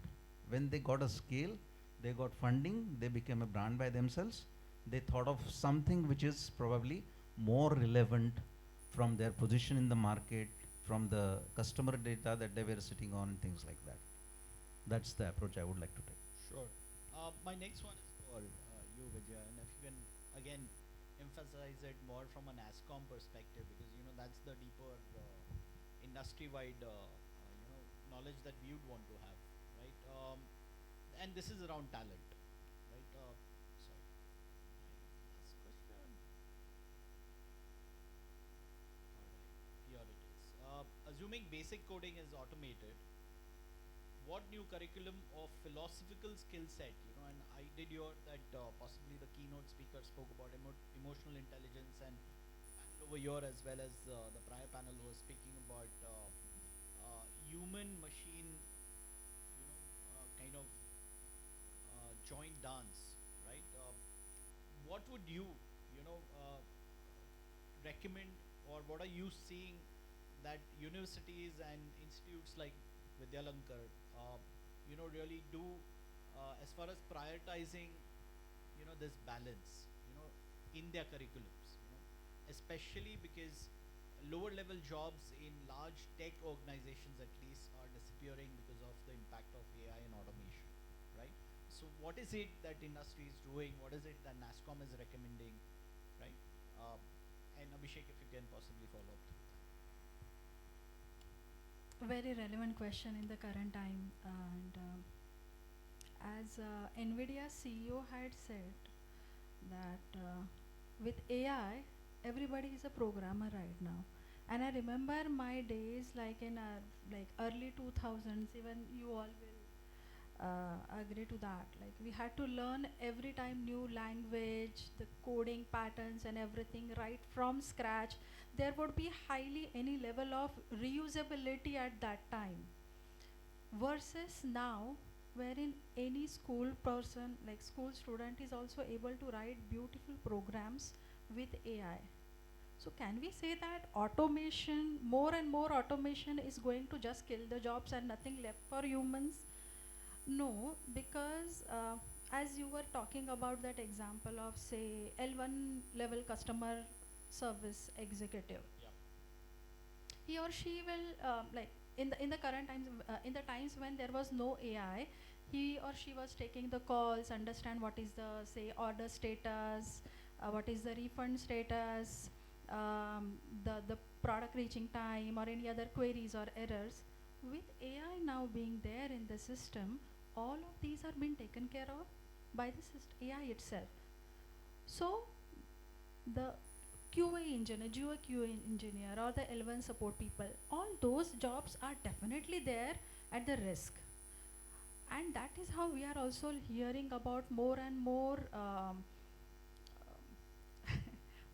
When they got a scale, they got funding, they became a brand by themselves. They thought of something which is probably more relevant from their position in the market, from the customer data that they were sitting on, and things like that. That's the approach I would like to take. Sure. My next one is for you, Vijay, and if you can again emphasize it more from an ASCOM perspective, because you know that's the deeper industry-wide knowledge that we would want to have, right? And this is around talent, right? Sorry. Last question. Here it is. Assuming basic coding is automated, what new curriculum or philosophical skill set, you know, and I did hear that possibly the keynote speaker spoke about emotional intelligence, and panel over here as well as the prior panel was speaking about human machine, you know, kind of joint dance, right? What would you recommend, or what are you seeing that universities and institutes like Vidyalankar really do as far as prioritizing this balance in their curriculums, especially because lower level jobs in large tech organizations at least are disappearing because of the impact of AI and automation, right? So what is it that industry is doing? What is it that NASSCOM is recommending, right? And Abhishek, if you can possibly follow up through that. Very relevant question in the current time, and as NVIDIA CEO had said, that with AI, everybody is a programmer right now. And I remember my days like in like early 2000s, even you all will agree to that. Like we had to learn every time new language, the coding patterns and everything right from scratch. There would be highly any level of reusability at that time. Versus now, wherein any school person, like school student, is also able to write beautiful programs with AI. So can we say that automation, more and more automation is going to just kill the jobs and nothing left for humans? No, because as you were talking about that example of say L1 level customer service executive, he or she will like in the current times, in the times when there was no AI, he or she was taking the calls, understand what is the say order status, what is the refund status, the product reaching time or any other queries or errors. With AI now being there in the system, all of these are being taken care of by the AI itself. So the QA engineer, GUI QA engineer or the L1 support people, all those jobs are definitely there at the risk. And that is how we are also hearing about more and more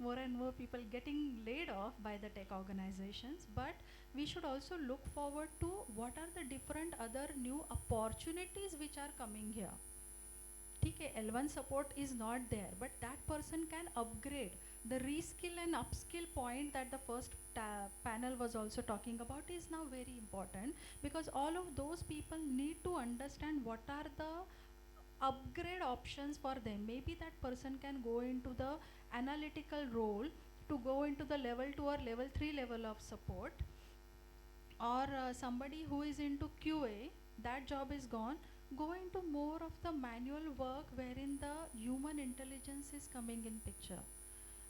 more and more people getting laid off by the tech organizations. But we should also look forward to what are the different other new opportunities which are coming here. Okay, L1 support is not there, but that person can upgrade. The reskill and upskill point that the first panel was also talking about is now very important, because all of those people need to understand what are the upgrade options for them. Maybe that person can go into the analytical role to go into the level 2 or level 3 level of support, or somebody who is into QA, that job is gone, go into more of the manual work wherein the human intelligence is coming in picture.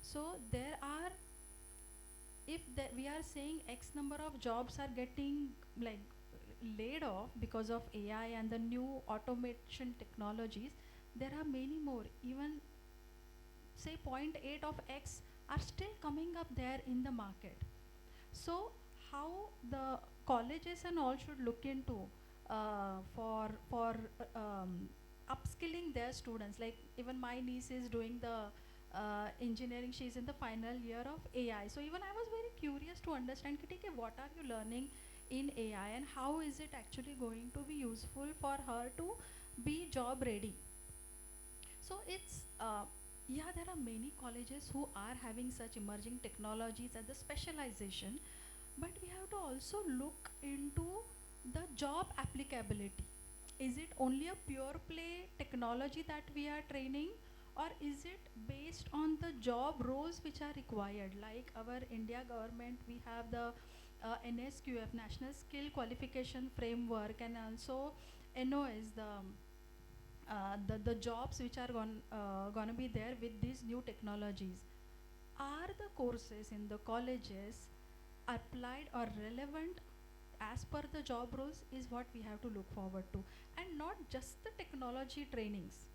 So there are, if we are saying X number of jobs are getting like laid off because of AI and the new automation technologies, there are many more. Even say 0.8 of X are still coming up there in the market. So how the colleges and all should look into for upskilling their students. Like even my niece is doing the engineering, she's in the final year of AI. So even I was very curious to understand, Kitike, what are you learning in AI and how is it actually going to be useful for her to be job ready? So it's yeah, there are many colleges who are having such emerging technologies as the specialization, but we have to also look into the job applicability. Is it only a pure play technology that we are training, or is it based on the job roles which are required? Like our India government, we have the NSQF, National Skill Qualification Framework, and also NOS, the jobs which are gonna be there with these new technologies. Are the courses in the colleges applied or relevant as per the job roles is what we have to look forward to, and not just the technology trainings.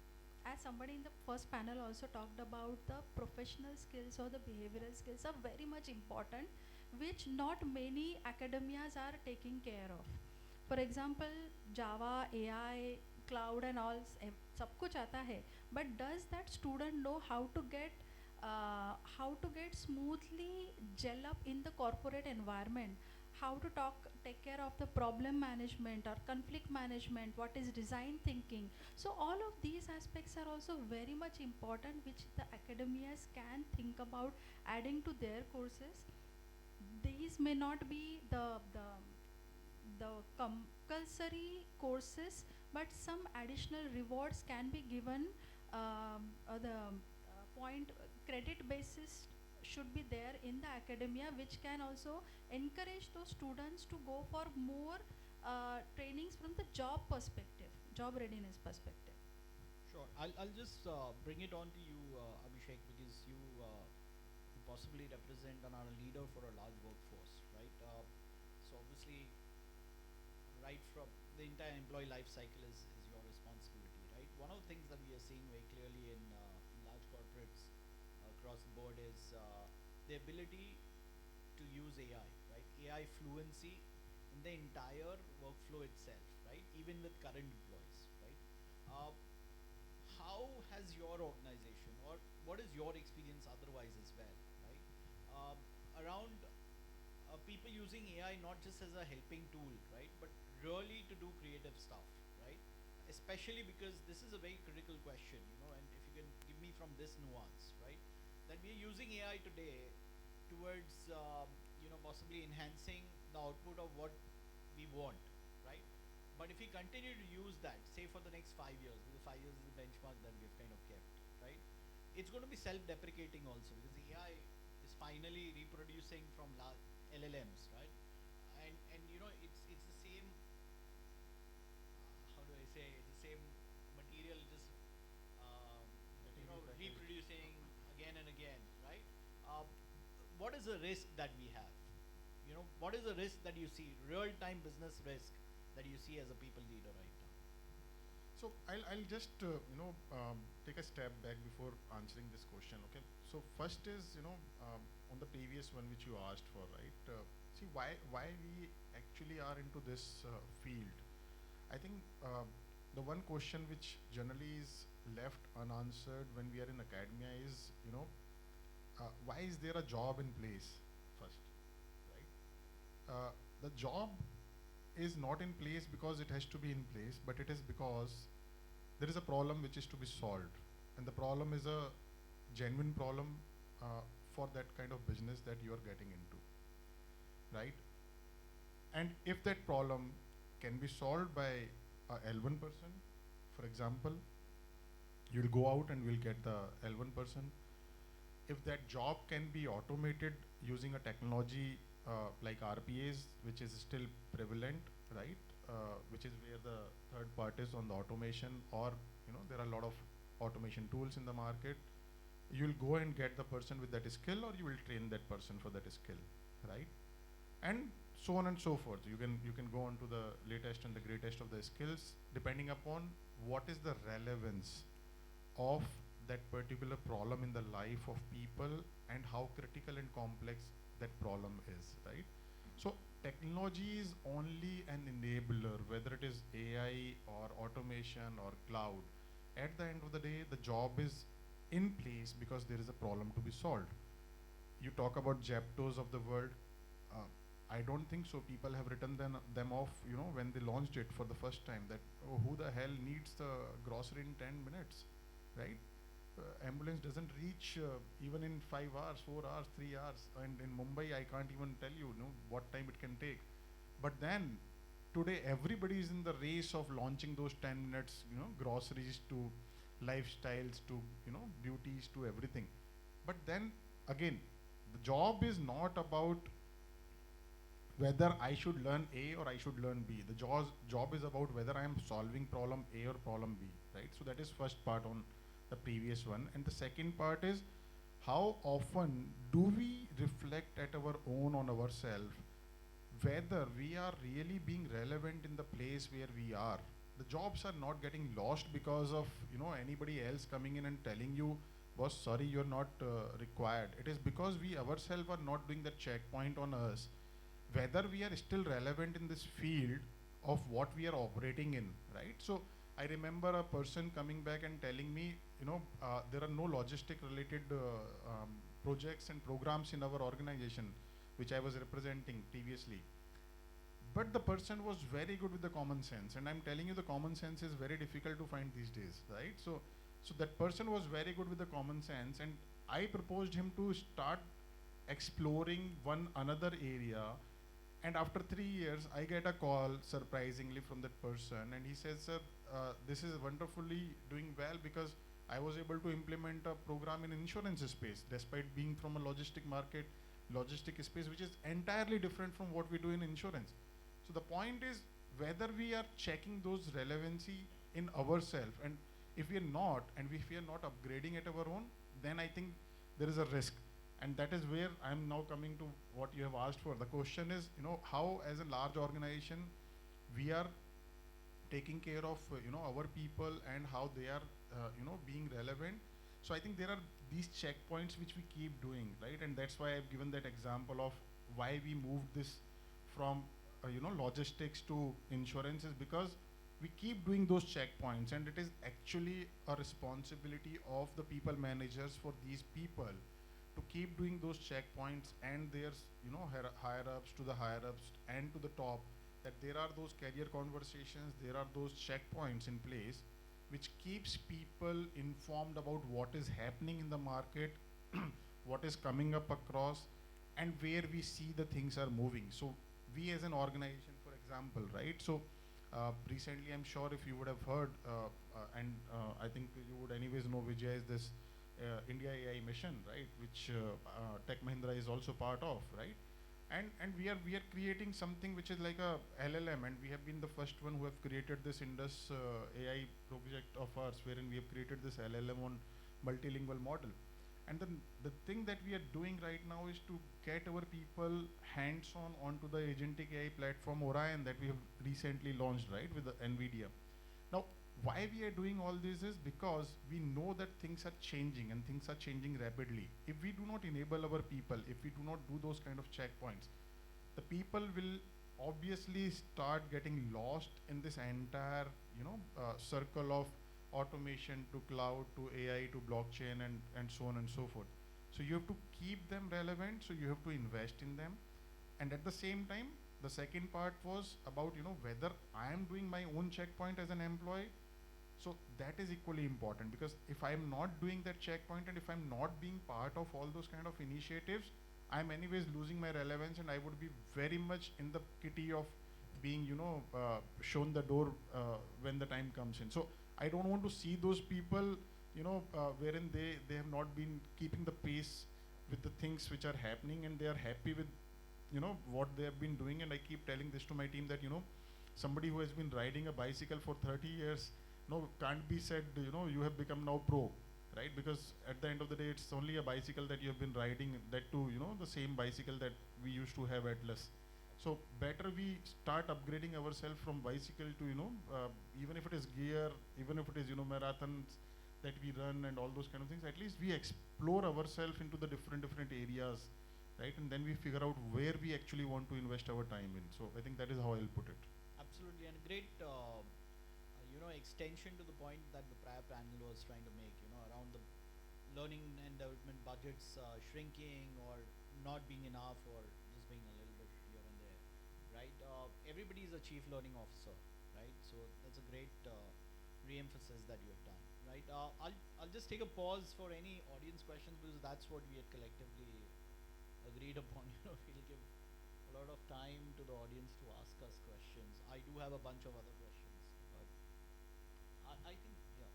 As somebody in the first panel also talked about, the professional skills or the behavioral skills are very much important, which not many academias are taking care of. For example, Java, AI, cloud and all, सब कुछ आता है, but does that student know how to get smoothly gel up in the corporate environment, how to take care of the problem management or conflict management, what is design thinking? So all of these aspects are also very much important, which the academias can think about adding to their courses. These may not be the compulsory courses, but some additional rewards can be given. The point credit basis should be there in the academia, which can also encourage those students to go for more trainings from the job perspective, job readiness perspective. Sure. I'll just bring it on to you, Abhishek, because you possibly represent and are a leader for a large workforce, right? So obviously, right from the entire employee life cycle is your responsibility, right? One of the things that we are seeing very clearly in large corporates across the board is the ability to use AI, right? AI fluency in the entire workflow itself, right? Even with current employees, right? How has your organization, or what is your experience otherwise as well, right? Around people using AI not just as a helping tool, right, but really to do creative stuff, right? Especially because this is a very critical question, you know, and if you can give me from this nuance, right, that we are using AI today towards, you know, possibly enhancing the output of what we want, right? But if we continue to use that, say for the next 5 years, because 5 years is the benchmark that we've kind of kept, right? It's going to be self-deprecating also, because the AI is finally reproducing from LLMs, right? And you know, it's the same, how do I say, the same material just you know, reproducing again and again, right? What is the risk that we have? You know, what is the risk that you see, real-time business risk that you see as a people leader right now? So I'll just take a step back before answering this question. Okay. So first is, you know, on the previous one which you asked for, right? See why we actually are into this field. I think the one question which generally is left unanswered when we are in academia is, you know, why is there a job in place first, right? The job is not in place because it has to be in place, but it is because there is a problem which is to be solved, and the problem is a genuine problem for that kind of business that you are getting into, right? And if that problem can be solved by a L1 person, for example, you'll go out and we'll get the L1 person. If that job can be automated using a technology like RPAs, which is still prevalent, right? Which is where the third part is on the automation, or, you know, there are a lot of automation tools in the market. You'll go and get the person with that skill, or you will train that person for that skill, right? And so on and so forth. You can go on to the latest and the greatest of the skills, depending upon what is the relevance of that particular problem in the life of people and how critical and complex that problem is, right? So technology is only an enabler, whether it is AI or automation or cloud. At the end of the day, the job is in place because there is a problem to be solved. You talk about Zeptos of the world. I don't think so. People have written them off, you know, when they launched it for the first time, that, oh, who the hell needs the grocery in 10 minutes, right? Ambulance doesn't reach even in 5 hours, 4 hours, 3 hours. And in Mumbai, I can't even tell you, what time it can take. But then today, everybody is in the race of launching those 10 minutes, you know, groceries to lifestyles to, you know, beauties to everything. But then again, the job is not about whether I should learn A or I should learn B. The job is about whether I am solving problem A or problem B, right? So that is first part on the previous one. And the second part is, how often do we reflect at our own on ourselves whether we are really being relevant in the place where we are. The jobs are not getting lost because of, you know, anybody else coming in and telling you, boss, sorry, you're not required. It is because we ourselves are not doing that checkpoint on us, whether we are still relevant in this field of what we are operating in, right? So I remember a person coming back and telling me, you know, there are no logistic related projects and programs in our organization, which I was representing previously. But the person was very good with the common sense, and I'm telling you, the common sense is very difficult to find these days, right? So that person was very good with the common sense, and I proposed him to start exploring one another area. And after 3 years, I get a call surprisingly from that person, and he says, sir, this is wonderfully doing well because I was able to implement a program in insurance space, despite being from a logistic space, which is entirely different from what we do in insurance. So the point is whether we are checking those relevancy in ourselves, and if we are not, and if we are not upgrading at our own, then I think there is a risk. And that is where I'm now coming to what you have asked for. The question is, you know, how as a large organization we are taking care of, you know, our people and how they are, you know, being relevant. So I think there are these checkpoints which we keep doing, right? And that's why I've given that example of why we moved this from logistics to insurance, is because we keep doing those checkpoints, and it is actually a responsibility of the people managers for these people to keep doing those checkpoints, and there's higher ups to the higher ups and to the top, that there are those career conversations, there are those checkpoints in place which keeps people informed about what is happening in the market, what is coming up across, and where we see the things are moving. So we as an organization, for example, right? So recently, I'm sure if you would have heard, and I think you would anyways know, Vijay, is this India AI mission, right? Which Tech Mahindra is also part of, right? And we are creating something which is like a LLM, and we have been the first one who have created this Indus AI project of ours, wherein we have created this LLM on multilingual model. And then the thing that we are doing right now is to get our people hands-on onto the agentic AI platform Orion that we have recently launched, right, with the NVIDIA. Now, why we are doing all this is because we know that things are changing, and things are changing rapidly. If we do not enable our people, if we do not do those kind of checkpoints, the people will obviously start getting lost in this entire, circle of automation to cloud to AI to blockchain and so on and so forth. So you have to keep them relevant, so you have to invest in them. And at the same time, the second part was about, whether I am doing my own checkpoint as an employee. So that is equally important, because if I'm not doing that checkpoint, and if I'm not being part of all those kind of initiatives, I'm anyways losing my relevance, and I would be very much in the kitty of being, shown the door when the time comes in. So I don't want to see those people, wherein they have not been keeping the pace with the things which are happening, and they are happy with, what they have been doing. And I keep telling this to my team that, somebody who has been riding a bicycle for 30 years, can't be said, you have become now pro, right? Because at the end of the day, it's only a bicycle that you have been riding, that too, the same bicycle that we used to have at Atlas. So better we start upgrading ourselves from bicycle to, even if it is gear, even if it is, marathons that we run and all those kind of things, at least we explore ourselves into the different areas, right? And then we figure out where we actually want to invest our time in. So I think that is how I'll put it. Absolutely, and great, extension to the point that the prior panel was trying to make, around the learning and development budgets shrinking or not being enough, or just being a little bit here and there, right? Everybody is a chief learning officer, right? So that's a great re-emphasis that you have done, right? I'll just take a pause for any audience questions, because that's what we had collectively agreed upon. We'll give a lot of time to the audience to ask us questions. I do have a bunch of other questions, but I think, yeah.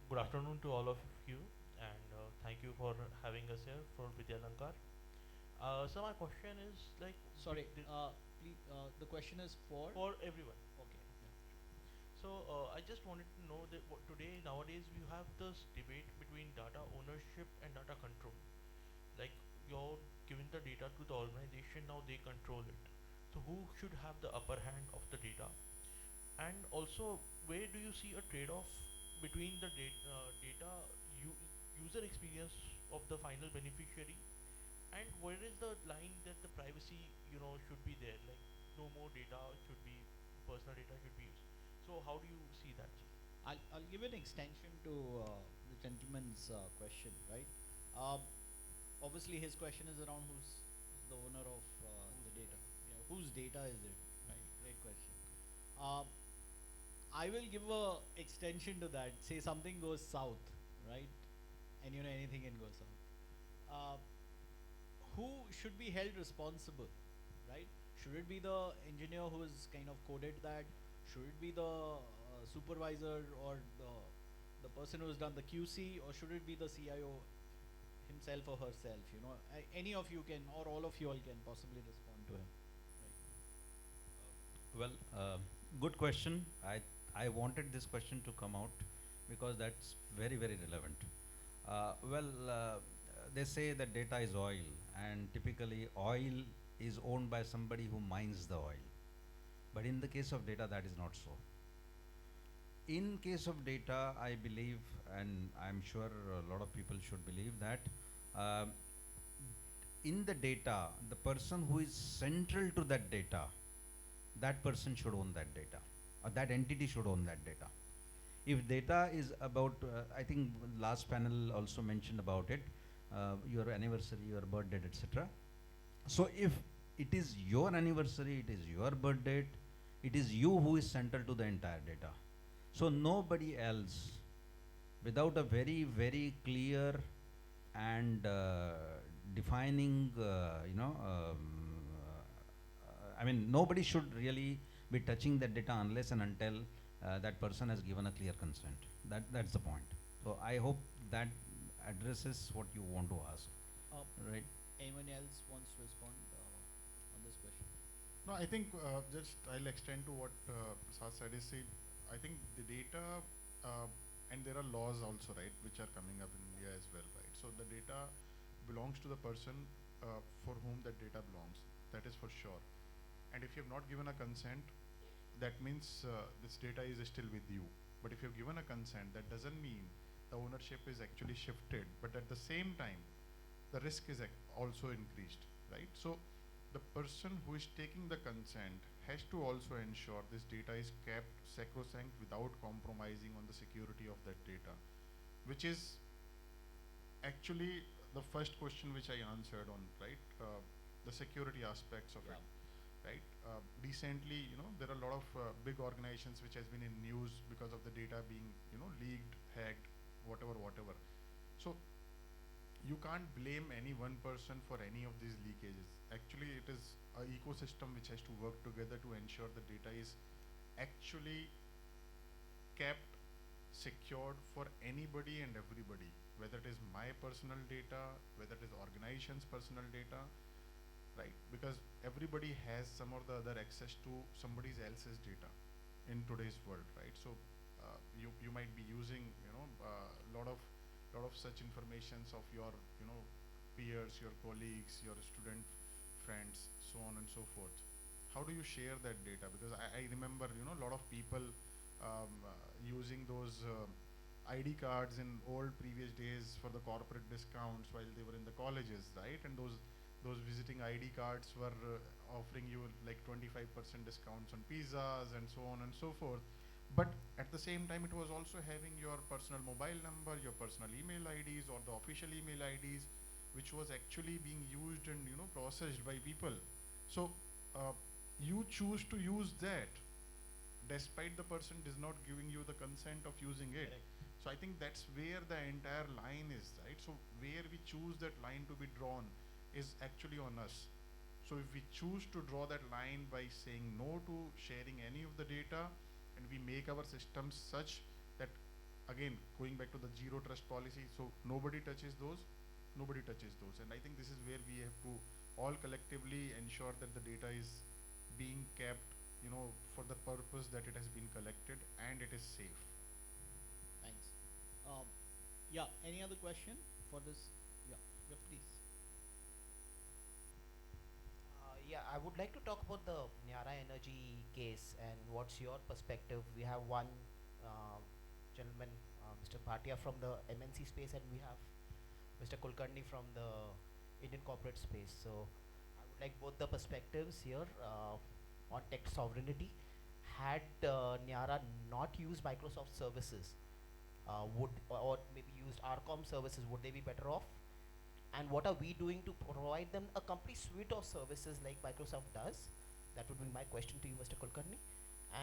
Good afternoon to all of you, and thank you for having us here for Vidya Lankar. So my question is like, Sorry, please, the question is for everyone. Okay. Yeah. So I just wanted to know that today nowadays we have this debate between data ownership and data control. Like, you're giving the data to the organization, now they control it. So who should have the upper hand of the data? And also, where do you see a trade-off between the data user experience of the final beneficiary, and where is the line that the privacy should be there? Like, no more data should be, personal data should be used. So how do you see that? I'll give an extension to the gentleman's question, right? Obviously, his question is around who's the owner of the data. Whose data is it? Right. Great question. I will give a extension to that. Say something goes south, right? And anything can go south. Who should be held responsible, right? Should it be the engineer who has kind of coded that? Should it be the supervisor or the person who has done the QC, or should it be the CIO himself or herself? Any of you can, or all of you all can possibly respond to him. Well, good question. I wanted this question to come out because that's very relevant. They say that data is oil, and typically oil is owned by somebody who mines the oil. But in the case of data, that is not so. In case of data, I believe, and I'm sure a lot of people should believe that um in the data, the person who is central to that data, that person should own that data, or that entity should own that data. If data is about, I think last panel also mentioned about it, your anniversary, your birth date, etc. So if it is your anniversary, it is your birth date, it is you who is central to the entire data. So nobody else, without a very, very clear and defining, I mean, nobody should really be touching that data unless and until that person has given a clear consent. That's the point. So I hope that addresses what you want to ask. Right? Anyone else wants to respond on this question? No, I think just I'll extend to what Prasad said is, see, I think the data, and there are laws also, right, which are coming up in India as well, right? So the data belongs to the person for whom that data belongs. That is for sure. And if you have not given a consent, that means this data is still with you. But if you've given a consent, that doesn't mean the ownership is actually shifted. But at the same time, the risk is also increased, right? So the person who is taking the consent has to also ensure this data is kept sacrosanct without compromising on the security of that data, which is actually the first question which I answered on, right? The security aspects of it, right? Recently, there are a lot of big organizations which has been in news because of the data being, leaked, hacked, whatever. So you can't blame any one person for any of these leakages. Actually, it is an ecosystem which has to work together to ensure the data is actually kept secured for anybody and everybody, whether it is my personal data, whether it is organization's personal data, right? Because everybody has some or the other access to somebody else's data in today's world, right? So you might be using, a lot of such informations of your, peers, your colleagues, your student friends, so on and so forth. How do you share that data? Because I remember, a lot of people using those ID cards in old previous days for the corporate discounts while they were in the colleges, right? And those visiting ID cards were offering you like 25% discounts on pizzas and so on and so forth. But at the same time, it was also having your personal mobile number, your personal email IDs or the official email IDs, which was actually being used and processed by people. So you choose to use that despite the person is not giving you the consent of using it. Correct. So I think that's where the entire line is, right? So where we choose that line to be drawn is actually on us. So if we choose to draw that line by saying no to sharing any of the data, and we make our systems such that, again, going back to the zero trust policy, so nobody touches those, and I think this is where we have to all collectively ensure that the data is being kept, for the purpose that it has been collected, and it is safe. Thanks. Yeah, any other question for this? Yeah, please. Yeah, I would like to talk about the Niara Energy case and what's your perspective. We have one gentleman, Mr. Bhatia from the MNC space, and we have Mr. Kulkarni from the Indian corporate space. So I would like both the perspectives here on tech sovereignty. Had Niara not used Microsoft services, or maybe used Arcom services, would they be better off? And what are we doing to provide them a complete suite of services like Microsoft does? That would be my question to you, Mr. Kulkarni.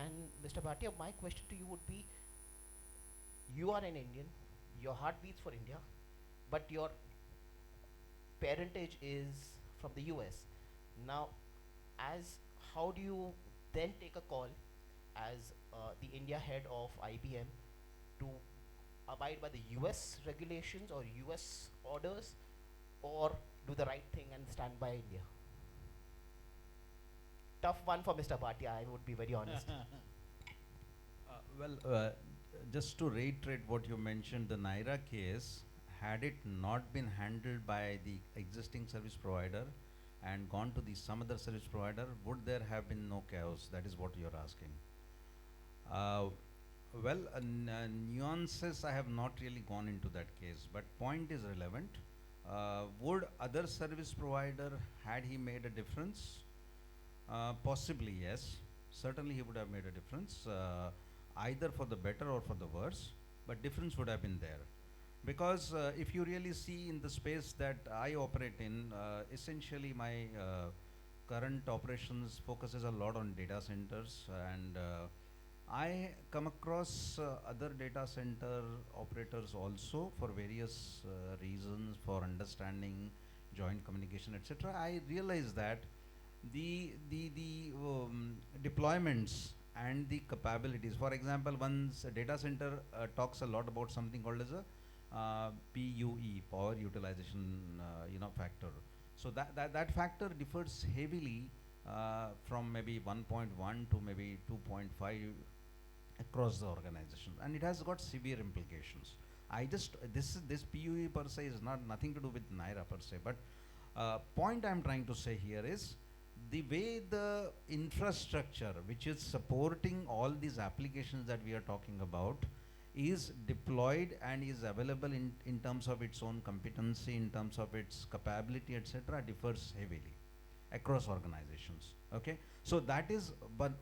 And Mr. Bhatia, my question to you would be, you are an Indian, your heart beats for India, but your parentage is from the US. Now, how do you then take a call as the India head of IBM to abide by the US regulations or US orders, or do the right thing and stand by India? Tough one for Mr. Bhatia, I would be very honest. Just to reiterate what you mentioned, the Naira case, had it not been handled by the existing service provider and gone to some other service provider, would there have been no chaos? That is what you're asking. Well, nuances, I have not really gone into that case, but point is relevant. Would other service provider, had he made a difference? Possibly, yes. Certainly he would have made a difference, either for the better or for the worse, but difference would have been there. Because if you really see in the space that I operate in, essentially my current operations focuses a lot on data centers, and I come across other data center operators also for various reasons, for understanding joint communication, etc. I realize that the deployments and the capabilities. For example, once a data center talks a lot about something called as a PUE, power utilization, factor. So that factor differs heavily from maybe 1.1 to maybe 2.5 across the organization, and it has got severe implications. This PUE per se is nothing to do with Naira per se, but point I'm trying to say here is the way the infrastructure which is supporting all these applications that we are talking about is deployed and is available in terms of its own competency, in terms of its capability, etc., differs heavily across organizations. Okay, so that is but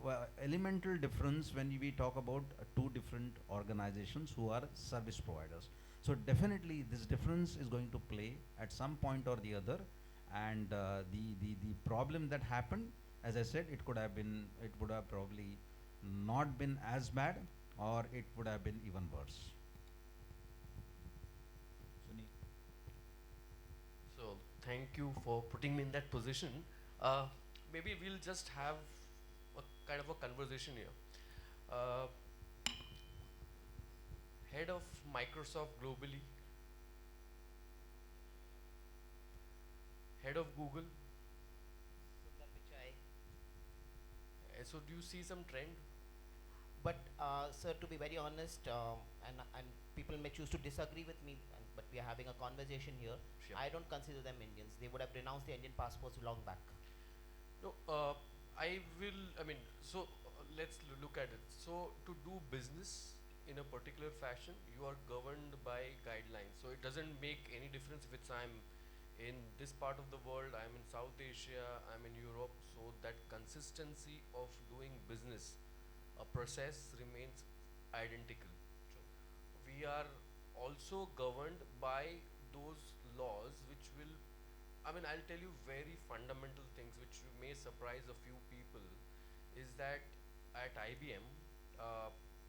elemental difference when we talk about two different organizations who are service providers. So definitely this difference is going to play at some point or the other, and the problem that happened, as I said, it would have probably not been as bad, or it would have been even worse. So thank you for putting me in that position. Maybe we'll just have a kind of a conversation here. Head of Microsoft globally, head of Google. So do you see some trend? But sir, to be very honest, and people may choose to disagree with me, but we are having a conversation here. Sure. I don't consider them Indians. They would have renounced their Indian passports long back. No, so let's look at it. So to do business in a particular fashion, you are governed by guidelines. So it doesn't make any difference if it's I'm in this part of the world, I'm in South Asia, I'm in Europe. So that consistency of doing business, a process remains identical. We are also governed by those laws which will, I'll tell you very fundamental things which may surprise a few people, is that at IBM,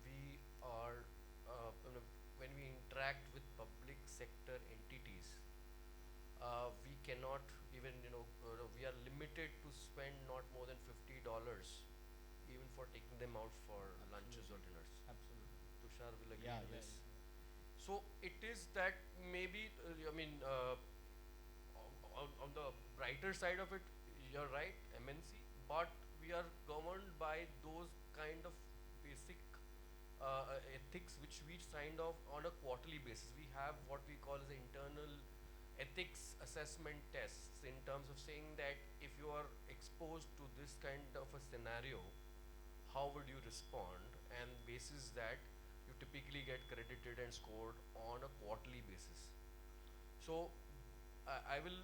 we are, when we interact with public sector entities, we cannot even, we are limited to spend not more than $50 even for taking them out for lunches or dinners. Absolutely. Tushar will agree Yeah, to yeah, this. So it is that maybe, on the brighter side of it, you're right, MNC, but we are governed by those kind of basic ethics which we signed off on a quarterly basis. We have what we call as internal ethics assessment tests, in terms of saying that if you are exposed to this kind of a scenario, how would you respond, and basis that you typically get credited and scored on a quarterly basis. So I will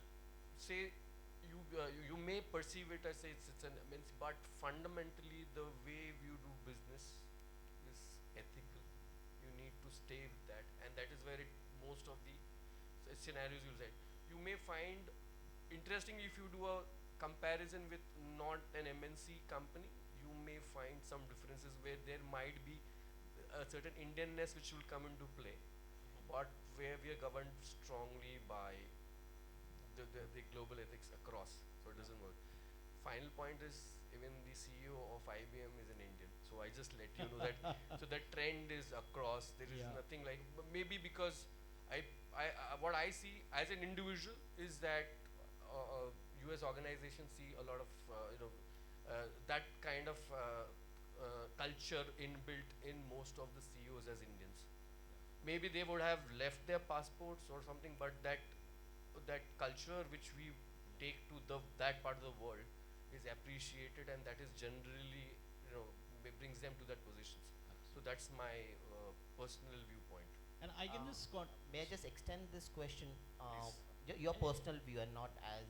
say you may perceive it as it's an immense, but fundamentally the way you do business is ethical. You need to stay with that, and that is where most of the scenarios you'll say. You may find interesting if you do a comparison with not an MNC company, you may find some differences where there might be a certain Indianness which will come into play, but where we are governed strongly by the global ethics across, so it doesn't work. Final point is, even the CEO of IBM is an Indian, so I just let you know that. So that trend is across. There is nothing like, maybe because what I see as an individual is that US organizations see a lot of that kind of culture inbuilt in most of the CEOs as Indians. Maybe they would have left their passports or something, but that culture which we take to that part of the world is appreciated, and that is generally brings them to that positions. So that's my personal viewpoint. And I can just may I just extend this question? Please. Your personal view and not as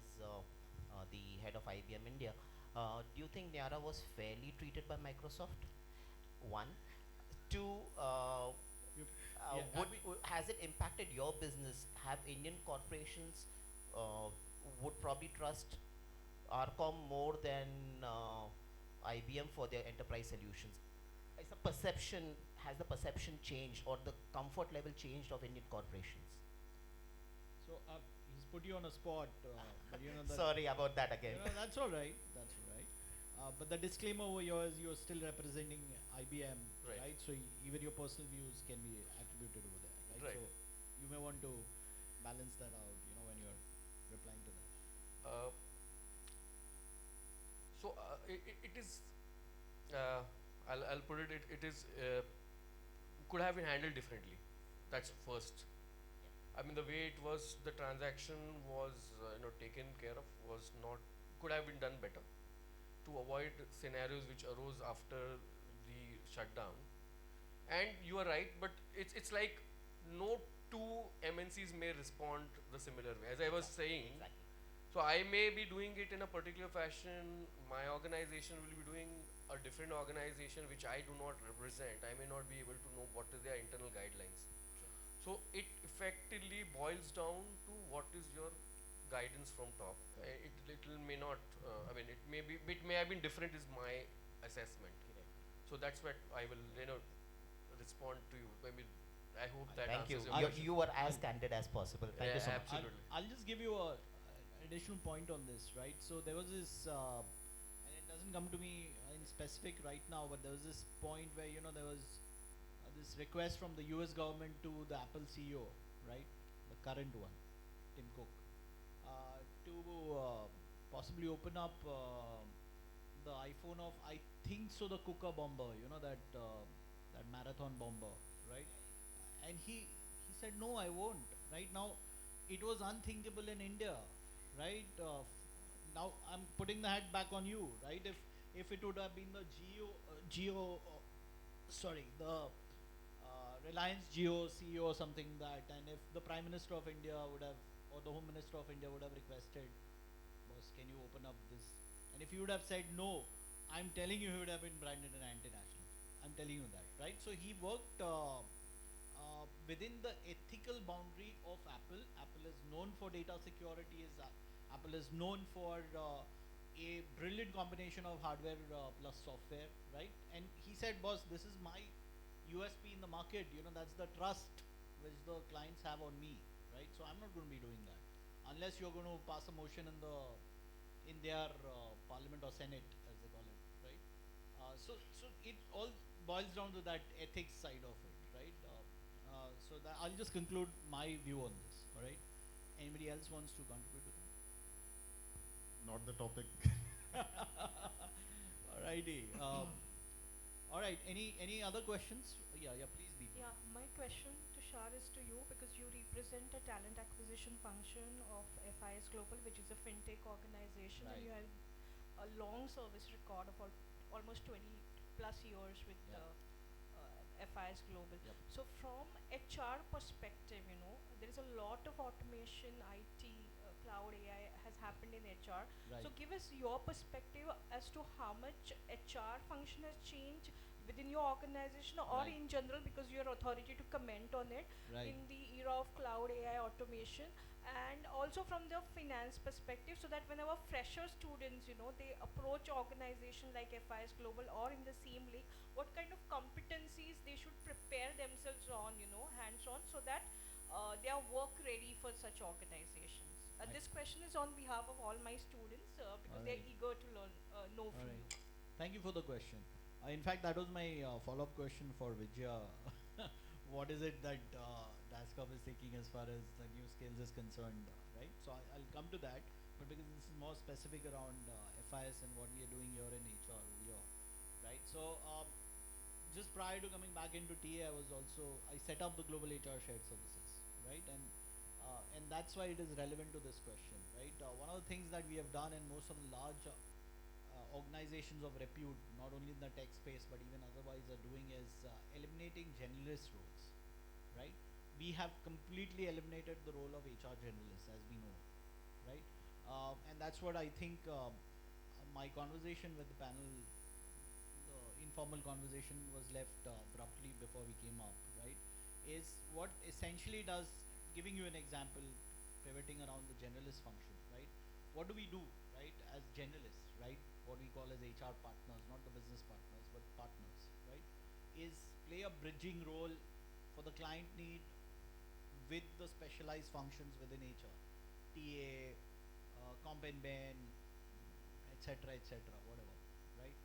the head of IBM India. Do you think Niara was fairly treated by Microsoft? One. Two, has it impacted your business? Have Indian corporations would probably trust Arcom more than IBM for their enterprise solutions? Is the perception, has the perception changed or the comfort level changed of Indian corporations? So he's put you on a spot. But you know that sorry about that again. You know, that's all right. That's all right. But the disclaimer over here is you're still representing IBM, right? So even your personal views can be attributed over there, right? So you may want to balance that out, you know, when you're replying to that. It is. I'll put it. It is could have been handled differently. That's first. I mean, the way it was, the transaction was taken care of was not, could have been done better to avoid scenarios which arose after the shutdown. And you are right, but it's like no two MNCs may respond the similar way. As I was saying, so I may be doing it in a particular fashion, my organization will be doing a different organization which I do not represent. I may not be able to know what is their internal guidelines. So it effectively boils down to what is your guidance from top. It may not. I mean, it may have been different. Is my assessment. So that's what I will respond to you. I mean, I hope that Thank you. answers your question. You were as candid as possible. Thank you so much. Absolutely. I'll just give you an additional point on this, right? So there was this, and it doesn't come to me in specific right now, but there was this point where there was this request from the US government to the Apple CEO, right, the current one, Tim Cook, to possibly open up the iPhone of, I think so, the Kuka bomber, that marathon bomber, right? And he said, no, I won't. Right now, it was unthinkable in India, right? Now I'm putting the hat back on you, right? If it would have been the Reliance Jio CEO or something that, and if the Prime Minister of India would have, or the Home Minister of India would have requested, boss, can you open up this? And if you would have said no, I'm telling you, he would have been branded an anti-national. I'm telling you that, right? So he worked within the ethical boundary of Apple. Apple is known for data security. Apple is known for a brilliant combination of hardware plus software, right? And he said, boss, this is my USP in the market, that's the trust which the clients have on me, right? So I'm not going to be doing that unless you're going to pass a motion in their parliament or senate, as they call it, right? So it all boils down to that ethics side of it, right? So that I'll just conclude my view on this, all right? Anybody else wants to contribute to that? Not the topic. Alrighty. All right. Any other questions? Yeah. Please, Deepa. Yeah, my question, Tushar, is to you because you represent a talent acquisition function of FIS Global, which is a fintech organization, and you have a long service record of almost 20 plus years with FIS Global. So from HR perspective, there is a lot of automation, IT, cloud AI has happened in HR. So give us your perspective as to how much HR function has changed within your organization or in general, because you are authority to comment on it in the era of cloud AI automation, and also from the finance perspective, so that whenever fresher students, they approach organization like FIS Global or in the same league, what kind of competencies they should prepare themselves on, hands-on, so that they are work ready for such organizations. This question is on behalf of all my students because they're eager to learn, know from you. Thank you for the question. In fact, that was my follow-up question for Vijaya. What is it that DASCOM is taking as far as the new skills is concerned, right? So I'll come to that, but because this is more specific around FIS and what we are doing here in HR over here, right? So just prior to coming back into TA, I set up the Global HR Shared Services, right? And that's why it is relevant to this question, right? One of the things that we have done in most of the large organizations of repute, not only in the tech space but even otherwise, are doing is eliminating generalist roles, right? We have completely eliminated the role of HR generalists, as we know, right? And that's what I think my conversation with the panel, the informal conversation was left abruptly before we came up, right? Is what essentially does, giving you an example, pivoting around the generalist function, right? What do we do, right, as generalists, right? What we call as HR partners, not the business partners, but partners, right? Is play a bridging role for the client need with the specialized functions within HR, TA, comp and ben, etc., whatever, right?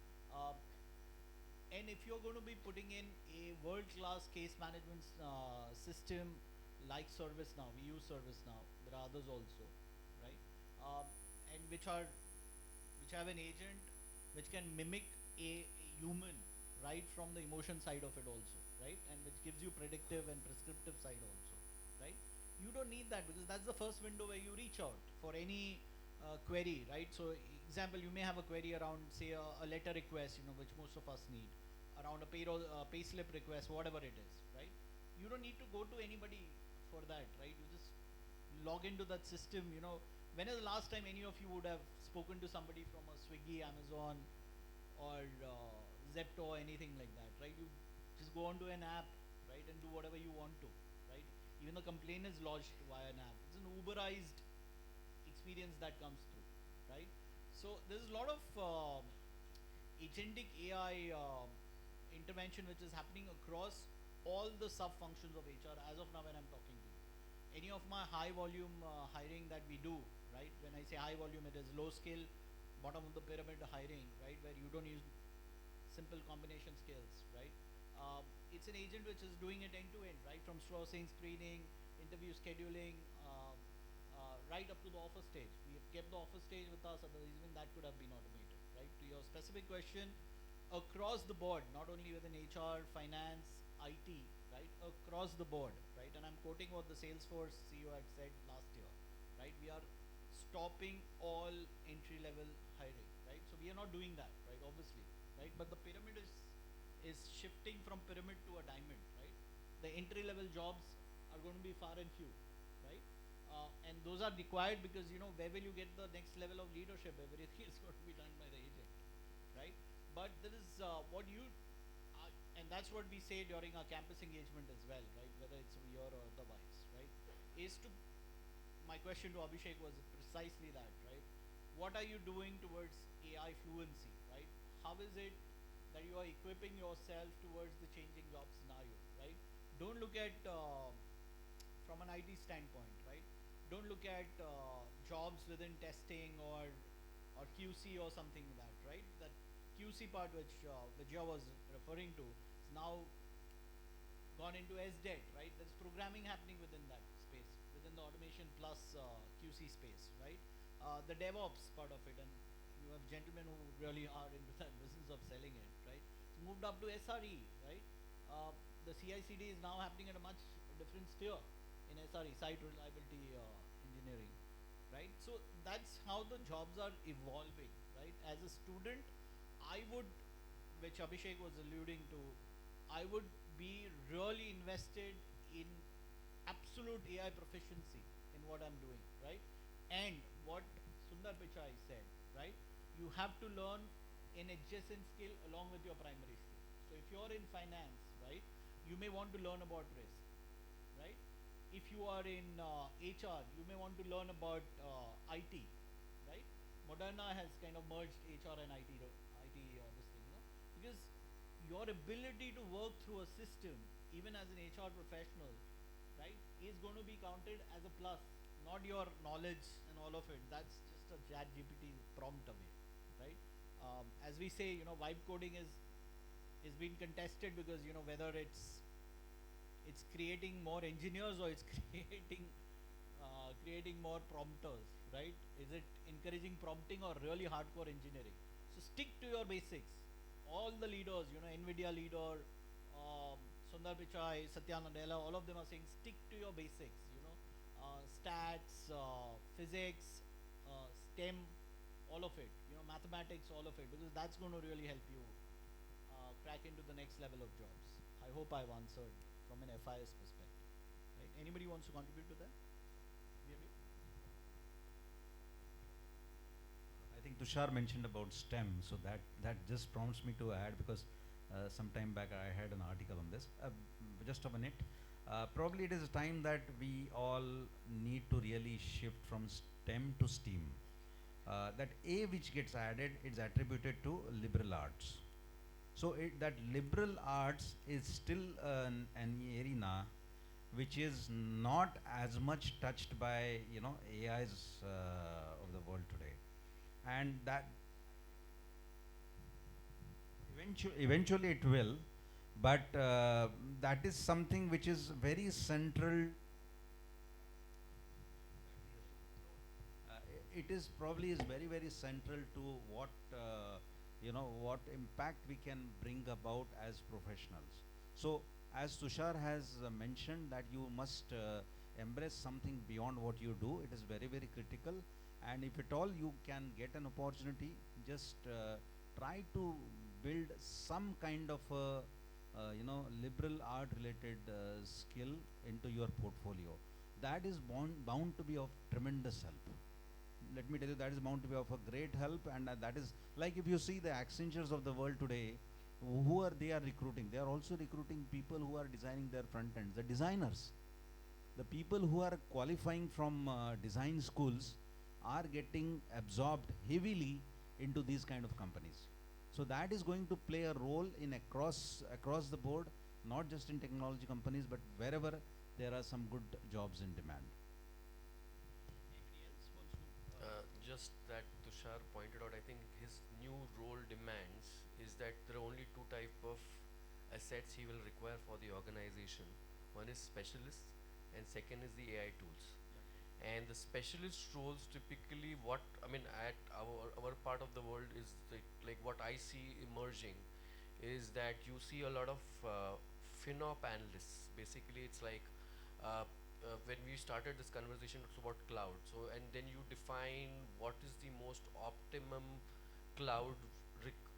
And if you're going to be putting in a world-class case management system like ServiceNow, we use ServiceNow, there are others also, right? And which have an agent which can mimic a human right from the emotion side of it also, right? And which gives you predictive and prescriptive side also, right? You don't need that, because that's the first window where you reach out for any query, right? So example, you may have a query around, say, a letter request, which most of us need, around a payroll, pay slip request, whatever it is, right? You don't need to go to anybody for that, right? You just log into that system. When is the last time any of you would have spoken to somebody from a Swiggy, Amazon, or Zepto, or anything like that, right? You just go onto an app, right, and do whatever you want to, right? Even the complaint is lodged via an app. It's an Uberized experience that comes through, right? So there's a lot of agentic AI intervention which is happening across all the sub-functions of HR as of now when I'm talking to you. Any of my high volume hiring that we do, right? When I say high volume, it is low skill, bottom of the pyramid hiring, right? Where you don't use simple combination skills, right? It's an agent which is doing it end to end, right? From sourcing, screening, interview scheduling, right up to the offer stage. We have kept the offer stage with us, otherwise even that could have been automated, right? To your specific question, across the board, not only within HR, finance, IT, right? Across the board, right? And I'm quoting what the Salesforce CEO had said last year, right? We are stopping all entry-level hiring, right? So we are not doing that, right? Obviously, right? But the pyramid is shifting from pyramid to a diamond, right? The entry-level jobs are going to be far and few, right? And those are required because, where will you get the next level of leadership? Everything is going to be done by the agent, right? But there is and that's what we say during our campus engagement as well, right? Whether it's VR or otherwise, right? My question to Abhishek was precisely that, right? What are you doing towards AI fluency, right? How is it that you are equipping yourself towards the changing job scenario, right? Don't look at from an IT standpoint, right? Don't look at jobs within testing or QC or something like that, right? That QC part which Vijaya was referring to is now gone into SDET, right? There's programming happening within that space, within the automation plus QC space, right? The DevOps part of it, and you have gentlemen who really are into that business of selling it, right? It's moved up to SRE, right? The CI/CD is now happening at a much different sphere in SRE, site reliability engineering, right? So that's how the jobs are evolving, right? As a student, I would, which Abhishek was alluding to, I would be really invested in absolute AI proficiency in what I'm doing, right? And what Sundar Pichai said, right? You have to learn an adjacent skill along with your primary skill. So if you're in finance, right, you may want to learn about risk, right? If you are in HR, you may want to learn about IT, right? Moderna has kind of merged HR and IT this thing, because your ability to work through a system, even as an HR professional, right, is going to be counted as a plus, not your knowledge and all of it. That's just a ChatGPT prompt away, right? As we say, vibe coding is being contested because whether it's creating more engineers or it's creating more prompters, right? Is it encouraging prompting or really hardcore engineering? So stick to your basics. All the leaders, NVIDIA leader, Sundar Pichai, Satya Nadella, all of them are saying stick to your basics, stats, physics, STEM, all of it, mathematics, all of it, because that's going to really help you crack into the next level of jobs. I hope I've answered from an FIS perspective. Right? Anybody wants to contribute to that? Maybe? I think Tushar mentioned about STEM, so that just prompts me to add, because some time back I had an article on this. Just a minute. Probably it is time that we all need to really shift from STEM to STEAM. That A which gets added is attributed to liberal arts. So that liberal arts is still an arena which is not as much touched by AIs of the world today, and that eventually it will, but that is something which is very central. It is probably is very, very central to what what impact we can bring about as professionals. So as Tushar has mentioned, that you must embrace something beyond what you do. It is very, very critical, and if at all you can get an opportunity, just try to build some kind of a liberal art related skill into your portfolio. That is bound to be of tremendous help. Let me tell you, that is bound to be of a great help, and that is like, if you see the Accentures of the world today, who are they are recruiting? They are also recruiting people who are designing their front ends, the designers. The people who are qualifying from design schools are getting absorbed heavily into these kind of companies. So that is going to play a role in across the board, not just in technology companies, but wherever there are some good jobs in demand. Just that Tushar pointed out, I think his new role demands is that there are only two type of assets he will require for the organization. One is specialists, and second is the AI tools. And the specialist roles typically, what I mean at our part of the world is like what I see emerging is that you see a lot of FinOp analysts. Basically, it's like when we started this conversation, it's about cloud. So, and then you define what is the most optimum cloud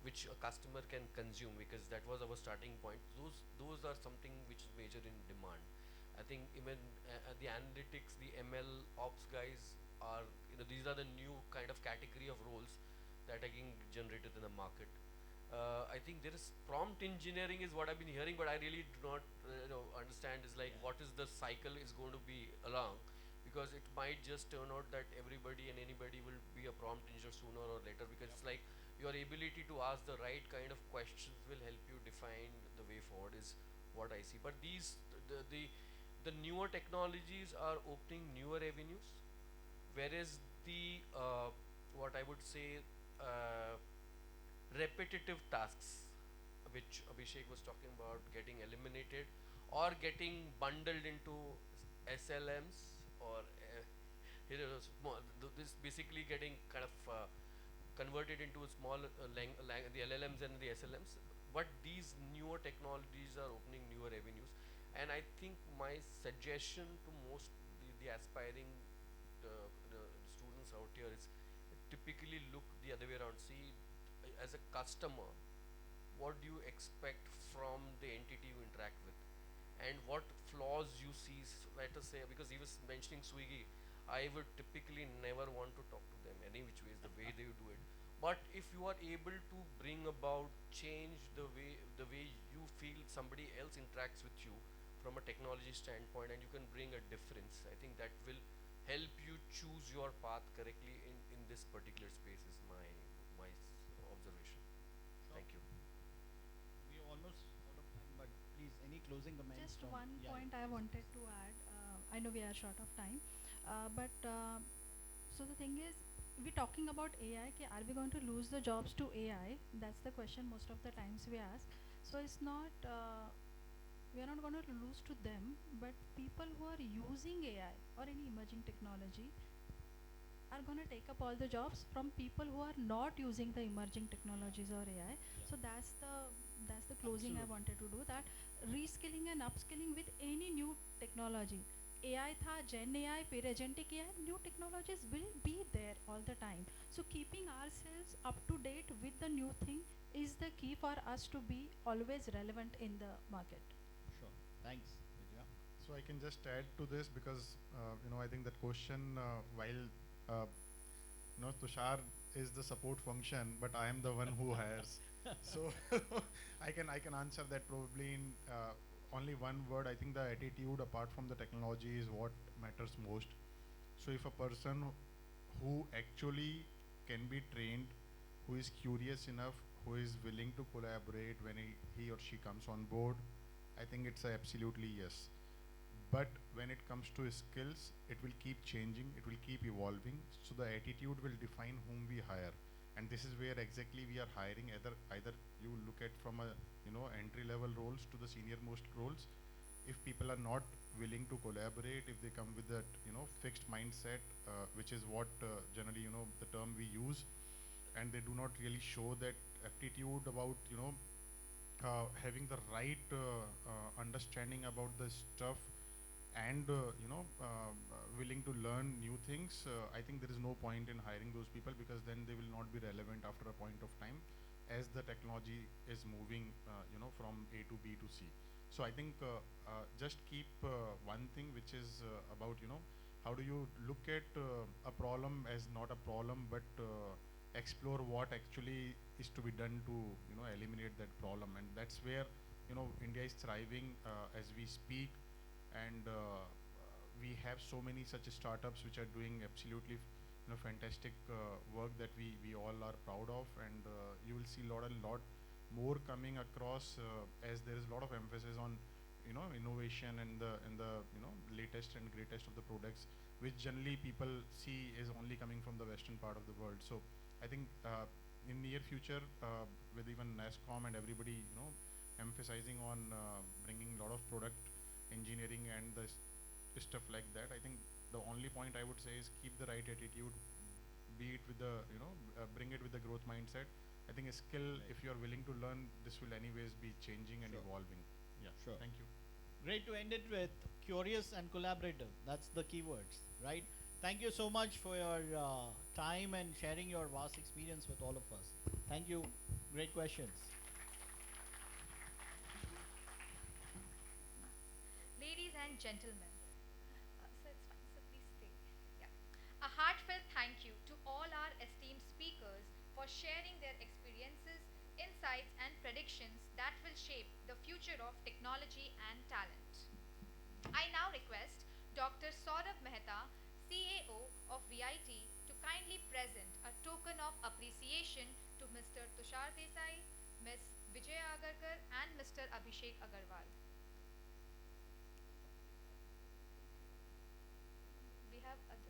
which a customer can consume, because that was our starting point. Those are something which is major in demand. I think even the analytics, the ML ops guys are, these are the new kind of category of roles that are getting generated in the market. I think there is prompt engineering is what I've been hearing, but I really do not understand is like what is the cycle is going to be along, because it might just turn out that everybody and anybody will be a prompt engineer sooner or later, because it's like your ability to ask the right kind of questions will help you define the way forward is what I see. But these the newer technologies are opening newer avenues, whereas the what I would say repetitive tasks which Abhishek was talking about getting eliminated or getting bundled into SLMs or this basically getting kind of converted into a small the LLMs and the SLMs. But these newer technologies are opening newer avenues, and I think my suggestion to most the aspiring the students out here is typically look the other way around. See, as a customer, what do you expect from the entity you interact with, and what flaws you see. Let us say, because he was mentioning Swiggy, I would typically never want to talk to them any which ways the way they do it. But if you are able to bring about change the way you feel somebody else interacts with you from a technology standpoint, and you can bring a difference, I think that will help you choose your path correctly in this particular space is my observation. Thank you. We almost out of time, but please, any closing comments? Just one point I wanted to add. I know we are short of time, but so the thing is, we're talking about AI. Are we going to lose the jobs to AI? That's the question most of the times we ask. So it's not. We are not going to lose to them, but people who are using AI or any emerging technology are going to take up all the jobs from people who are not using the emerging technologies or AI. So that's the closing I wanted to do. That reskilling and upskilling with any new technology AI था, Gen AI, फिर agentic AI, new technologies will be there all the time. So keeping ourselves up to date with the new thing is the key for us to be always relevant in the market. Sure. Thanks, Vijaya. So I can just add to this because I think that question, while Tushar is the support function, but I am the one who hires. So I can answer that probably in only one word. I think the attitude apart from the technology is what matters most. So if a person who actually can be trained, who is curious enough, who is willing to collaborate when he or she comes on board, I think it's a absolutely yes. But when it comes to skills, it will keep changing, it will keep evolving. So the attitude will define whom we hire. And this is where exactly we are hiring. Either you look at from a entry level roles to the senior most roles. If people are not willing to collaborate, if they come with that fixed mindset, which is what generally the term we use, and they do not really show that aptitude about having the right understanding about the stuff, and willing to learn new things, I think there is no point in hiring those people, because then they will not be relevant after a point of time, as the technology is moving from A to B to C. So I think just keep one thing, which is about how do you look at a problem as not a problem, but explore what actually is to be done to eliminate that problem. And that's where India is thriving as we speak. And we have so many such startups which are doing absolutely fantastic work that we all are proud of. And you will see a lot more coming across as there is a lot of emphasis on innovation and the latest and greatest of the products, which generally people see is only coming from the western part of the world. So I think in near future, with even NASSCOM and everybody emphasizing on bringing a lot of product engineering and the stuff like that, I think the only point I would say is keep the right attitude, be it with the bring it with the growth mindset. I think a skill, if you are willing to learn, this will anyways be changing and evolving. Yeah, Sure. Thank you. Great to end it with curious and collaborative. That's the keywords, right? Thank you so much for your time and sharing your vast experience with all of us. Thank you. Great questions. Ladies and gentlemen, so it's fine, so please stay. Yeah. A heartfelt thank you to all our esteemed speakers for sharing their experiences, insights, and predictions that will shape the future of technology and talent. I now request Dr. Saurabh Mehta, CAO of VIT, to kindly present a token of appreciation to Mr. Tushar Desai, Ms. Vijaya Agarkar, and Mr. Abhishek Agarwal. We have other.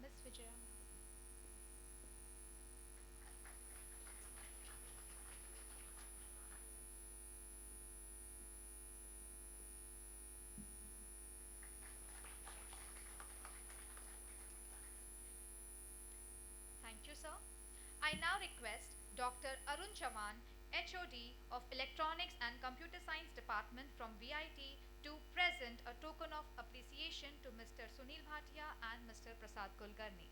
Miss Vijaya. Thank you, sir. I now request Dr. Arun Chavan, HOD of Electronics and Computer Science Department from VIT, to present a token of appreciation to Mr. Sunil Bhatia and Mr. Prasad Kulkarni.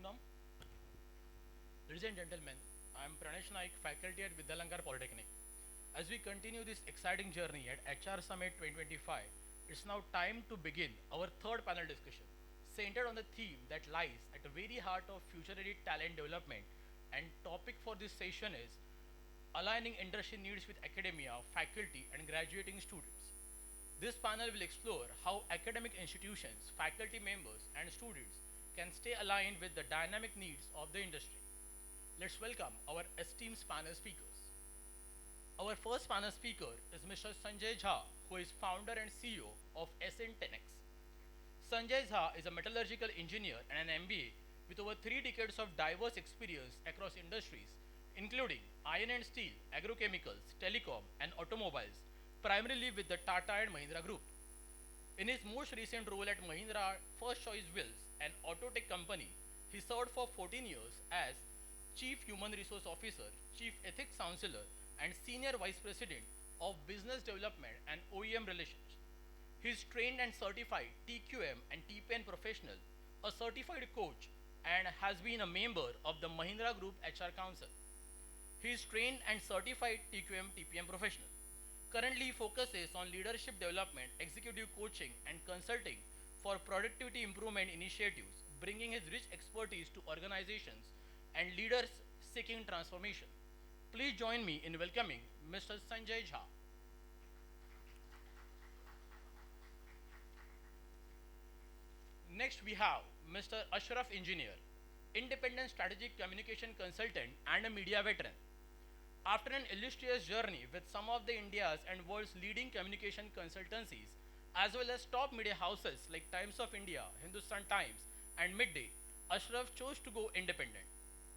Poonam. Ladies and gentlemen, I am Pranesh Naik, faculty at Vidyalankar Polytechnic. As we continue this exciting journey at HR Summit 2025, it's now time to begin our third panel discussion, centered on the theme that lies at the very heart of future-ready talent development. And topic for this session is aligning industry needs with academia, faculty, and graduating students. This panel will explore how academic institutions, faculty members, and students can stay aligned with the dynamic needs of the industry. Let's welcome our esteemed panel speakers. Our first panel speaker is Mr. Sanjay Jha, who is founder and CEO of SN10X. Sanjay Jha is a metallurgical engineer and an MBA with over 3 decades of diverse experience across industries, including iron and steel, agrochemicals, telecom, and automobiles, primarily with the Tata and Mahindra Group. In his most recent role at Mahindra First Choice Wheels, an auto tech company, he served for 14 years as Chief Human Resource Officer, Chief Ethics Counselor, and Senior Vice President of Business Development and OEM Relations. He is trained and certified TQM and TPN professional, a certified coach, and has been a member of the Mahindra Group HR Council. He is trained and certified TQM TPM professional. Currently focuses on leadership development, executive coaching, and consulting for productivity improvement initiatives, bringing his rich expertise to organizations and leaders seeking transformation. Please join me in welcoming Mr. Sanjay Jha. Next we have Mr. Ashraf Engineer, independent strategic communication consultant and a media veteran. After an illustrious journey with some of the India's and world's leading communication consultancies, as well as top media houses like Times of India, Hindustan Times, and Midday, Ashraf chose to go independent.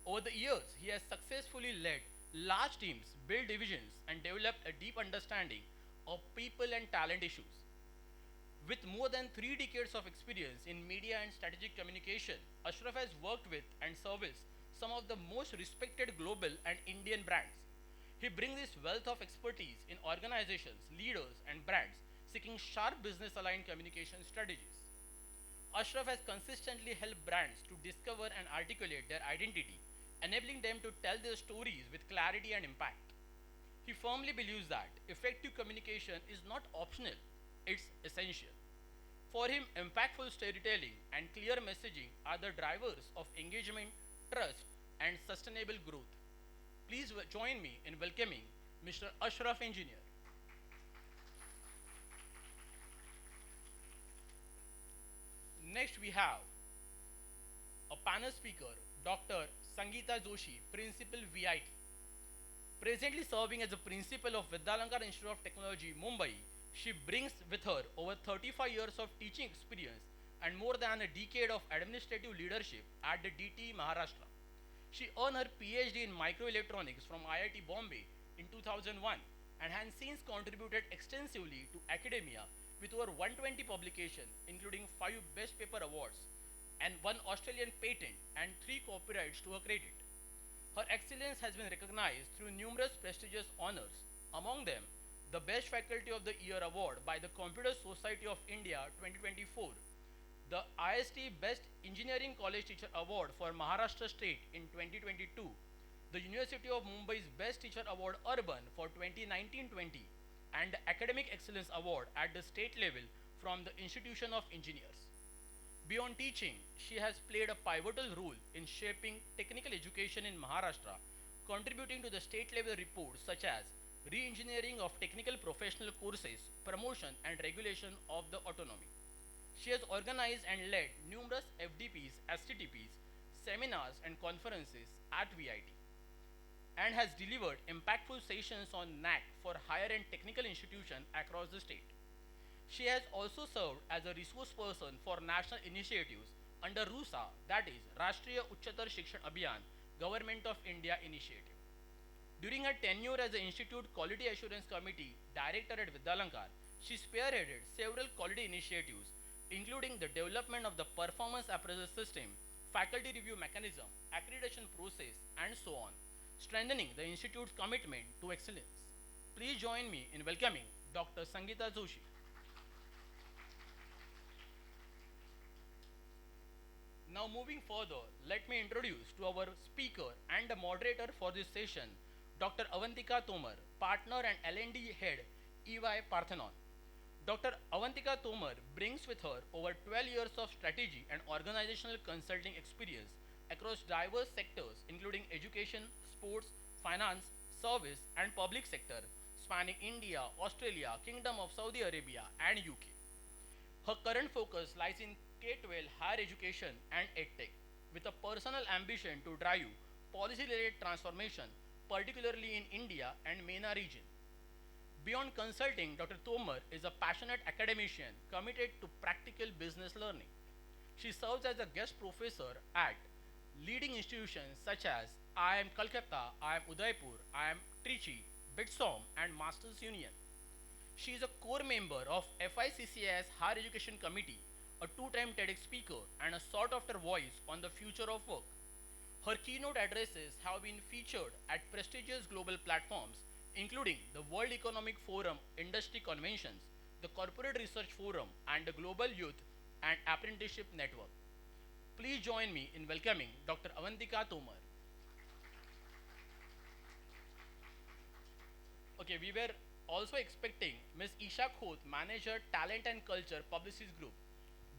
Over the years, he has successfully led large teams, built divisions, and developed a deep understanding of people and talent issues. With more than 3 decades of experience in media and strategic communication, Ashraf has worked with and serviced some of the most respected global and Indian brands. He brings this wealth of expertise in organizations, leaders, and brands seeking sharp business-aligned communication strategies. Ashraf has consistently helped brands to discover and articulate their identity, enabling them to tell their stories with clarity and impact. He firmly believes that effective communication is not optional, it's essential. For him, impactful storytelling and clear messaging are the drivers of engagement, trust, and sustainable growth. Please join me in welcoming Mr. Ashraf Engineer. Next we have a panel speaker, Dr. Sangeeta Joshi, Principal VIT. Presently serving as a principal of Vidyalankar Institute of Technology, Mumbai, she brings with her over 35 years of teaching experience and more than a decade of administrative leadership at the DT Maharashtra. She earned her PhD in microelectronics from IIT Bombay in 2001 and has since contributed extensively to academia with over 120 publications, including 5 Best Paper Awards and 1 Australian patent and 3 copyrights to her credit. Her excellence has been recognized through numerous prestigious honors, among them the Best Faculty of the Year Award by the Computer Society of India 2024, the IST Best Engineering College Teacher Award for Maharashtra State in 2022, the University of Mumbai's Best Teacher Award Urban for 2019-20, and the Academic Excellence Award at the state level from the Institution of Engineers. Beyond teaching, she has played a pivotal role in shaping technical education in Maharashtra, contributing to the state level reports such as re-engineering of technical professional courses, promotion and regulation of the autonomy. She has organized and led numerous FDPs, STTPs, seminars and conferences at VIT and has delivered impactful sessions on NAC for higher end technical institutions across the state. She has also served as a resource person for national initiatives under RUSA, that is Rashtriya Uchchatar Shikshan Abhiyan, Government of India initiative. During her tenure as the Institute Quality Assurance Committee Director at Vidyalankar, she spearheaded several quality initiatives, including the development of the performance appraisal system, faculty review mechanism, accreditation process, and so on, strengthening the Institute's commitment to excellence. Please join me in welcoming Dr. Sangeeta Joshi. Now moving further, let me introduce to our speaker and the moderator for this session, Dr. Avantika Tomar, partner and L&D head, EY Parthenon. Dr. Avantika Tomar brings with her over 12 years of strategy and organizational consulting experience across diverse sectors including education, sports, finance, service and public sector spanning India, Australia, Kingdom of Saudi Arabia and UK. Her current focus lies in K-12 higher education and EdTech with a personal ambition to drive policy-related transformation, particularly in India and MENA region. Beyond consulting, Dr. Tomar is a passionate academician committed to practical business learning. She serves as a guest professor at leading institutions such as IIM Kolkata, IIM Udaipur, IIM Trichy, BITSOM and Masters Union. She is a core member of FICCI's Higher Education Committee, a two-time TEDx speaker and a sought-after voice on the future of work. Her keynote addresses have been featured at prestigious global platforms including the World Economic Forum Industry Conventions, the Corporate Research Forum and the Global Youth and Apprenticeship Network. Please join me in welcoming Dr. Avantika Tomar. Okay, we were also expecting Ms. Isha Khoth, Manager, Talent and Culture, Publicis Group,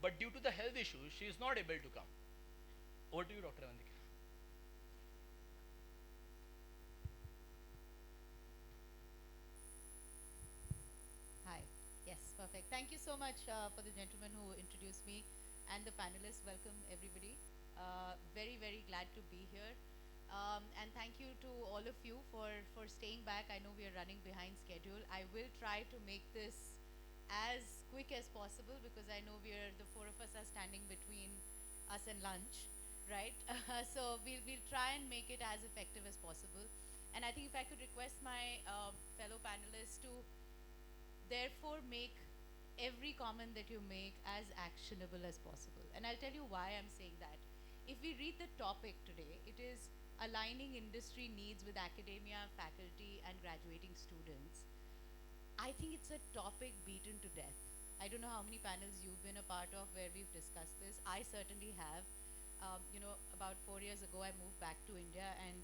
but due to the health issues, she is not able to come. Over to you, Dr. Avantika. Hi. Yes, perfect. Thank you so much for the gentleman who introduced me and the panelists. Welcome, everybody. Very, very glad to be here. And thank you to all of you for staying back. I know we are running behind schedule. I will try to make this as quick as possible because I know the four of us are standing between us and lunch, right? So we'll try and make it as effective as possible. And I think if I could request my fellow panelists to therefore make every comment that you make as actionable as possible. And I'll tell you why I'm saying that. If we read the topic today, it is aligning industry needs with academia, faculty, and graduating students. I think it's a topic beaten to death. I don't know how many panels you've been a part of where we've discussed this. I certainly have. About 4 years ago, I moved back to India, and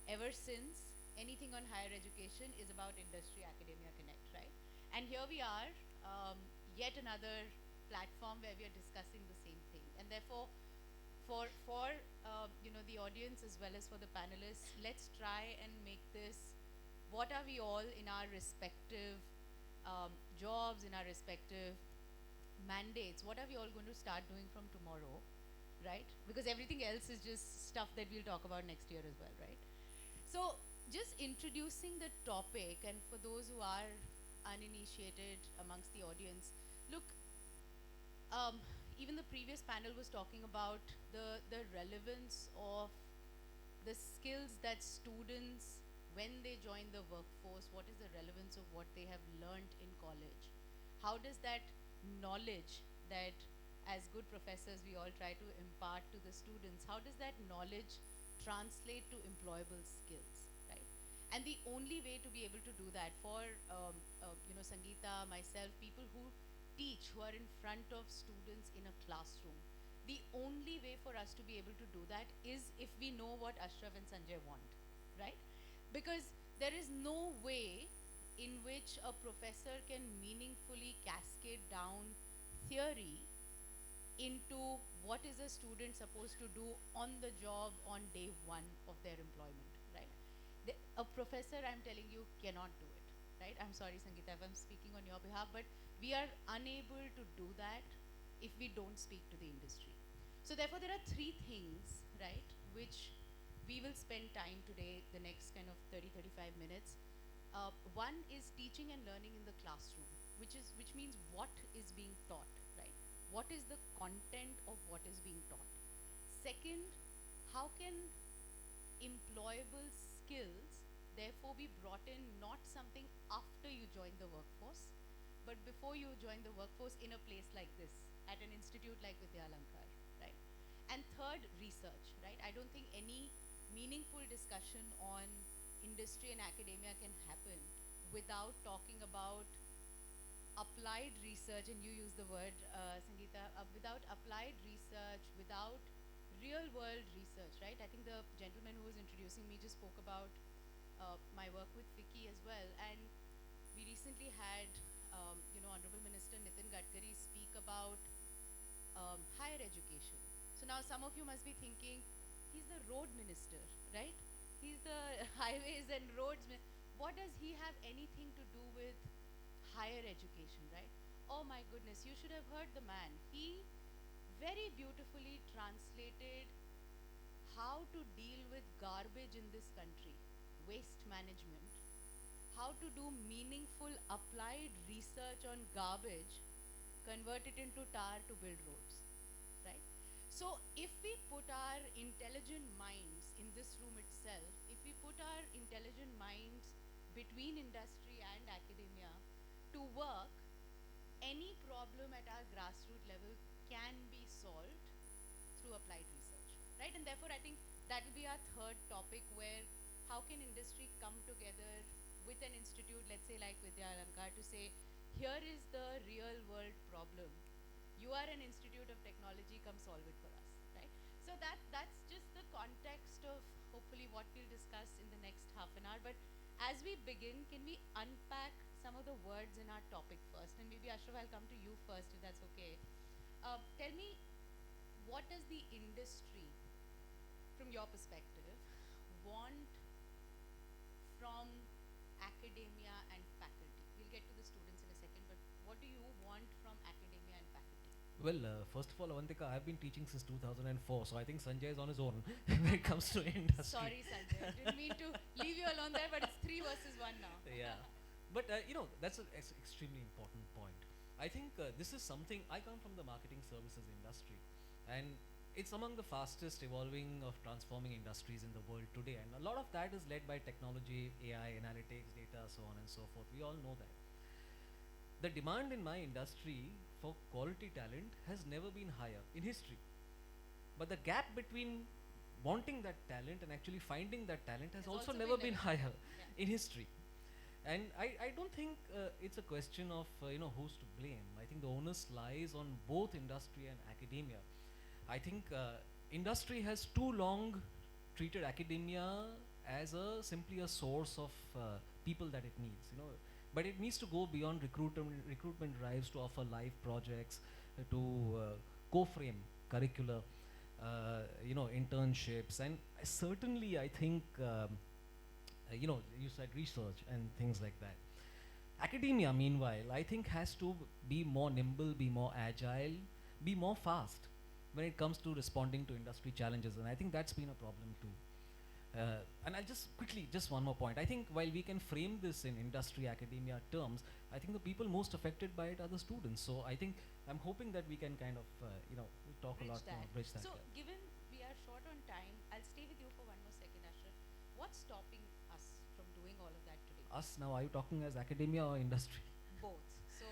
ever since, anything on higher education is about industry academia connect, right? And here we are, yet another platform where we are discussing the same thing. And therefore, for the audience as well as for the panelists, let's try and make this, what are we all in our respective jobs, in our respective mandates, what are we all going to start doing from tomorrow, right? Because everything else is just stuff that we'll talk about next year as well, right? So just introducing the topic, and for those who are uninitiated amongst the audience, look, even the previous panel was talking about the relevance of the skills that students, when they join the workforce, what is the relevance of what they have learned in college? How does that knowledge that as good professors we all try to impart to the students, how does that knowledge translate to employable skills, right? And the only way to be able to do that for, Sangeeta, myself, people who teach, who are in front of students in a classroom, the only way for us to be able to do that is if we know what Ashraf and Sanjay want, right? Because there is no way in which a professor can meaningfully cascade down theory into what is a student supposed to do on the job on day one of their employment, right? A professor, I'm telling you, cannot do it, right? I'm sorry, Sangeeta, if I'm speaking on your behalf, but we are unable to do that if we don't speak to the industry. So therefore, there are three things, right, which we will spend time today, the next kind of 30-35 minutes. One is teaching and learning in the classroom, which means what is being taught, right? What is the content of what is being taught? Second, how can employable skills therefore be brought in, not something after you join the workforce, but before you join the workforce in a place like this, at an institute like Vidyalankar, right? And third, research, right? I don't think any meaningful discussion on industry and academia can happen without talking about applied research, and you use the word, Sangeeta, without applied research, without real world research, right? I think the gentleman who was introducing me just spoke about my work with FICCI as well, and we recently had, Honorable Minister Nitin Gadkari speak about higher education. So now some of you must be thinking, he's the road minister, right? He's the highways and roads. What does he have anything to do with higher education, right? Oh my goodness, you should have heard the man. He very beautifully translated how to deal with garbage in this country, waste management, how to do meaningful applied research on garbage, convert it into tar to build roads, right? So if we put our intelligent minds in this room itself, if we put our intelligent minds between industry and academia to work, any problem at our grassroots level can be solved through applied research, right? And therefore, I think that will be our third topic, where how can industry come together with an institute, let's say like Vidyalankar, to say, here is the real world problem. You are an institute of technology, come solve it for us, right? So that's just the context of hopefully what we'll discuss in the next half an hour. But as we begin, can we unpack some of the words in our topic first? And maybe Ashraf, I'll come to you first, if that's okay. Tell me, what does the industry, from your perspective, want from academia and faculty? We'll get to the students in a second, but what do you want from academia and faculty? Well, first of all, Avantika, I've been teaching since 2004, so I think Sanjay is on his own when it comes to industry. Sorry, Sanjay. Didn't mean to leave you alone there, but it's 3 versus 1 now. Yeah. But, that's an extremely important point. I think this is something, I come from the marketing services industry, and it's among the fastest evolving of transforming industries in the world today. And a lot of that is led by technology, AI, analytics, data, so on and so forth. We all know that. The demand in my industry for quality talent has never been higher in history. But the gap between wanting that talent and actually finding that talent has also never been higher in history. And I don't think it's a question of who's to blame. I think the onus lies on both industry and academia. I think industry has too long treated academia as simply a source of people that it needs, but it needs to go beyond recruitment drives to offer live projects, to co-frame curricula, internships, and certainly I think you said research and things like that. Academia, meanwhile, I think has to be more nimble, be more agile, be more fast when it comes to responding to industry challenges, and I think that's been a problem too. And I'll just quickly, just one more point. I think while we can frame this in industry academia terms, I think the people most affected by it are the students. So I think I'm hoping that we can kind of, talk a lot more, bridge that So gap. given we are short on time, I'll stay with you for one more second, Ashraf. What's stopping us from doing all of that today? Us now, are you talking as academia or industry? Both. So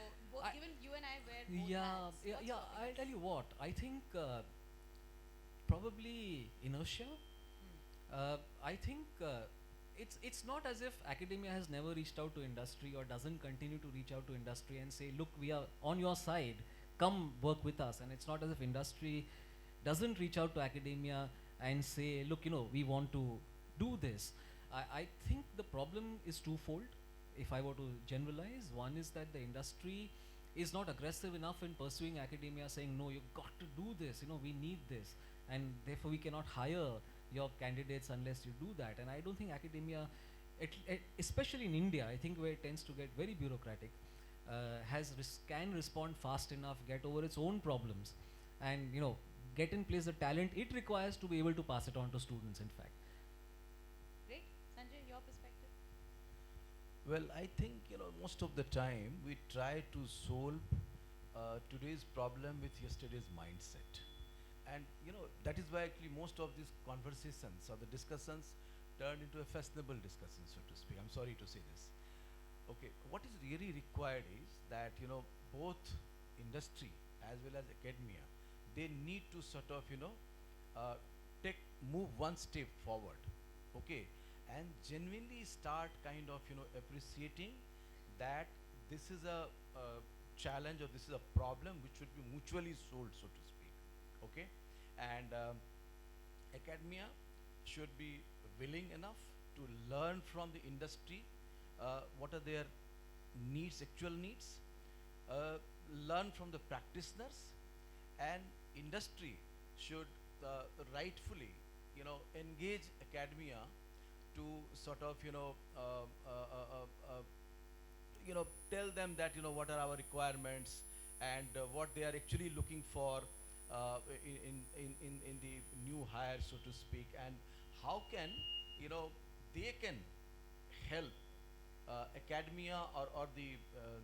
given you and I wear both Yeah, hats, yeah, what's yeah. stopping I'll us? tell you what. I think probably inertia. I think it's not as if academia has never reached out to industry or doesn't continue to reach out to industry and say, look, we are on your side. Come work with us. And it's not as if industry doesn't reach out to academia and say, look, we want to do this. I think the problem is twofold. If I were to generalize, one is that the industry is not aggressive enough in pursuing academia, saying, no, you've got to do this, we need this, and therefore we cannot hire your candidates unless you do that. And I don't think academia, especially in India, I think where it tends to get very bureaucratic, can respond fast enough, get over its own problems, and get in place the talent it requires to be able to pass it on to students, in fact. Great. Sanjay, your perspective? Well, I think most of the time we try to solve today's problem with yesterday's mindset, and that is why actually most of these conversations or the discussions turned into a fashionable discussion, so to speak. I'm sorry to say this. Okay, what is really required is that both industry as well as academia, they need to sort of move one step forward, okay, and genuinely start kind of appreciating that this is a challenge or this is a problem which should be mutually solved, so to speak, okay. And academia should be willing enough to learn from the industry what are their needs, actual needs, learn from the practitioners, and industry should rightfully, engage academia to sort of, tell them that, what are our requirements and what they are actually looking for in the new hire, so to speak, and how can, they can help academia or the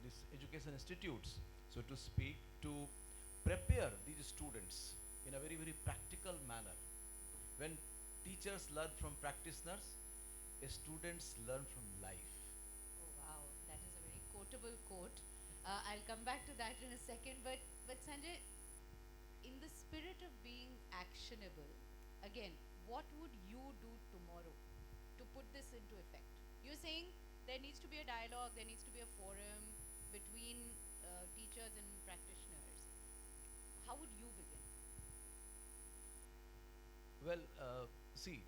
this education institutes, so to speak, to prepare these students in a very, very practical manner. When teachers learn from practitioners, students learn from life. Oh wow, that is a very quotable quote. I'll come back to that in a second, but Sanjay, in the spirit of being actionable, again, what would you do tomorrow to put this into effect? You're saying there needs to be a dialogue, there needs to be a forum between teachers and practitioners. How would you begin? Well, see,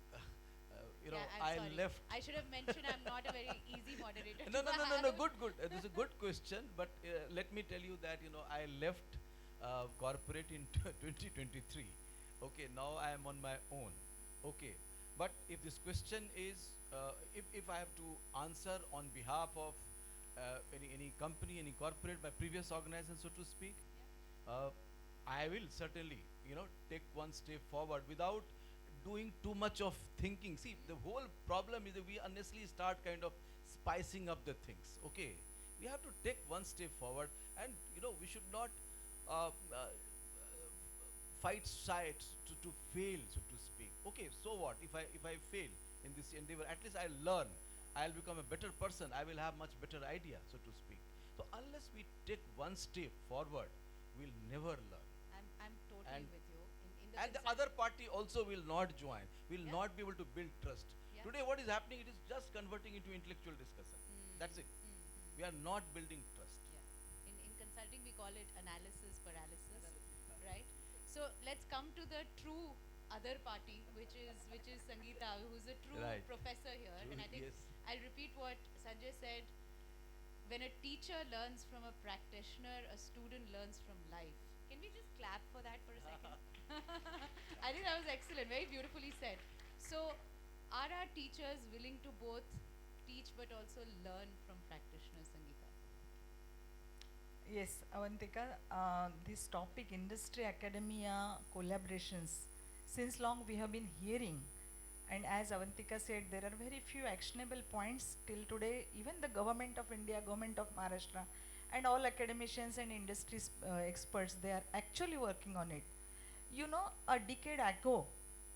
I'm I sorry. left. I should have mentioned I'm not a very easy moderator. No, to no, no, no, no. have. Good, good. This is a good question. But let me tell you that I left corporate in 2023. Okay, now I am on my own. Okay, but if this question is, if I have to answer on behalf of any company, any corporate, my previous organization, so to speak, I will certainly, take one step forward without doing too much of thinking. See, the whole problem is that we unnecessarily start kind of spicing up the things. Okay, we have to take one step forward, and we should not fight sides to fail, so to speak. Okay, so what if I fail in this endeavor? At least I'll learn. I'll become a better person. I will have much better idea, so to speak. So unless we take one step forward, we'll never learn. I'm totally And with you. And the other party also will not join, will not be able to build trust. Yeah. Today what is happening, it is just converting into intellectual discussion. That's it. We are not building trust. In consulting, we call it analysis paralysis, right? So let's come to the true other party, which is Sangeeta, who's a true Right. professor here. True, And I think yes. I'll repeat what Sanjay said. When a teacher learns from a practitioner, a student learns from life. Can we just clap for that for a second? I think that was excellent, very beautifully said. So, are our teachers willing to both teach but also learn from practitioners, Sangeeta? Yes, Avantika, this topic, industry, academia, collaborations, since long we have been hearing, and as Avantika said, there are very few actionable points till today. Even the government of India, government of Maharashtra, and all academicians and industry experts, they are actually working on it. A decade ago,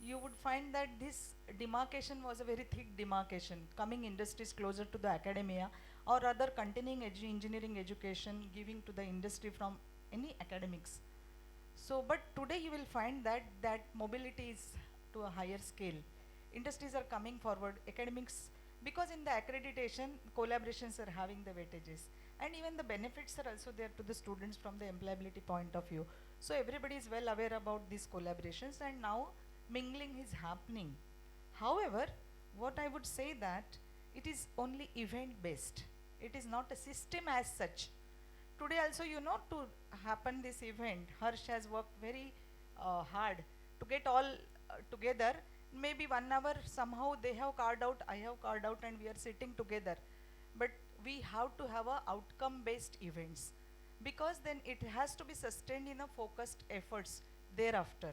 you would find that this demarcation was a very thick demarcation, coming industries closer to the academia, or rather continuing engineering education, giving to the industry from any academics. So, but today you will find that mobility is to a higher scale. Industries are coming forward, academics, because in the accreditation, collaborations are having the weightages. And even the benefits are also there to the students from the employability point of view. So everybody is well aware about these collaborations, and now mingling is happening. However, what I would say that it is only event based. It is not a system as such. Today also, to happen this event, Harsh has worked very hard to get all together. Maybe 1 hour somehow they have carved out, I have carved out, and we are sitting together. But we have to have a outcome based events, because then it has to be sustained in a focused efforts thereafter.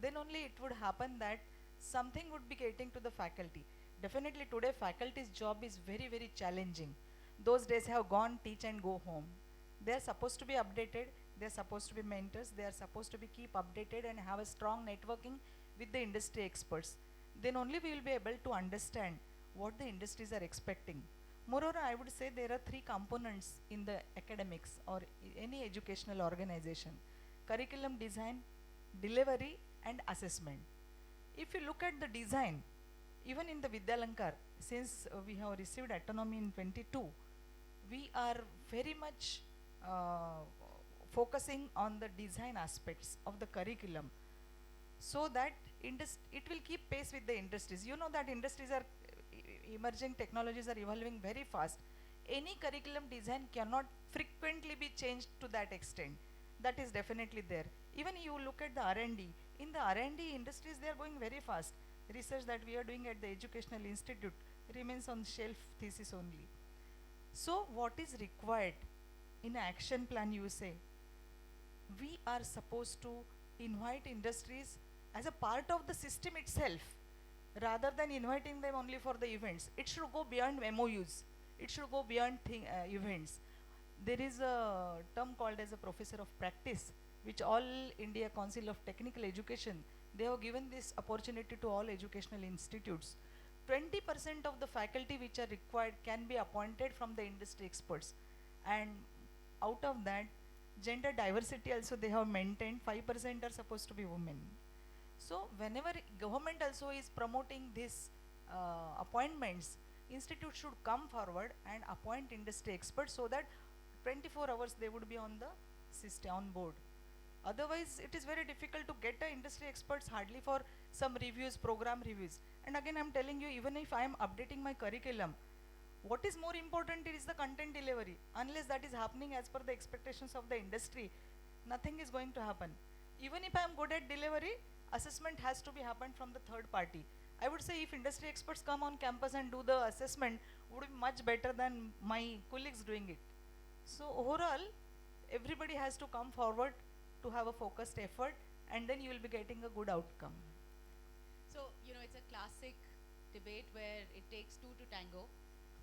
Then only it would happen that something would be getting to the faculty. Definitely today faculty's job is very, very challenging. Those days have gone, teach and go home. They are supposed to be updated, they are supposed to be mentors, they are supposed to be keep updated and have a strong networking with the industry experts. Then only we will be able to understand what the industries are expecting. Moreover, I would say there are 3 components in the academics or any educational organization: curriculum design, delivery, and assessment. If you look at the design, even in the Vidyalankar, since we have received autonomy in 22, we are very much focusing on the design aspects of the curriculum, so that it will keep pace with the industries. You know that industries are emerging technologies are evolving very fast. Any curriculum design cannot frequently be changed to that extent. That is definitely there. Even you look at the R&D. In the R&D industries, they are going very fast. Research that we are doing at the Educational Institute remains on shelf thesis only. So what is required in an action plan, you say? We are supposed to invite industries as a part of the system itself, rather than inviting them only for the events. It should go beyond MOUs. It should go beyond events. There is a term called as a professor of practice, which all India Council of Technical Education, they have given this opportunity to all educational institutes. 20% of the faculty which are required can be appointed from the industry experts, and out of that, gender diversity also they have maintained. 5% are supposed to be women. So whenever government also is promoting these appointments, institutes should come forward and appoint industry experts, so that 24 hours they would be on the system, on board. Otherwise, it is very difficult to get the industry experts hardly for some reviews, program reviews. And again, I'm telling you, even if I am updating my curriculum, what is more important is the content delivery. Unless that is happening as per the expectations of the industry, nothing is going to happen. Even if I am good at delivery, assessment has to be happened from the third party. I would say if industry experts come on campus and do the assessment, would be much better than my colleagues doing it. So overall, everybody has to come forward to have a focused effort, and then you will be getting a good outcome. So, it's a classic debate where it takes two to tango.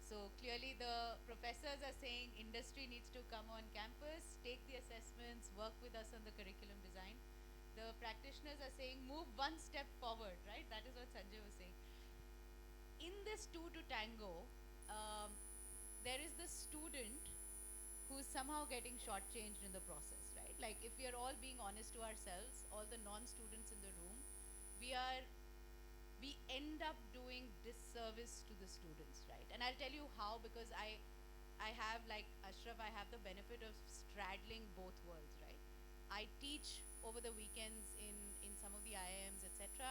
So clearly the professors are saying industry needs to come on campus, take the assessments, work with us on the curriculum design. The practitioners are saying move one step forward, right? That is what Sanjay was saying. In this two to tango, there is the student who's somehow getting shortchanged in the process, right? Like if we are all being honest to ourselves, all the non-students in the room, we end up doing disservice to the students, right? And I'll tell you how, because I have, like Ashraf, I have the benefit of straddling both worlds, right? I teach over the weekends in some of the IIMs, etc.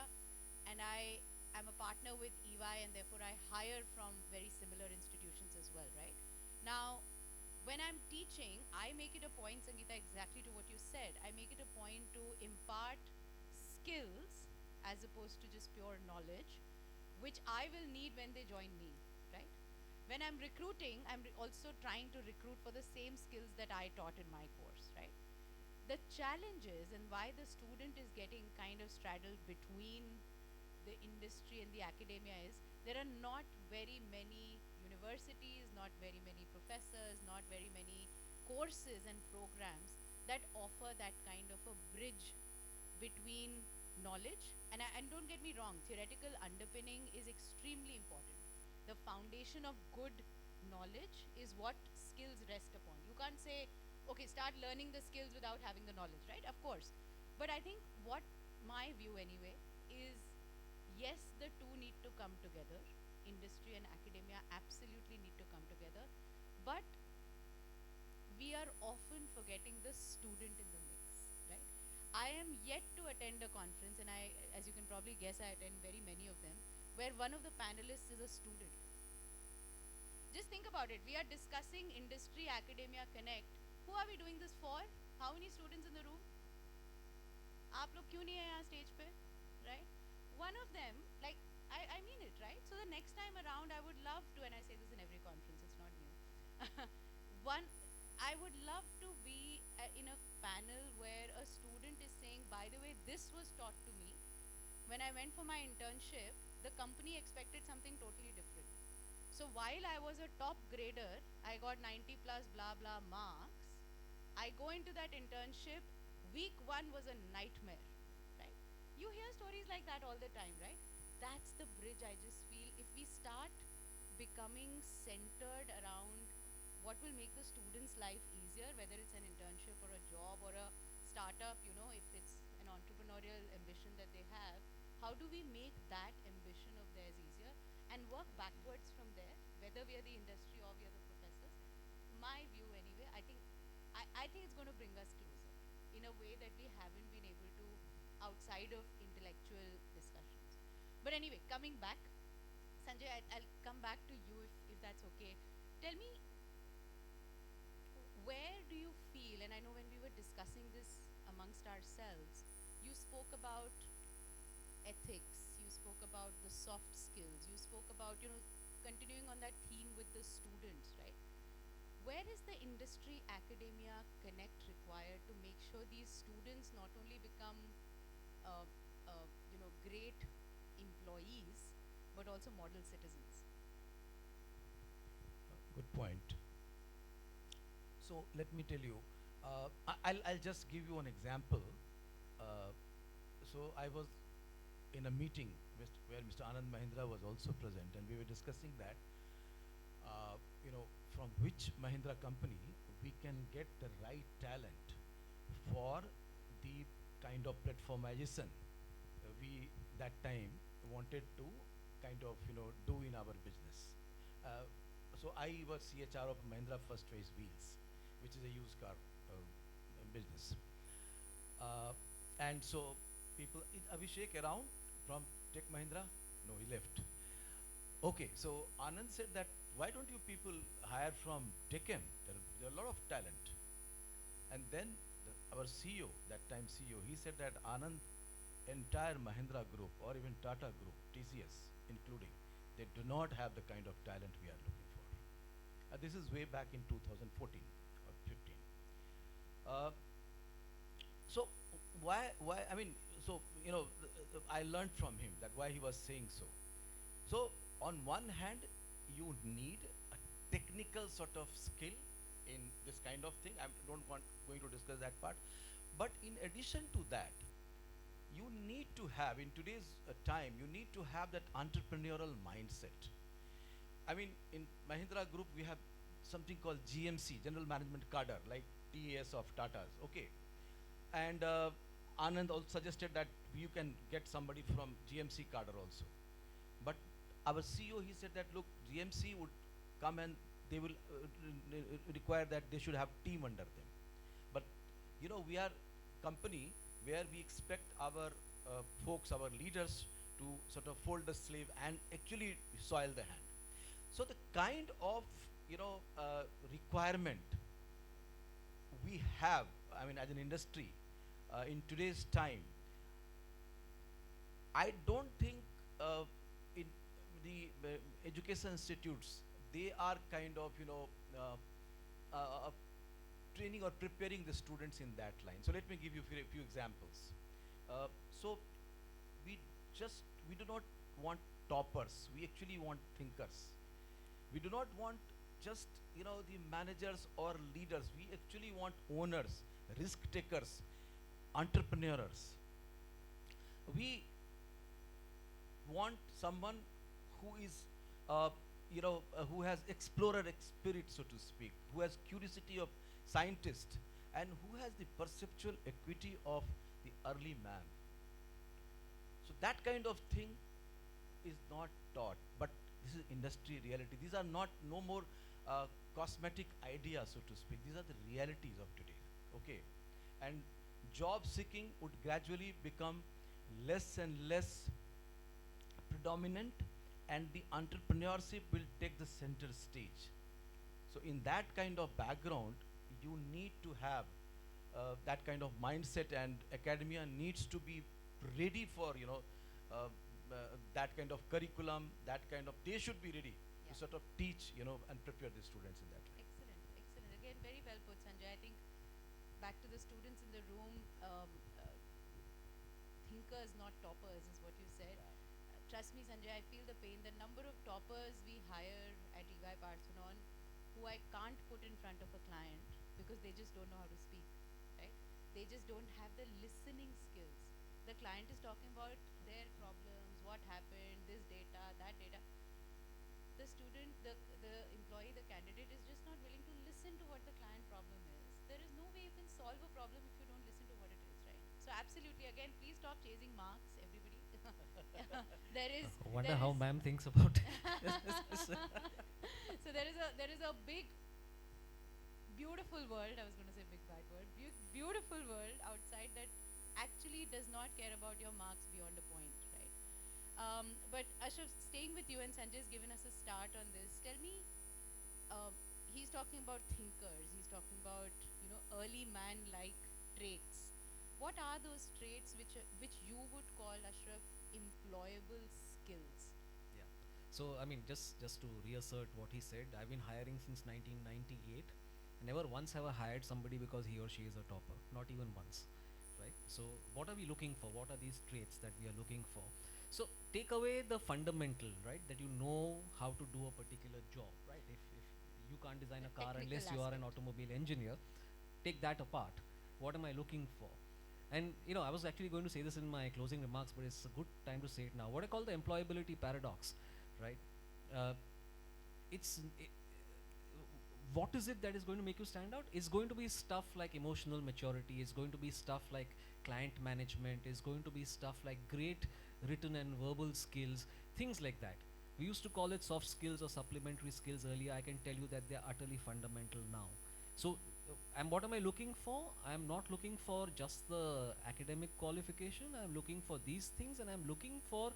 And I am a partner with EY, and therefore I hire from very similar institutions as well, right? Now, when I'm teaching, I make it a point, Sangeeta, exactly to what you said. I make it a point to impart skills as opposed to just pure knowledge, which I will need when they join me, right? When I'm recruiting, I'm also trying to recruit for the same skills that I taught in my course, right? The challenges and why the student is getting kind of straddled between the industry and the academia is there are not very many universities, not very many professors, not very many courses and programs that offer that kind of a bridge between knowledge. And don't get me wrong, theoretical underpinning is extremely important. The foundation of good knowledge is what skills rest upon. You can't say, okay, start learning the skills without having the knowledge, right? Of course. But I think what my view anyway is, yes, the two need to come together. Industry and academia absolutely need to come together. But we are often forgetting the student in the mix, right? I am yet to attend a conference, and as you can probably guess, I attend very many of them, where one of the panelists is a student. Just think about it. We are discussing industry, academia, connect. Who are we doing this for? How many students in the room? आप लोग क्यों नहीं हैं यहाँ stage पे, right? One of them, like, I mean it, right? So the next time around, I would love to, and I say this in every conference, it's not new. I would love to be in a panel where a student is saying, by the way, this was taught to me. When I went for my internship, the company expected something totally different. So while I was a top grader, I got 90 plus blah blah marks. I go into that internship, week 1 was a nightmare, right? You hear stories like that all the time, right? That's the bridge I just feel. If we start becoming centered around what will make the student's life easier, whether it's an internship or a job or a startup, if it's an entrepreneurial ambition that they have, how do we make that ambition of theirs easier and work backwards from there, whether we are the industry or we are the professors? My view anyway, I think it's going to bring us closer in a way that we haven't been able to outside of intellectual But anyway, coming back, Sanjay, I'll come back to you if that's okay. Tell me, where do you feel, and I know when we were discussing this amongst ourselves, you spoke about ethics, you spoke about the soft skills, you spoke about, continuing on that theme with the students, right? Where is the industry academia connect required to make sure these students not only become, great employees, but also model citizens? Good point. So let me tell you, I'll just give you an example. So I was in a meeting where Mr. Anand Mahindra was also present, and we were discussing that, from which Mahindra company we can get the right talent for the kind of platformization we that time wanted to kind of do in our business. So I was CHR of Mahindra First Choice Wheels, which is a used car business. And so people, is Abhishek around from Tech Mahindra? No, he left. Okay, so Anand said that why don't you people hire from Techem? There are a lot of talent. And then our CEO, that time CEO, he said that Anand, entire Mahindra group or even Tata group, TCS including, they do not have the kind of talent we are looking for. This is way back in 2014 or 15. So why, I mean, so, I learned from him that why he was saying so. So on one hand, you need a technical sort of skill in this kind of thing. I don't want going to discuss that part. But in addition to that, you need to have, in today's time, you need to have that entrepreneurial mindset. I mean, in Mahindra Group, we have something called GMC, General Management Cadre, like TAS of Tata's, okay. And Anand also suggested that you can get somebody from GMC cadre also. But our CEO, he said that, look, GMC would come and they will require that they should have team under them. But, we are company where we expect our folks, our leaders to sort of fold the sleeve and actually soil the hand. So the kind of, requirement we have, I mean, as an industry, in today's time, I don't think in the education institutes, they are kind of, training or preparing the students in that line. So let me give you a few examples. So we do not want toppers. We actually want thinkers. We do not want just, the managers or leaders. We actually want owners, risk takers, entrepreneurs. We want someone who is, who has explorer spirit, so to speak, who has curiosity of scientist, and who has the perceptual equity of the early man. So that kind of thing is not taught, but this is industry reality. These are no more cosmetic ideas, so to speak. These are the realities of today, okay? And job seeking would gradually become less and less predominant, and the entrepreneurship will take the center stage. So in that kind of background, you need to have that kind of mindset, and academia needs to be ready for, that kind of curriculum, that kind of, they should be ready to sort of teach, and prepare the students in that way. Excellent, excellent. Again, very well put, Sanjay. I think back to the students in the room, thinkers, not toppers, is what you said. Trust me, Sanjay, I feel the pain. The number of toppers we hire at EY Parthenon who I can't put in front of a client because they just don't know how to speak, right? They just don't have the listening skills. The client is talking about their problems, what happened, this data, that data. The student, the employee, the candidate is just not willing to listen to what the client problem is. There is no way you can solve a problem if you don't listen to what it is, right? So absolutely, again, please stop chasing marks, everybody. Wonder how ma'am thinks about it. So there is a big, beautiful world. I was going to say big bad word. Beautiful world outside that actually does not care about your marks beyond a point, right? But Ashraf, staying with you, and Sanjay's given us a start on this. Tell me, he's talking about thinkers. He's talking about early man-like traits. What are those traits which you would call, Ashraf, employable skills? Yeah. So I mean, just to reassert what he said, I've been hiring since 1998. Never once have I hired somebody because he or she is a topper. Not even once, right? So what are we looking for? What are these traits that we are looking for? So take away the fundamental, right? That you know how to do a particular job, right? If you can't design a car unless you are an automobile engineer, take that apart. What am I looking for? And I was actually going to say this in my closing remarks, but it's a good time to say it now. What I call the employability paradox, right? What is it that is going to make you stand out? It's going to be stuff like emotional maturity. It's going to be stuff like client management. It's going to be stuff like great written and verbal skills, things like that. We used to call it soft skills or supplementary skills earlier. I can tell you that they're utterly fundamental now. So, and what am I looking for? I'm not looking for just the academic qualification. I'm looking for these things, and I'm looking for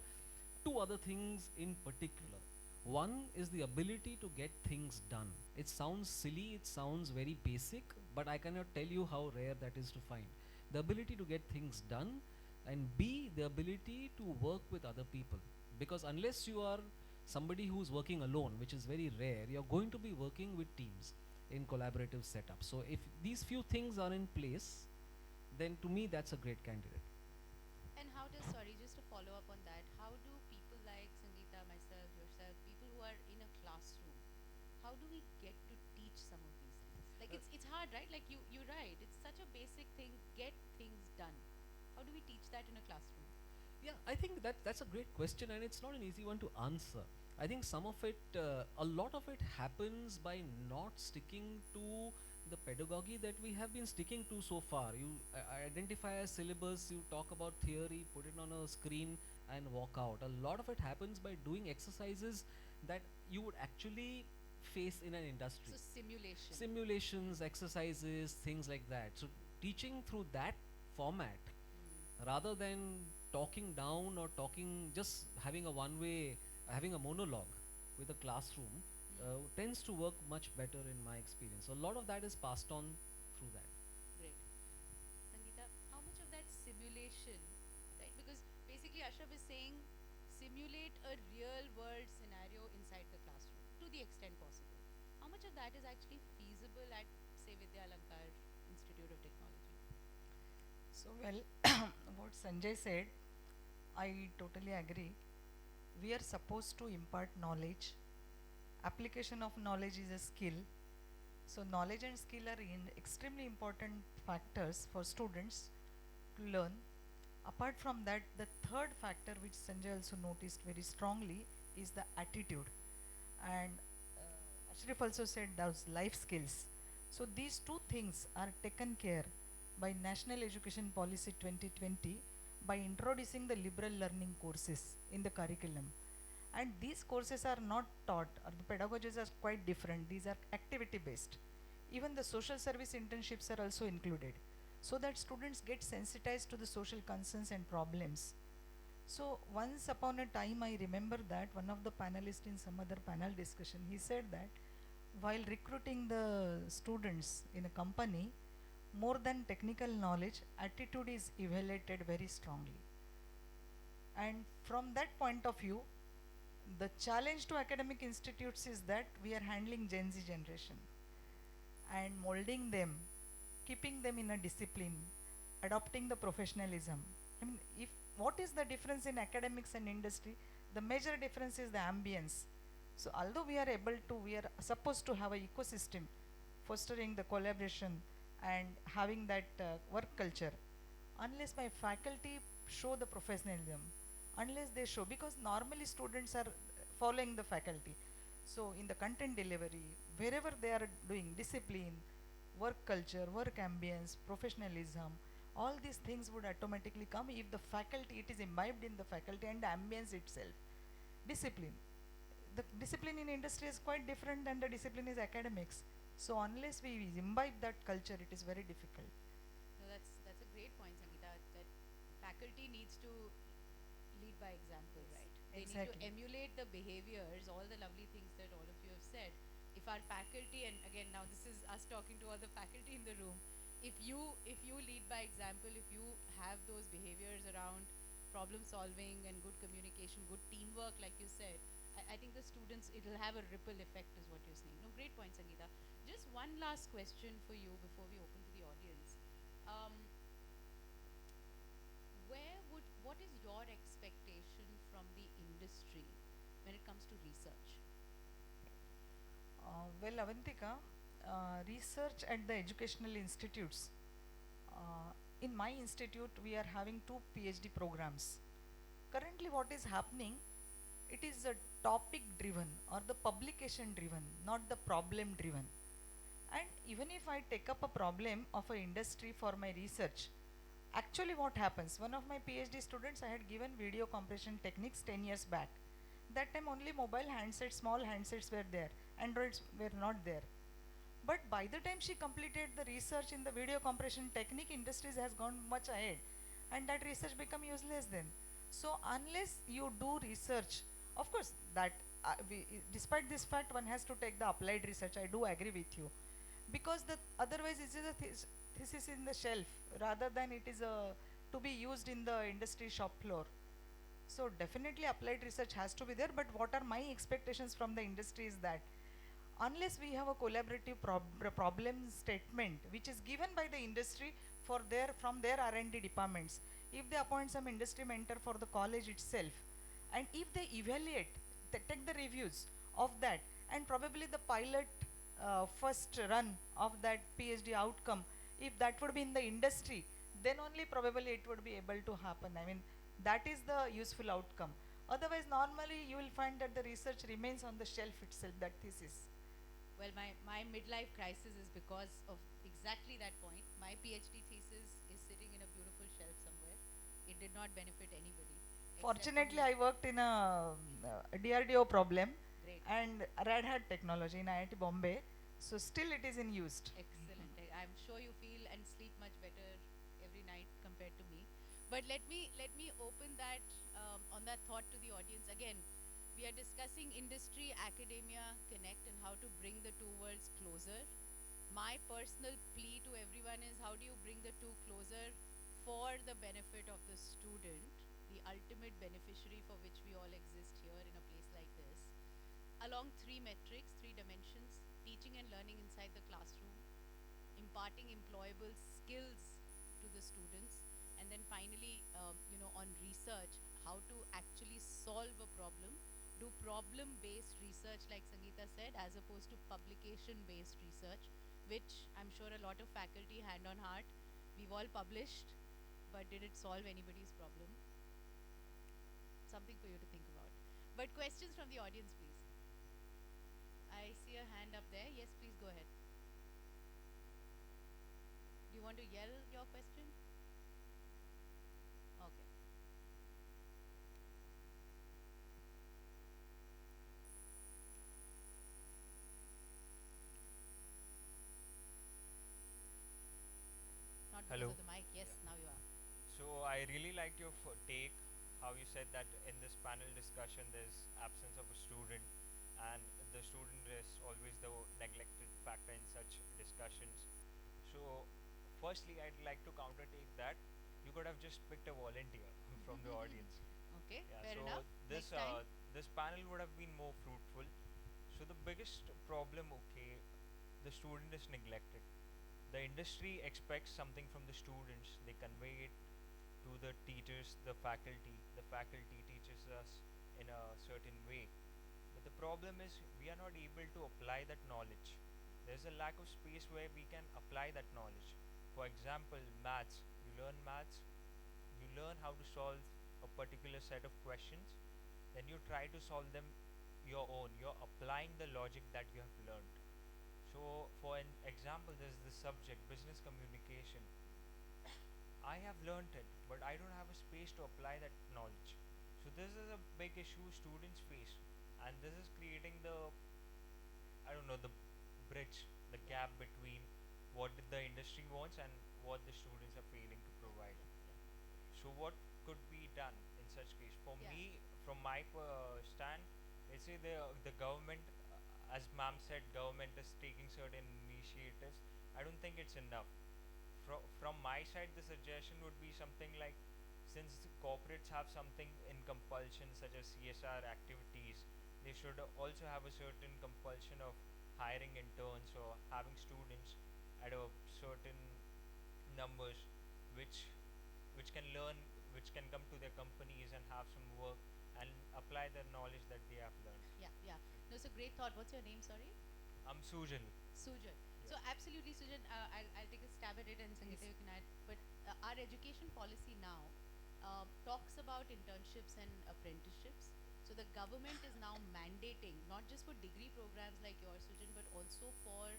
two other things in particular. One is the ability to get things done. It sounds silly, it sounds very basic, but I cannot tell you how rare that is to find. The ability to get things done, and B, the ability to work with other people. Because unless you are somebody who's working alone, which is very rare, you're going to be working with teams in collaborative setups. So if these few things are in place, then to me that's a great candidate. And how does, sorry, just to follow up on that, how do people like Sangeeta, myself, yourself, people who are in a classroom, how do we get to teach some of these things? Like it's hard, right? Like you're right, it's such a basic thing, get things done. How do we teach that in a classroom? Yeah, I think that's a great question, and it's not an easy one to answer. I think some of it, a lot of it happens by not sticking to the pedagogy that we have been sticking to so far. You identify a syllabus, you talk about theory, put it on a screen and walk out. A lot of it happens by doing exercises that you would actually face in an industry. So simulation. Simulations, exercises, things like that. So teaching through that format rather than talking down or just having a one-way, having a monologue with a classroom tends to work much better in my experience. So a lot of that is passed on through that. Great. Sangeeta, how much of that simulation, right? Because basically Ashraf is saying simulate a real world scenario inside the classroom to the extent possible. How much of that is actually feasible at, say, Vidyalankar Institute of Technology? So, well, what Sanjay said, I totally agree. We are supposed to impart knowledge. Application of knowledge is a skill. So, knowledge and skill are extremely important factors for students to learn. Apart from that, the third factor which Sanjay also noticed very strongly is the attitude. And Ashraf also said those life skills. So, these two things are taken care by National Education Policy 2020 by introducing the liberal learning courses in the curriculum. And these courses are not taught, or the pedagogies are quite different. These are activity based. Even the social service internships are also included, so that students get sensitized to the social concerns and problems. So once upon a time, I remember that one of the panelists in some other panel discussion, he said that while recruiting the students in a company, more than technical knowledge, attitude is evaluated very strongly. And from that point of view, the challenge to academic institutes is that we are handling Gen Z generation and molding them, keeping them in a discipline, adopting the professionalism. I mean, if what is the difference in academics and industry? The major difference is the ambience. So although we are supposed to have an ecosystem, fostering the collaboration and having that work culture, unless my faculty show the professionalism, unless they show, because normally students are following the faculty. So in the content delivery, wherever they are doing discipline, work culture, work ambience, professionalism, all these things would automatically come if the faculty, it is imbibed in the faculty and the ambience itself. Discipline. The discipline in industry is quite different than the discipline is academics. So unless we imbibe that culture, it is very difficult. No, that's a great point, Sangeeta. That faculty needs to lead by example, right? They need to emulate the behaviors, all the lovely things that all of you have said. If our faculty, and again now this is us talking to all the faculty in the room, if you lead by example, if you have those behaviors around problem solving and good communication, good teamwork, like you said, I think the students, it'll have a ripple effect is what you're saying. No, great point, Sangeeta. Just one last question for you before we open to the audience. What is your expectation from the industry when it comes to research? Well, Avantika, research at the educational institutes. In my institute, we are having 2 PhD programs. Currently, what is happening, it is a topic driven or the publication driven, not the problem driven. And even if I take up a problem of an industry for my research, actually what happens, one of my PhD students, I had given video compression techniques 10 years back. That time only mobile handsets, small handsets were there, Androids were not there. But by the time she completed the research in the video compression technique, industries has gone much ahead, and that research become useless then. So unless you do research, of course that despite this fact, one has to take the applied research. I do agree with you, because the otherwise it is a thesis in the shelf rather than it is a to be used in the industry shop floor. So definitely applied research has to be there, but what are my expectations from the industry is that unless we have a collaborative problem statement which is given by the industry for their from their R&D departments, if they appoint some industry mentor for the college itself, and if they evaluate, they take the reviews of that, and probably the pilot first run of that PhD outcome, if that would be in the industry, then only probably it would be able to happen. I mean, that is the useful outcome. Otherwise, normally you will find that the research remains on the shelf itself, that thesis. Well, my midlife crisis is because of exactly that point. My PhD thesis is sitting in a beautiful shelf somewhere. It did not benefit anybody. Fortunately, I worked in a DRDO problem Great. and Red Hat technology in IIT Bombay. So still it is in use. Excellent. I'm sure you feel and sleep much better every night compared to me. But let me open that on that thought to the audience again. We are discussing industry, academia, connect, and how to bring the two worlds closer. My personal plea to everyone is, how do you bring the two closer for the benefit of the student, the ultimate beneficiary for which we all exist here in a place like this, along 3 metrics, 3 dimensions: teaching and learning inside the classroom, imparting employable skills to the students, and then finally, on research, how to actually solve a problem, do problem-based research like Sangeeta said, as opposed to publication-based research, which I'm sure a lot of faculty, hand on heart, we've all published, but did it solve anybody's problem? Something for you to think about. But questions from the audience, please. I see a hand up there. Yes, please go ahead. Do you want to yell your question? Okay. Not because Hello. of the mic. Yes, now you are. So I really liked your take, how you said that in this panel discussion there's absence of a student, and the student is always the neglected factor in such discussions. So firstly, I'd like to countertake that. You could have just picked a volunteer from the audience. Okay, Yeah, fair so enough. this Next time. this panel would have been more fruitful. So the biggest problem, okay, the student is neglected. The industry expects something from the students. They convey it to the teachers, the faculty. The faculty teaches us in a certain way. But the problem is we are not able to apply that knowledge. There's a lack of space where we can apply that knowledge. For example, maths. You learn maths, you learn how to solve a particular set of questions, then you try to solve them your own. You're applying the logic that you have learned. So, for an example, there's this subject, business communication. I have learned it, but I don't have a space to apply that knowledge. So, this is a big issue students face, and this is creating the, I don't know, the bridge, the gap between what the industry wants and what the students are failing to provide. So, what could be done in such case? For Yeah. me, from my stand, let's say the government, as ma'am said, government is taking certain initiatives. I don't think it's enough. From my side, the suggestion would be something like, since corporates have something in compulsion such as CSR activities, they should also have a certain compulsion of hiring interns or having students at a certain numbers, which can learn, which can come to their companies and have some work and apply the knowledge that they have learned. Yeah, yeah. No, it's a great thought. What's your name? Sorry. I'm Sujan. Sujan. So absolutely, Sujan, I'll take a stab at it and Sangeeta you can add. But our education policy now talks about internships and apprenticeships. So the government is now mandating, not just for degree programs like yours, Sujan, but also for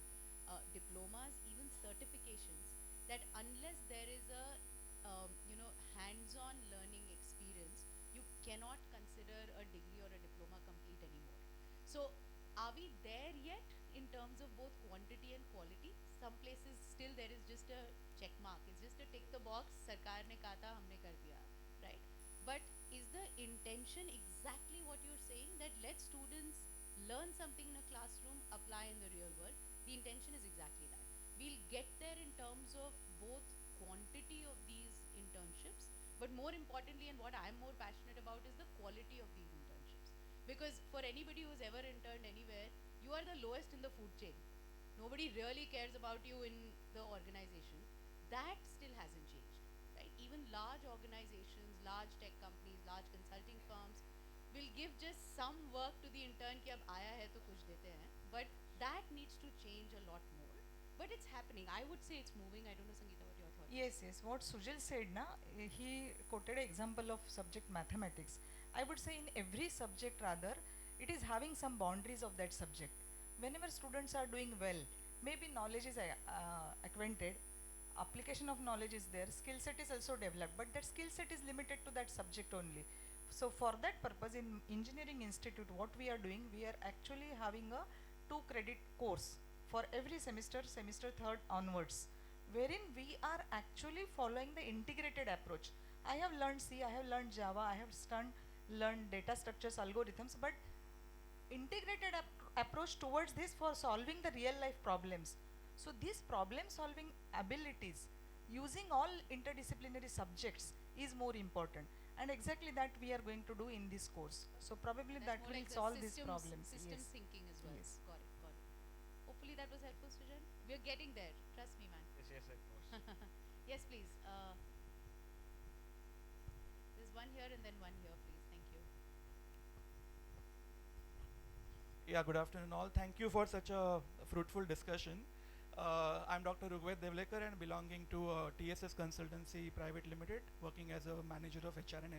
diplomas, even certifications, that unless there is a hands-on learning experience, you cannot consider a degree or a diploma complete anymore. So are we there yet in terms of both quantity and quality? Some places still there is just a check mark. It's just a tick the box, sarkar ne kaha tha, humne kar diya, right? But is the intention exactly what you're saying, that let students learn something in a classroom, apply in the real world? The intention is exactly that. We'll get there in terms of both quantity of these internships, but more importantly, and what I'm more passionate about, is the quality of these internships. Because for anybody who's ever interned anywhere, you are the lowest in the food chain. Nobody really cares about you in the organization. That still hasn't changed, right? Even large organizations, large tech companies, large consulting firms will give just some work to the intern ki ab aaya hai to kuch dete hain, but that needs to change a lot more. But it's happening. I would say it's moving. I don't know, Sangeeta, what your thoughts? Yes, yes. What Sujal said, he quoted an example of subject mathematics. I would say in every subject rather, it is having some boundaries of that subject. Whenever students are doing well, maybe knowledge is acquainted, application of knowledge is there, skill set is also developed, but that skill set is limited to that subject only. So for that purpose, in Engineering Institute, what we are doing, we are actually having a 2-credit course for every semester, semester 3rd onwards, wherein we are actually following the integrated approach. I have learned C, I have learned Java, I have learned data structures, algorithms, but integrated approach towards this for solving the real life problems. So these problem solving abilities using all interdisciplinary subjects is more important, and exactly that we are going to do in this course. So probably That's that more will like the solve these problems. Systems Yes. thinking as well. Yes. Got it, got it. Hopefully that was helpful, Sujan. We're getting there. Trust me, man. Yes, it was. Yes, please. There's one here and then one here, please. Thank you. Yeah, good afternoon all. Thank you for such a fruitful discussion. I'm Dr. Rugved Devlekar and belonging to TSS Consultancy Private Limited, working as a manager of HR and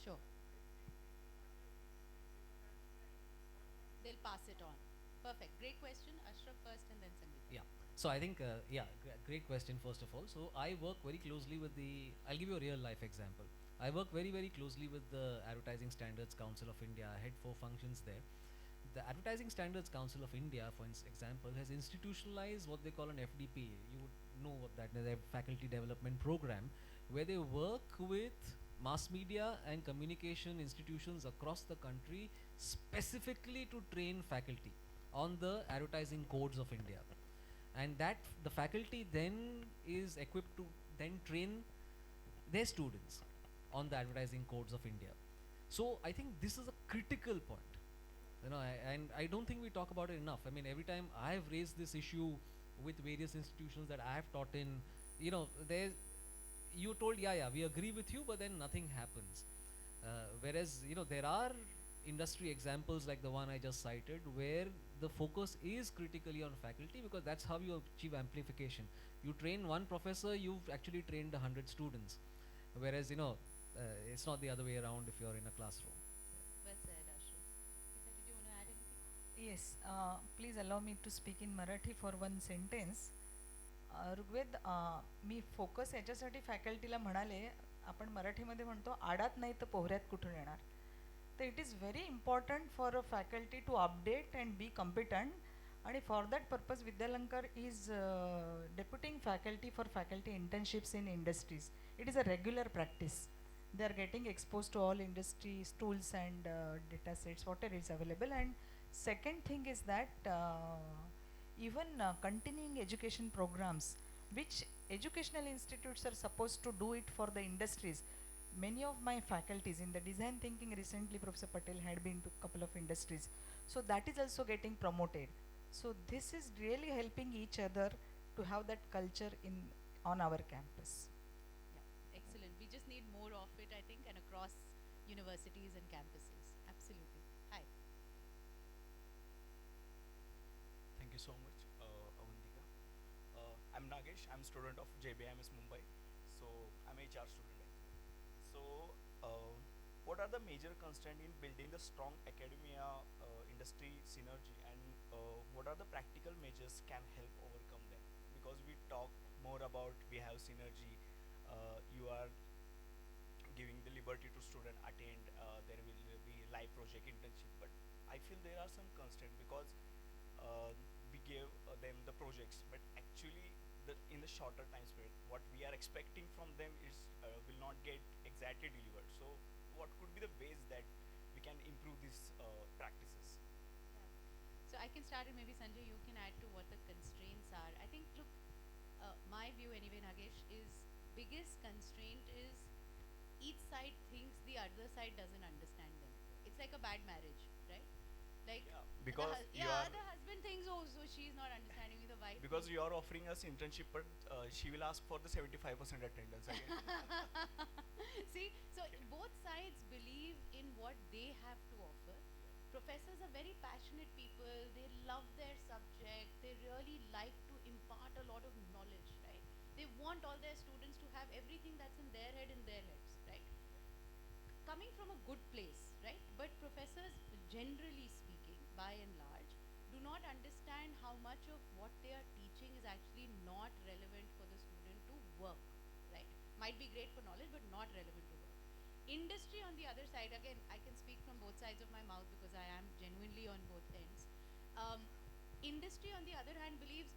Sure. They'll pass it on. Perfect. Great question. Ashraf first and then Sangeeta. Yeah. So I think, great question first of all. So I work very closely with I'll give you a real life example. I work very, very closely with the Advertising Standards Council of India. I head 4 functions there. The Advertising Standards Council of India, for example, has institutionalized what they call an FDP. You would know what that is, a faculty development program, where they work with mass media and communication institutions across the country specifically to train faculty on the advertising codes of India. And that the faculty then is equipped to then train their students on the advertising codes of India. So I think this is a critical point, and I don't think we talk about it enough. I mean, every time I've raised this issue with various institutions that I have taught in, there's, you told, yeah, we agree with you, but then nothing happens. Whereas, there are industry examples like the one I just cited where the focus is critically on faculty, because that's how you achieve amplification. You train one professor, you've actually trained 100 students. Whereas, it's not the other way around if you're in a classroom. Well said, Ashraf. Geeta, did you want to add anything? Yes, please allow me to speak in Marathi for one sentence. Rugved, मी focus याच्यासाठी फॅकल्टीला म्हणाले, आपण मराठीमध्ये म्हणतो आडात नाही तर पोहऱ्यात कुठून येणार. तर it is very important for a faculty to update and be competent, आणि for that purpose Vidyalankar is deputing faculty for faculty internships in industries. It is a regular practice. They are getting exposed to all industries, tools and data sets, whatever is available. And second thing is that even continuing education programs, which educational institutes are supposed to do it for the industries. Many of my faculties in the design thinking, recently Professor Patel had been to a couple of industries. So that is also getting promoted. So this is really helping each other to have that culture on our campus. Excellent. We just need more of it, I think, and across universities and campuses. Absolutely. Hi. Thank you so much, Avantika. I'm Nagesh. I'm student of JBIMS Mumbai. So I'm HR student. So what are the major constraints in building the strong academia industry synergy, and what are the practical measures can help overcome them? Because we talk more about we have synergy, you are giving the liberty to student attend, there will be live project internship, but I feel there are some constraints because we give them the projects, but actually in the shorter time period what we are expecting from them is will not get exactly delivered. So what could be the ways that we can improve these practices? So I can start, and maybe Sanjay you can add to what the constraints are. I think, look, my view anyway, Nagesh, is biggest constraint is each side thinks the other side doesn't understand them. It's like a bad marriage, right? Like because the husband thinks, oh, so she's not understanding me, the wife. Because you are offering us internship, but she will ask for the 75% attendance again. See, so both sides believe in what they have to offer. Professors are very passionate people. They love their subject. They really like to impart a lot of knowledge, right? They want all their students to have everything that's in their head in their heads, right? Coming from a good place, right? But professors, generally speaking, by and large, do not understand how much of what they are teaching is actually not relevant for the student to work, right? Might be great for knowledge, but not relevant to work. Industry on the other side, again, I can speak from both sides of my mouth because I am genuinely on both ends. Industry on the other hand believes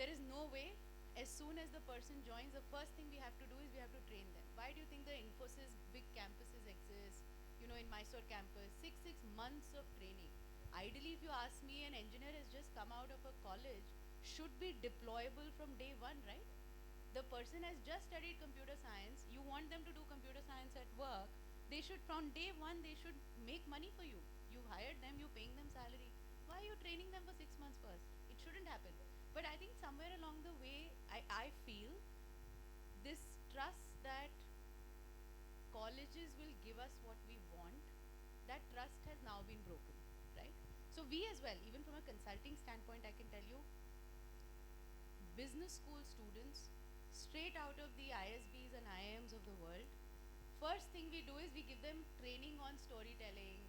there is no way. As soon as the person joins, the first thing we have to do is we have to train them. Why do you think the Infosys big campuses exist? You know, in Mysore campus, 6 months of training. Ideally, if you ask me, an engineer has just come out of a college, should be deployable from day one, right? The person has just studied computer science, you want them to do computer science at work, they should, from day one, they should make money for you. You've hired them, you're paying them salary. Why are you training them for 6 months first? It shouldn't happen. But I think somewhere along the way, I feel this trust that colleges will give us what we want, that trust has now been broken, right? So we as well, even from a consulting standpoint, I can tell you, business school students, straight out of the ISBs and IIMs of the world, first thing we do is we give them training on storytelling,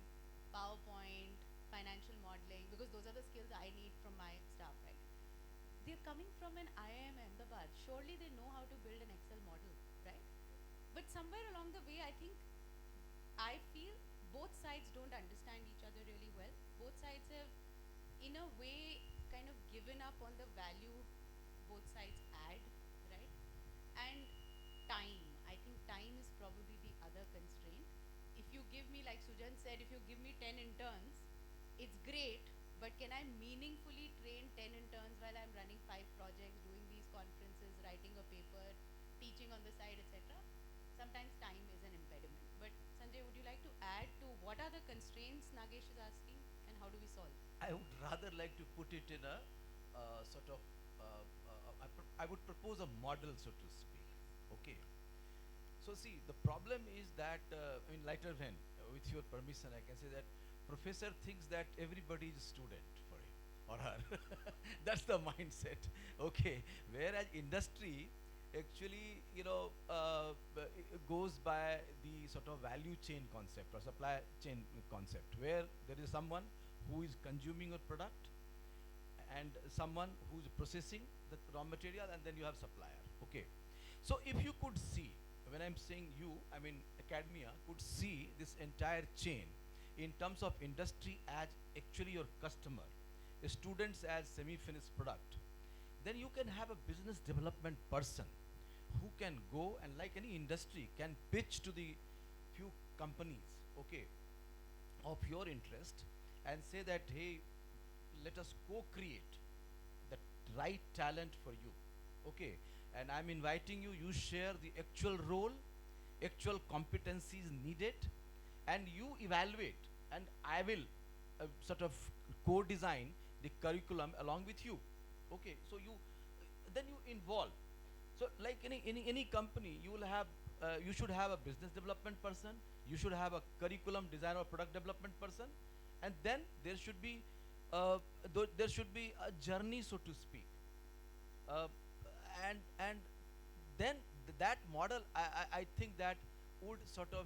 PowerPoint, financial modeling, because those are the skills I need from my staff, right? They're coming from an IIM Ahmedabad. Surely they know how to build an Excel model, right? But somewhere along the way, I feel both sides don't understand each other really well. Both sides have, in a way, kind of given up on the value both sides add, right? And time. I think time is probably the other constraint. If you give me, like Sujan said, if you give me 10 interns, it's great, but can I meaningfully train 10 interns while I'm running 5 projects, doing these conferences, writing a paper, teaching on the side, etc.? Sometimes time is an impediment. But Sanjay, would you like to add to what are the constraints Nagesh is asking and how do we solve? I would rather like to put it in a sort of, I would propose a model, so to speak. Okay. So see, the problem is that, I mean, later when, with your permission, I can say that professor thinks that everybody is a student for him or her. That's the mindset. Okay. Whereas industry actually, goes by the sort of value chain concept or supply chain concept, where there is someone who is consuming a product and someone who's processing the raw material, and then you have supplier. Okay. So if you could see, when I'm saying you, I mean academia could see this entire chain in terms of industry as actually your customer, students as semi-finished product, then you can have a business development person who can go and, like any industry, can pitch to the few companies, okay, of your interest, and say that, hey, let us co-create the right talent for you, okay, and I'm inviting you, you share the actual role, actual competencies needed, and you evaluate, and I will sort of co-design the curriculum along with you. Okay, so you then you involve. So like any company, you will have you should have a business development person, you should have a curriculum design or product development person, and then there should be there should be a journey, so to speak, and then that model, I think that would sort of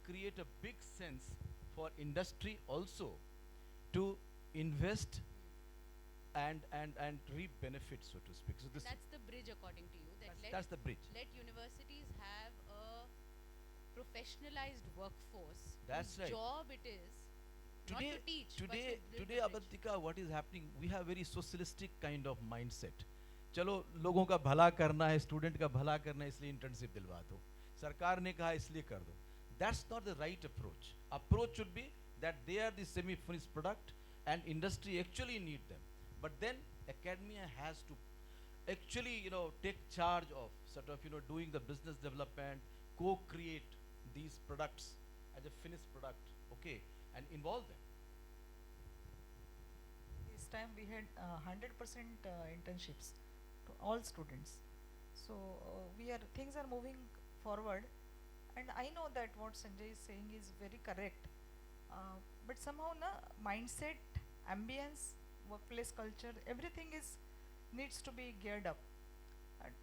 create a big sense for industry also to invest and reap benefits, so to speak. So this That's the bridge, according to you. that's the bridge. Let universities have a professionalized workforce. That's whose right. Job it is not to teach, but to build today the bridge. Avantika, what is happening, we have very socialistic kind of mindset. चलो लोगों का भला करना है, student का भला करना है, इसलिए इंटर्नशिप दिलवा दो, सरकार ने कहा इसलिए कर दो. That's not the right approach. Approach should be that they are the semi-finished product and industry actually need them. But then academia has to actually take charge of sort of doing the business development, co-create these products as a finished product, okay, and involve them. This time we had 100% internships to all students. So things are moving forward, and I know that what Sanjay is saying is very correct. But somehow mindset, ambience, workplace culture, everything needs to be geared up.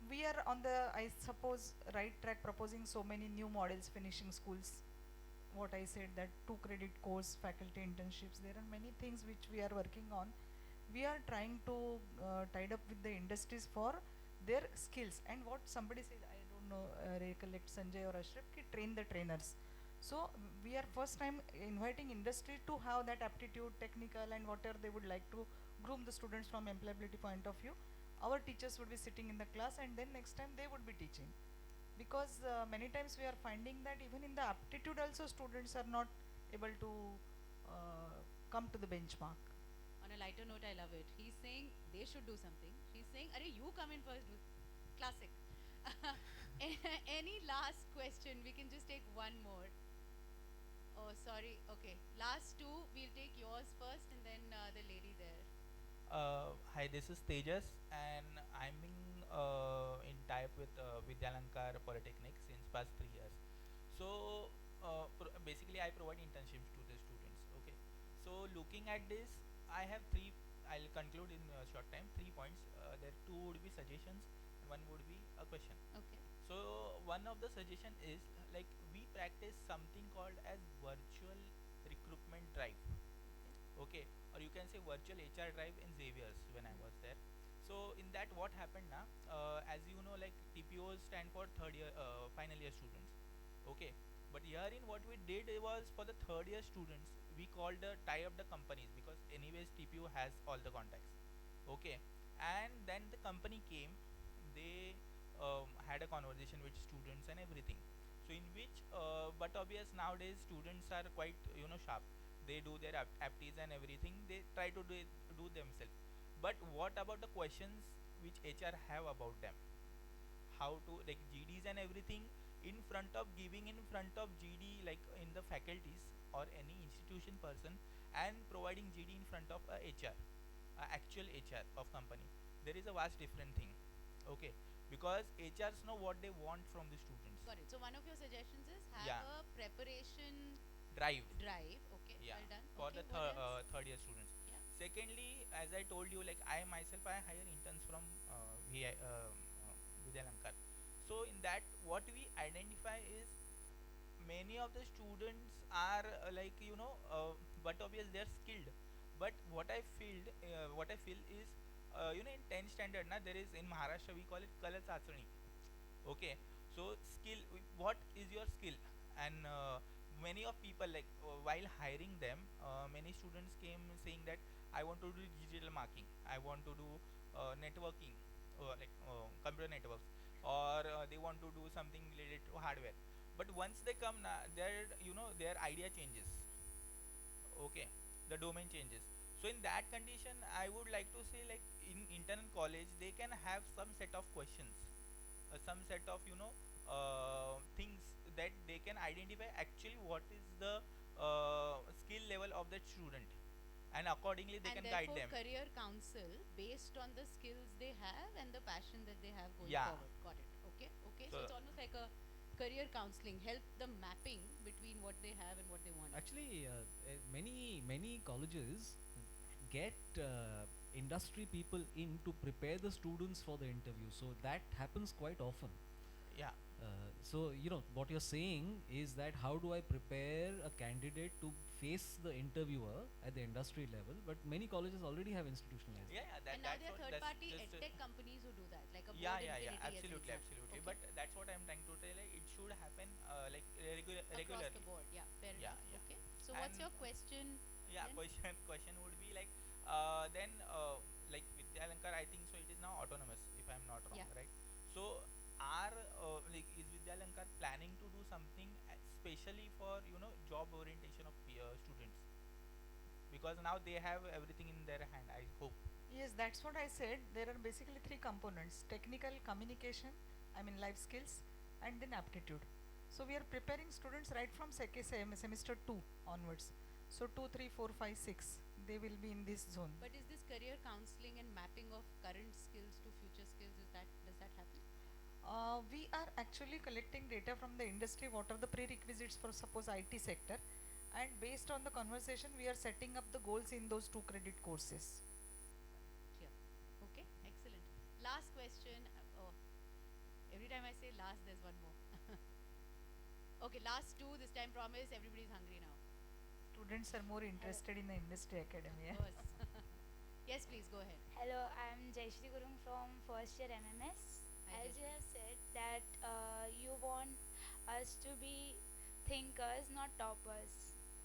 We are on the, I suppose, right track, proposing so many new models, finishing schools. What I said, that 2 credit course, faculty internships, there are many things which we are working on. We are trying to tie up with the industries for their skills, and what somebody said, I don't know, recollect Sanjay or Ashraf, ki train the trainers. So we are first time inviting industry to have that aptitude, technical, and whatever they would like to groom the students from employability point of view. Our teachers would be sitting in the class, and then next time they would be teaching. Because many times we are finding that even in the aptitude also students are not able to come to the benchmark. On a lighter note, I love it. He's saying they should do something. She's saying, "Arey, you come in first." Classic. Any last question? We can just take one more. Oh, sorry. Okay, last two. We'll take yours first, and then the lady there. Hi, this is Tejas, and I'm in tie-up with Vidyalankar Polytechnic since past 3 years. So basically, I provide internships to the students. Okay. So looking at this, I have three. I'll conclude in a short time. 3 points. There 2 would be suggestions, and 1 would be a question. Okay. So one of the suggestion is like we practice something called as virtual recruitment drive. Okay, or you can say virtual HR drive in Xavier's when I was there. So in that, what happened now? As you know, like TPOs stand for third year, final year students. Okay, but herein what we did was for the third year students, we called tie up the companies, because anyways TPO has all the contacts. Okay, and then the company came, they had a conversation with students and everything. So in which, but obvious nowadays students are quite sharp. They do their apties and everything. They try to do themselves. But what about the questions which HR have about them? How to like GDs and everything in front of GD, like in the faculties or any institution person, and providing GD in front of HR. actual HR of company. There is a vast different thing. Okay, because HRs know what they want from the students. Got it. So one of your suggestions is have Yeah. a preparation Drive. drive. Okay, Yeah, well done. for Okay, the what else? third year students. Yeah. Secondly, as I told you, like I myself, I hire interns from Vidya Lankar. So in that, what we identify is many of the students are like but obvious they are skilled. But what I feel is in 10th standard na, there is in Maharashtra we call it Kala Chachani. Okay, so what is your skill? And many of people like while hiring them, many students came saying that I want to do digital marketing, I want to do networking, computer networks, or they want to do something related to hardware. But once they come their their idea changes. Okay, the domain changes. So in that condition I would like to say, like in internal college they can have some set of questions, some set of things that they can identify actually what is the skill level of that student, and accordingly they And can guide therefore them. career counsel based on the skills they have and the passion that they have going Yeah. forward. Got it. Okay. Okay. So So- it's almost like a career counseling, help the mapping between what they have and what they want. Actually, many colleges get industry people in to prepare the students for the interview. So that happens quite often. Yeah. So what you're saying is that how do I prepare a candidate to face the interviewer at the industry level? But many colleges already have institutionalized. Yeah, yeah, that, And now that's there are what- third that's party just, edtech companies who do that, like a yeah, Board yeah, yeah, Infinity as an absolutely, example. absolutely. Okay. But that's what I'm trying to tell. Like, it should happen Across regularly. the board. Yeah. Fair Yeah, enough. yeah. Okay. So what's And, your question? Yeah, then? question would be like then like Vidya Lankar, I think so it is now autonomous if I'm not wrong, Yeah. right? So are like is Vidya Lankar planning to do something especially for job orientation of students, because now they have everything in their hand, I hope. Yes, that's what I said. There are basically three components: technical, communication, I mean life skills, and then aptitude. So we are preparing students right from semester 2 onwards. So 2, 3, 4, 5, 6, they will be in this zone. But is this career counseling and mapping of current skills to future skills, does that happen? We are actually collecting data from the industry, what are the prerequisites for suppose IT sector, and based on the conversation we are setting up the goals in those 2 credit courses. Clear. Okay, excellent. Last question. Oh, every time I say last, there's one more. Okay, last two. This time, promise. Everybody's hungry now. Students are more interested in the industry academia. Of course. Yes, please go ahead. Hello, I am Jayashri Gurung from first year MMS. Hi, As you Jayashri. have said that you want us to be thinkers, not toppers.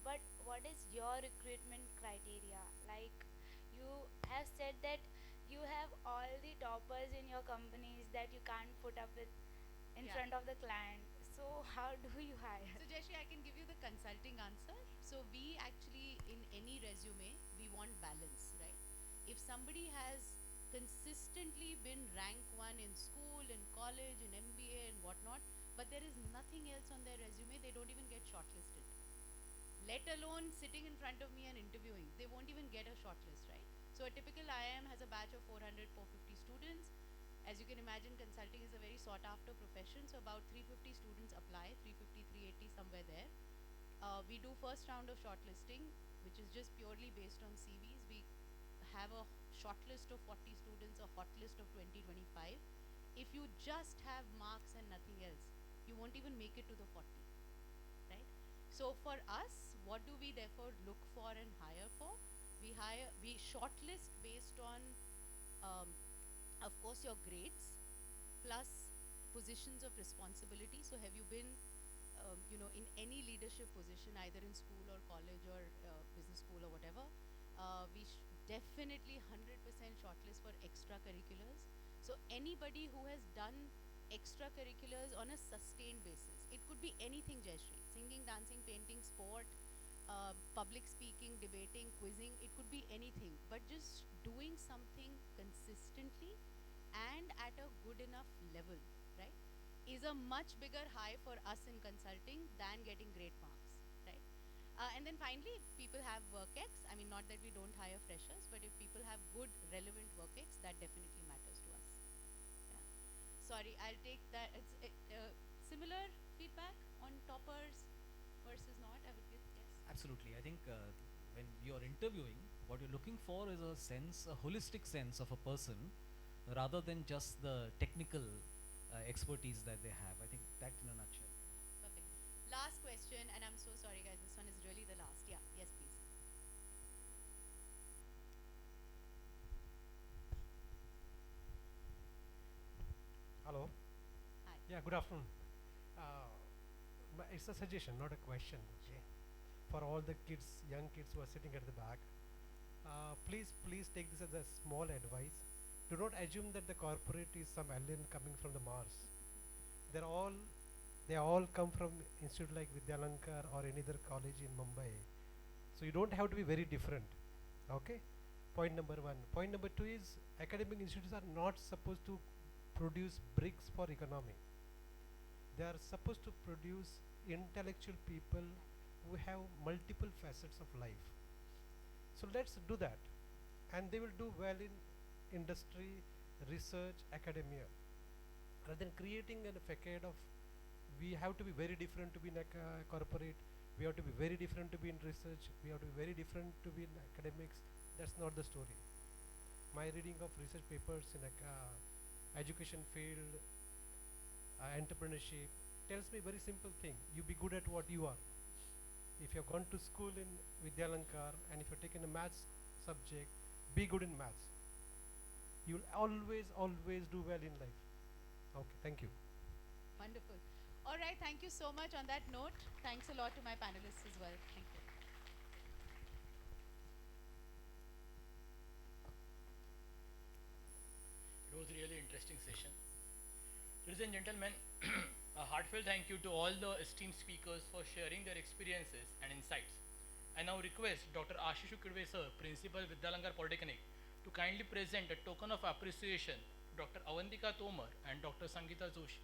But what is your recruitment criteria? Like you have said that you have all the toppers in your companies that you can't put up with in Yeah. front of the client. So how do you hire? So, Jayashri, I can give you the consulting answer. So, we actually, in any resume, we want balance, right? If somebody has consistently been rank 1 in school, in college, in MBA, and whatnot, but there is nothing else on their resume, they don't even get shortlisted. Let alone sitting in front of me and interviewing. They won't even get a shortlist, right? So, a typical IIM has a batch of 400, 450 students. As you can imagine, consulting is a very sought after profession. So about 350 students apply, 350, 380, somewhere there. We do first round of shortlisting, which is just purely based on CVs. We have a shortlist of 40 students, a hot list of 20, 25. If you just have marks and nothing else, you won't even make it to the 40, right? So for us, what do we therefore look for and hire for? We shortlist based on of course your grades plus positions of responsibility. So have you been in any leadership position either in school or college or business school or whatever? We definitely 100% shortlist for extracurriculars. So anybody who has done extracurriculars on a sustained basis, it could be anything, Jayashri, singing, dancing, painting, sport, public speaking, debating, quizzing, it could be anything, but just doing something consistently and at a good enough level, right, is a much bigger high for us in consulting than getting great marks, right? And then finally, if people have work ex, I mean, not that we don't hire freshers, but if people have good, relevant work ex, that definitely matters to us. Yeah. Sorry, I'll take that. It's similar feedback on toppers versus not. I would give yes. Absolutely. I think when you're interviewing, what you're looking for is a holistic sense of a person rather than just the technical expertise that they have. I think that in a nutshell. Perfect. Last question, and I'm so sorry, guys. This one is really the last. Yeah. Yes, please. Hello. Hi. Yeah, good afternoon. It's a suggestion, not a question. Okay. For all the kids, young kids who are sitting at the back, please take this as a small advice. Do not assume that the corporate is some alien coming from the Mars. They all come from institute like Vidyalankar or any other college in Mumbai. So you don't have to be very different. Okay. Point number one. Point number two is academic institutes are not supposed to produce bricks for economy. They are supposed to produce intellectual people who have multiple facets of life. So let's do that, and they will do well in industry, research, academia. Rather than creating a facade of we have to be very different to be in a corporate, we have to be very different to be in research, we have to be very different to be in academics. That's not the story. My reading of research papers in education field, entrepreneurship tells me very simple thing. You be good at what you are. If you have gone to school in Vidyalankar and if you have taken a maths subject, be good in maths. You will always do well in life. Okay, thank you. Wonderful. All right, thank you so much on that note. Thanks a lot to my panelists as well. Thank you. It was a really interesting session. Ladies and gentlemen, a heartfelt thank you to all the esteemed speakers for sharing their experiences and insights. I now request Dr. Ashish Kidve sir, Principal Vidyalankar Polytechnic, to kindly present a token of appreciation to Dr. Avantika Tomar and Dr. Sangeeta Joshi.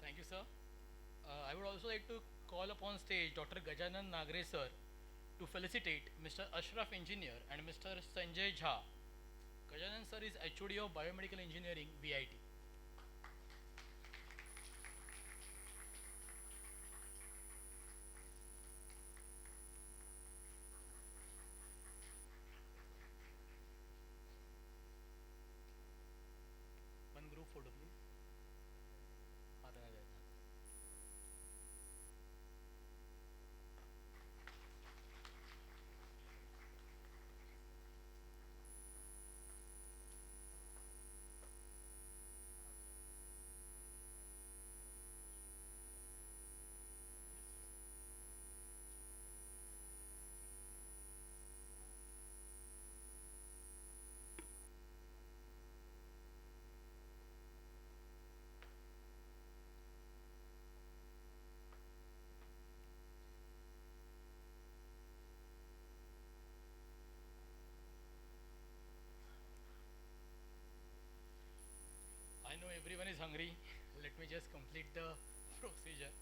Thank you, sir. I would also like to call upon stage Dr. Gajanan Nagre sir to felicitate Mr. Ashraf Engineer and Mr. Sanjay Jha. Gajanan sir is HOD of Biomedical Engineering, VIT. One group photo, please. I know everyone is hungry. Let me just complete the procedure.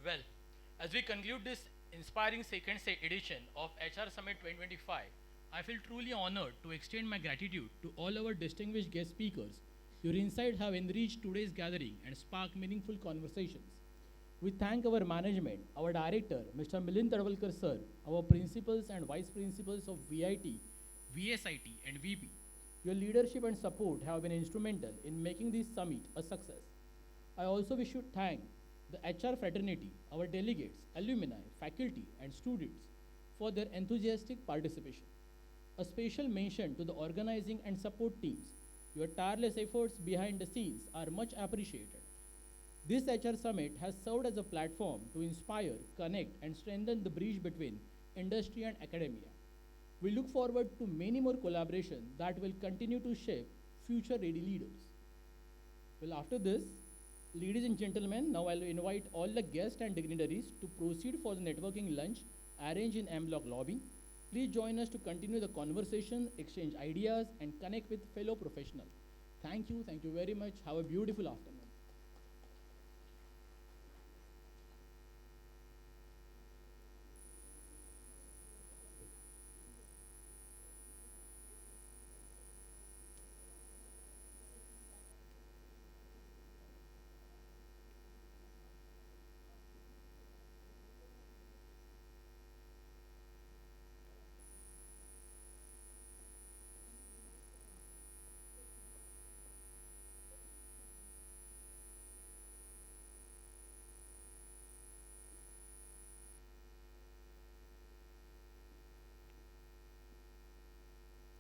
Well, as we conclude this inspiring edition of HR Summit 2025, I feel truly honored to extend my gratitude to all our distinguished guest speakers. Your insights have enriched today's gathering and sparked meaningful conversations. We thank our management, our director, Mr. Milind Tadwalkar sir, our principals and vice principals of VIT, VSIT, and VP. Your leadership and support have been instrumental in making this summit a success. I also wish to thank the HR fraternity, our delegates, alumni, faculty, and students for their enthusiastic participation. A special mention to the organizing and support teams. Your tireless efforts behind the scenes are much appreciated. This HR Summit has served as a platform to inspire, connect, and strengthen the bridge between industry and academia. We look forward to many more collaborations that will continue to shape future-ready leaders. Well, after this, ladies and gentlemen, now I'll invite all the guests and dignitaries to proceed for the networking lunch arranged in M Block lobby. Please join us to continue the conversation, exchange ideas, and connect with fellow professionals. Thank you very much. Have a beautiful afternoon.